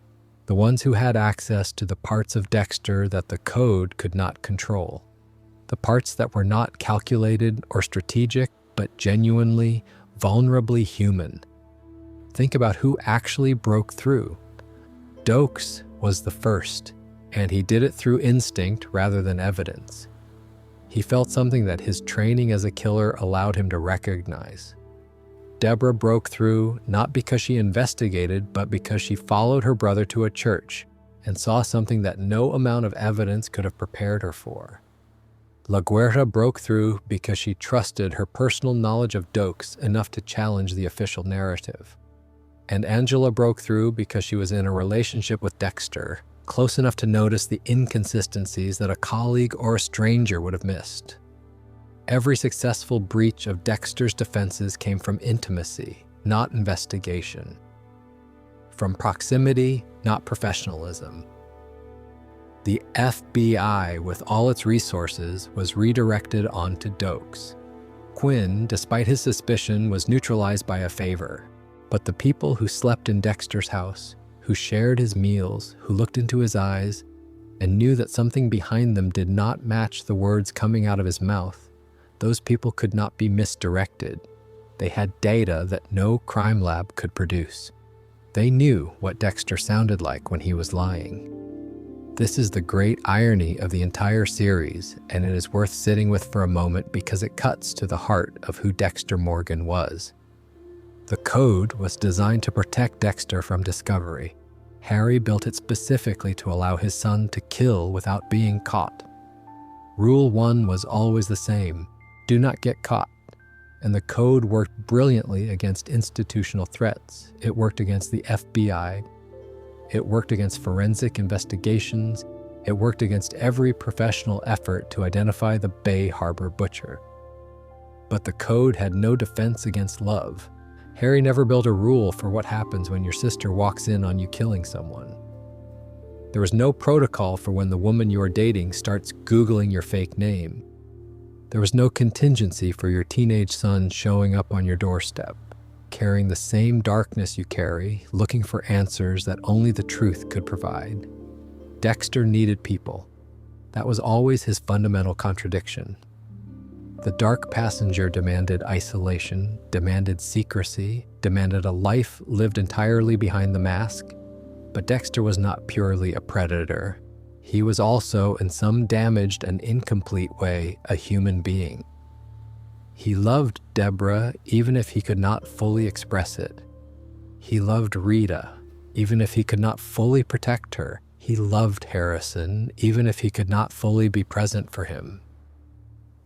the ones who had access to the parts of Dexter that the code could not control, the parts that were not calculated or strategic, but genuinely, vulnerably human. Think about who actually broke through. Doakes was the first, and he did it through instinct rather than evidence. He felt something that his training as a killer allowed him to recognize. Deborah broke through not because she investigated, but because she followed her brother to a church and saw something that no amount of evidence could have prepared her for. LaGuerta broke through because she trusted her personal knowledge of Doakes enough to challenge the official narrative. And Angela broke through because she was in a relationship with Dexter, close enough to notice the inconsistencies that a colleague or a stranger would have missed. Every successful breach of Dexter's defenses came from intimacy, not investigation. From proximity, not professionalism. The FBI, with all its resources, was redirected onto Doakes. Quinn, despite his suspicion, was neutralized by a favor. But the people who slept in Dexter's house, who shared his meals, who looked into his eyes, and knew that something behind them did not match the words coming out of his mouth, those people could not be misdirected. They had data that no crime lab could produce. They knew what Dexter sounded like when he was lying. This is the great irony of the entire series, and it is worth sitting with for a moment because it cuts to the heart of who Dexter Morgan was. The code was designed to protect Dexter from discovery. Harry built it specifically to allow his son to kill without being caught. Rule 1 was always the same: do not get caught. And the code worked brilliantly against institutional threats. It worked against the FBI. It worked against forensic investigations. It worked against every professional effort to identify the Bay Harbor butcher. But the code had no defense against love. Harry never built a rule for what happens when your sister walks in on you killing someone. There was no protocol for when the woman you are dating starts Googling your fake name. There was no contingency for your teenage son showing up on your doorstep, carrying the same darkness you carry, looking for answers that only the truth could provide. Dexter needed people. That was always his fundamental contradiction. The dark passenger demanded isolation, demanded secrecy, demanded a life lived entirely behind the mask. But Dexter was not purely a predator. He was also, in some damaged and incomplete way, a human being. He loved Deborah even if he could not fully express it. He loved Rita even if he could not fully protect her. He loved Harrison even if he could not fully be present for him.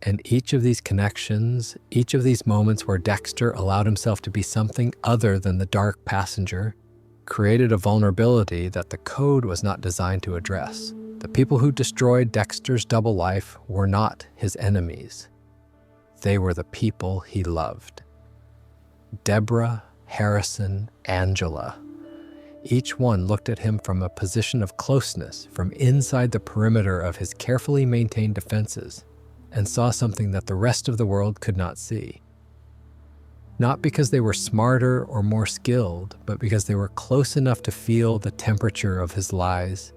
And each of these connections, each of these moments where Dexter allowed himself to be something other than the dark passenger, created a vulnerability that the code was not designed to address. The people who destroyed Dexter's double life were not his enemies. They were the people he loved. Deborah, Harrison, Angela. Each one looked at him from a position of closeness, from inside the perimeter of his carefully maintained defenses, and saw something that the rest of the world could not see. Not because they were smarter or more skilled, but because they were close enough to feel the temperature of his lies.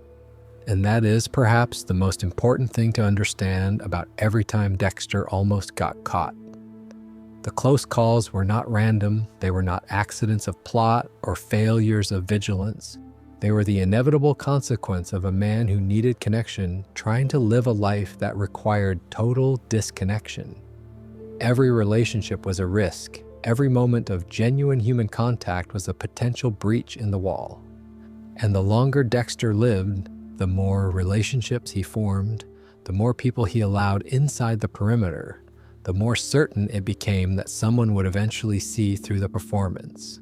And that is perhaps the most important thing to understand about every time Dexter almost got caught. The close calls were not random, they were not accidents of plot or failures of vigilance. They were the inevitable consequence of a man who needed connection, trying to live a life that required total disconnection. Every relationship was a risk. Every moment of genuine human contact was a potential breach in the wall. And the longer Dexter lived, the more relationships he formed, the more people he allowed inside the perimeter, the more certain it became that someone would eventually see through the performance.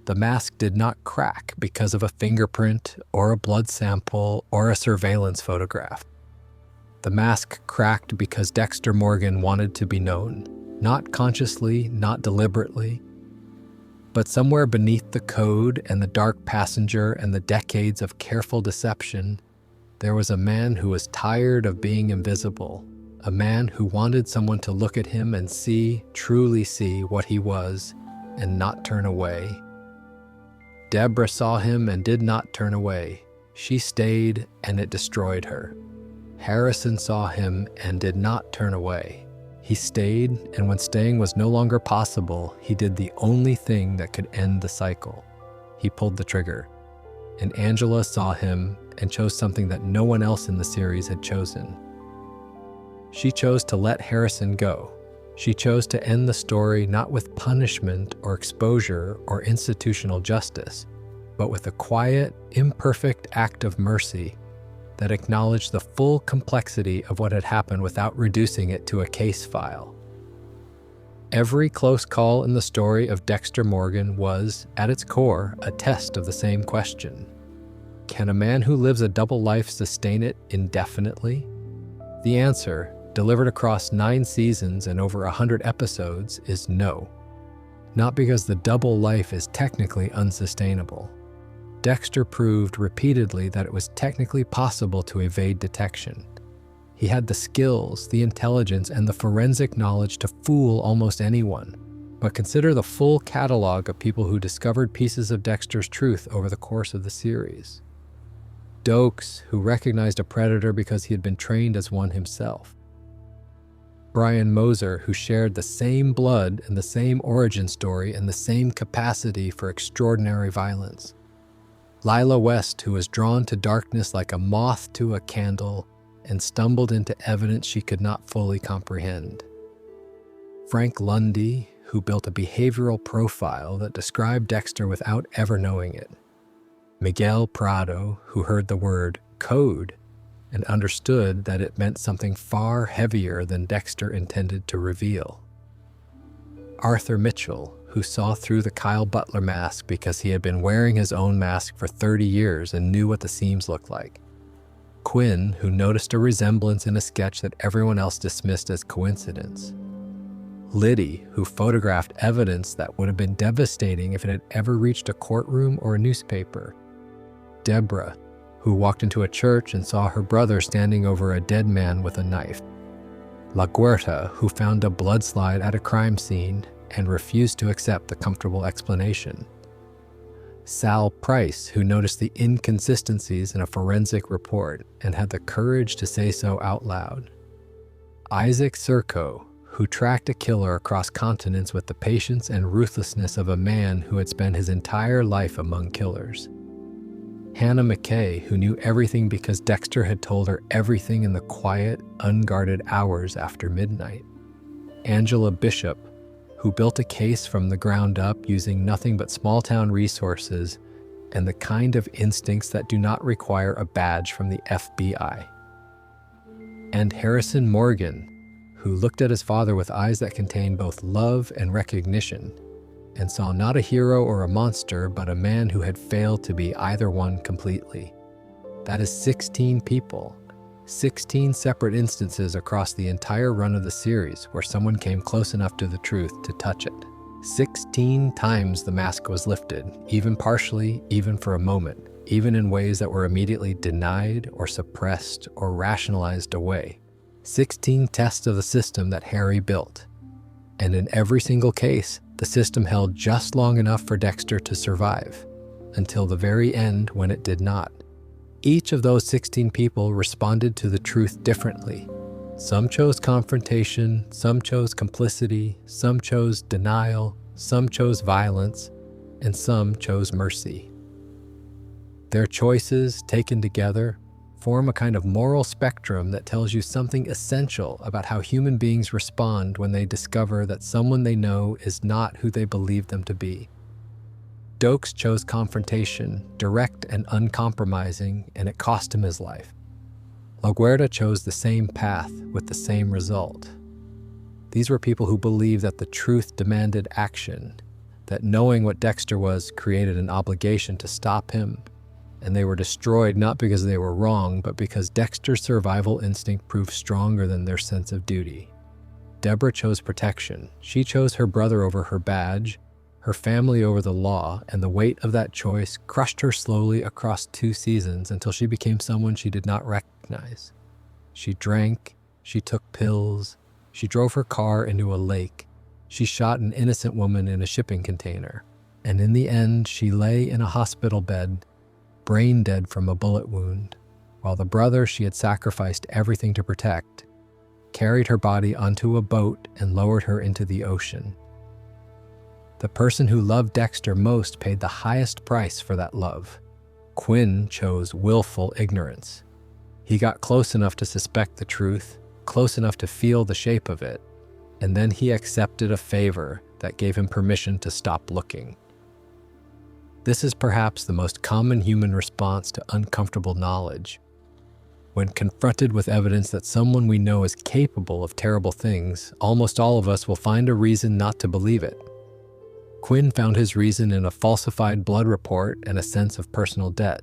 The mask did not crack because of a fingerprint or a blood sample or a surveillance photograph. The mask cracked because Dexter Morgan wanted to be known, not consciously, not deliberately, but somewhere beneath the code and the dark passenger and the decades of careful deception, there was a man who was tired of being invisible, a man who wanted someone to look at him and see, truly see what he was, and not turn away. Deborah saw him and did not turn away. She stayed, and it destroyed her. Harrison saw him and did not turn away. He stayed, and when staying was no longer possible, he did the only thing that could end the cycle. He pulled the trigger. And Angela saw him and chose something that no one else in the series had chosen. She chose to let Harrison go. She chose to end the story not with punishment or exposure or institutional justice, but with a quiet, imperfect act of mercy that acknowledged the full complexity of what had happened without reducing it to a case file. Every close call in the story of Dexter Morgan was, at its core, a test of the same question. Can a man who lives a double life sustain it indefinitely? The answer, delivered across 9 seasons and over 100 episodes, is no. Not because the double life is technically unsustainable. Dexter proved repeatedly that it was technically possible to evade detection. He had the skills, the intelligence, and the forensic knowledge to fool almost anyone. But consider the full catalog of people who discovered pieces of Dexter's truth over the course of the series. Doakes, who recognized a predator because he had been trained as one himself. Brian Moser, who shared the same blood and the same origin story and the same capacity for extraordinary violence. Lila West, who was drawn to darkness like a moth to a candle and stumbled into evidence she could not fully comprehend. Frank Lundy, who built a behavioral profile that described Dexter without ever knowing it. Miguel Prado, who heard the word code and understood that it meant something far heavier than Dexter intended to reveal. Arthur Mitchell, who saw through the Kyle Butler mask because he had been wearing his own mask for 30 years and knew what the seams looked like. Quinn, who noticed a resemblance in a sketch that everyone else dismissed as coincidence. Liddy, who photographed evidence that would have been devastating if it had ever reached a courtroom or a newspaper. Deborah, who walked into a church and saw her brother standing over a dead man with a knife. LaGuerta, who found a bloodslide at a crime scene and refused to accept the comfortable explanation. Sal Price, who noticed the inconsistencies in a forensic report and had the courage to say so out loud. Isaac Serco, who tracked a killer across continents with the patience and ruthlessness of a man who had spent his entire life among killers. Hannah McKay, who knew everything because Dexter had told her everything in the quiet, unguarded hours after midnight. Angela Bishop, who built a case from the ground up using nothing but small-town resources and the kind of instincts that do not require a badge from the FBI. And Harrison Morgan, who looked at his father with eyes that contained both love and recognition, and saw not a hero or a monster, but a man who had failed to be either one completely. That is 16 people. 16 separate instances across the entire run of the series where someone came close enough to the truth to touch it. 16 times the mask was lifted, even partially, even for a moment, even in ways that were immediately denied or suppressed or rationalized away. 16 tests of the system that Harry built. And in every single case, the system held just long enough for Dexter to survive, until the very end when it did not. each of those 16 people responded to the truth differently. Some chose confrontation, some chose complicity, some chose denial, some chose violence, and some chose mercy. Their choices, taken together, form a kind of moral spectrum that tells you something essential about how human beings respond when they discover that someone they know is not who they believe them to be. Doakes chose confrontation, direct and uncompromising, and it cost him his life. LaGuerta chose the same path with the same result. These were people who believed that the truth demanded action, that knowing what Dexter was created an obligation to stop him, and they were destroyed not because they were wrong, but because Dexter's survival instinct proved stronger than their sense of duty. Deborah chose protection. She chose her brother over her badge, her family over the law, and the weight of that choice crushed her slowly across 2 seasons until she became someone she did not recognize. She drank, she took pills, she drove her car into a lake, she shot an innocent woman in a shipping container, and in the end she lay in a hospital bed, brain dead from a bullet wound, while the brother she had sacrificed everything to protect carried her body onto a boat and lowered her into the ocean. The person who loved Dexter most paid the highest price for that love. Quinn chose willful ignorance. He got close enough to suspect the truth, close enough to feel the shape of it, and then he accepted a favor that gave him permission to stop looking. This is perhaps the most common human response to uncomfortable knowledge. When confronted with evidence that someone we know is capable of terrible things, almost all of us will find a reason not to believe it. Quinn found his reason in a falsified blood report and a sense of personal debt,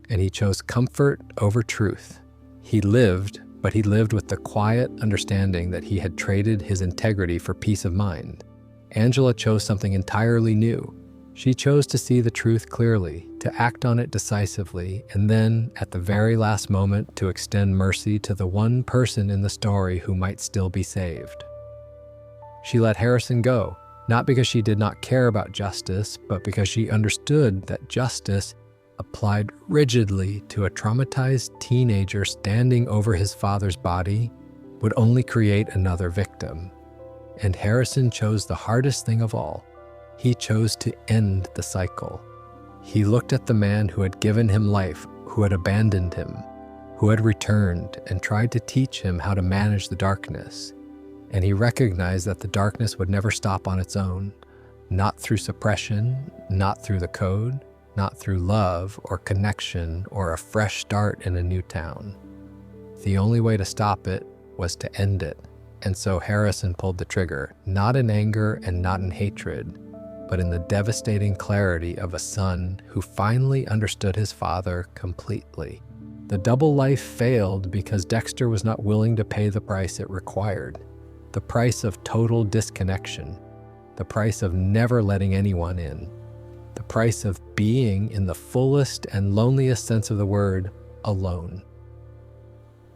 and he chose comfort over truth. He lived, but he lived with the quiet understanding that he had traded his integrity for peace of mind. Angela chose something entirely new. She chose to see the truth clearly, to act on it decisively, and then, at the very last moment, to extend mercy to the one person in the story who might still be saved. She let Harrison go, not because she did not care about justice, but because she understood that justice, applied rigidly to a traumatized teenager standing over his father's body, would only create another victim. And Harrison chose the hardest thing of all. He chose to end the cycle. He looked at the man who had given him life, who had abandoned him, who had returned and tried to teach him how to manage the darkness. And he recognized that the darkness would never stop on its own, not through suppression, not through the code, not through love or connection or a fresh start in a new town. The only way to stop it was to end it. And so Harrison pulled the trigger, not in anger and not in hatred, but in the devastating clarity of a son who finally understood his father completely. The double life failed because Dexter was not willing to pay the price it required. The price of total disconnection, the price of never letting anyone in, the price of being, in the fullest and loneliest sense of the word, alone.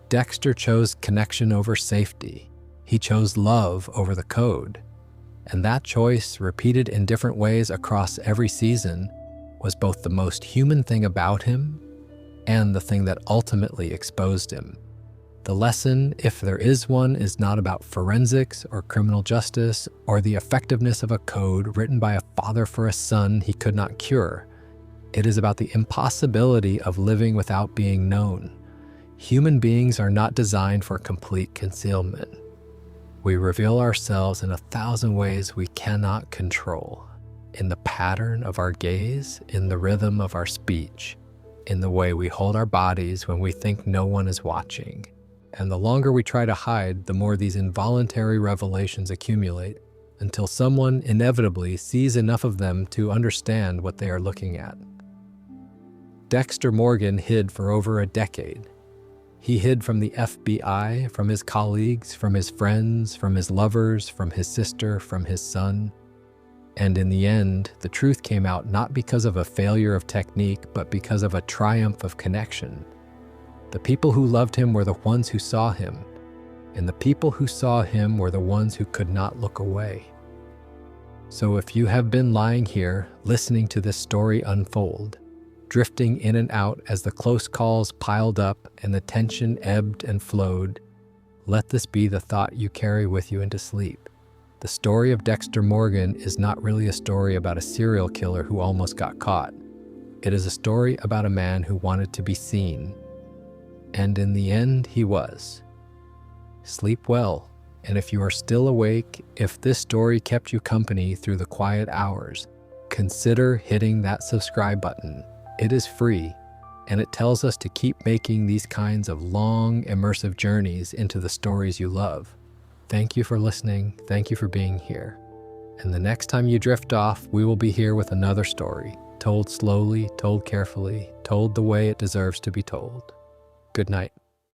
Dexter chose connection over safety. He chose love over the code. And that choice, repeated in different ways across every season, was both the most human thing about him and the thing that ultimately exposed him. The lesson, if there is one, is not about forensics or criminal justice or the effectiveness of a code written by a father for a son he could not cure. It is about the impossibility of living without being known. Human beings are not designed for complete concealment. We reveal ourselves in 1,000 ways we cannot control. In the pattern of our gaze, in the rhythm of our speech, in the way we hold our bodies when we think no one is watching. And the longer we try to hide, the more these involuntary revelations accumulate, until someone inevitably sees enough of them to understand what they are looking at. Dexter Morgan hid for over a decade. He hid from the FBI, from his colleagues, from his friends, from his lovers, from his sister, from his son. And in the end, the truth came out not because of a failure of technique, but because of a triumph of connection. The people who loved him were the ones who saw him, and the people who saw him were the ones who could not look away. So if you have been lying here, listening to this story unfold, drifting in and out as the close calls piled up and the tension ebbed and flowed. Let this be the thought you carry with you into sleep. The story of Dexter Morgan is not really a story about a serial killer who almost got caught. It is a story about a man who wanted to be seen. And in the end, he was. Sleep well, and if you are still awake, if this story kept you company through the quiet hours, consider hitting that subscribe button. It is free, and it tells us to keep making these kinds of long, immersive journeys into the stories you love. Thank you for listening. Thank you for being here. And the next time you drift off, we will be here with another story, told slowly, told carefully, told the way it deserves to be told. Good night.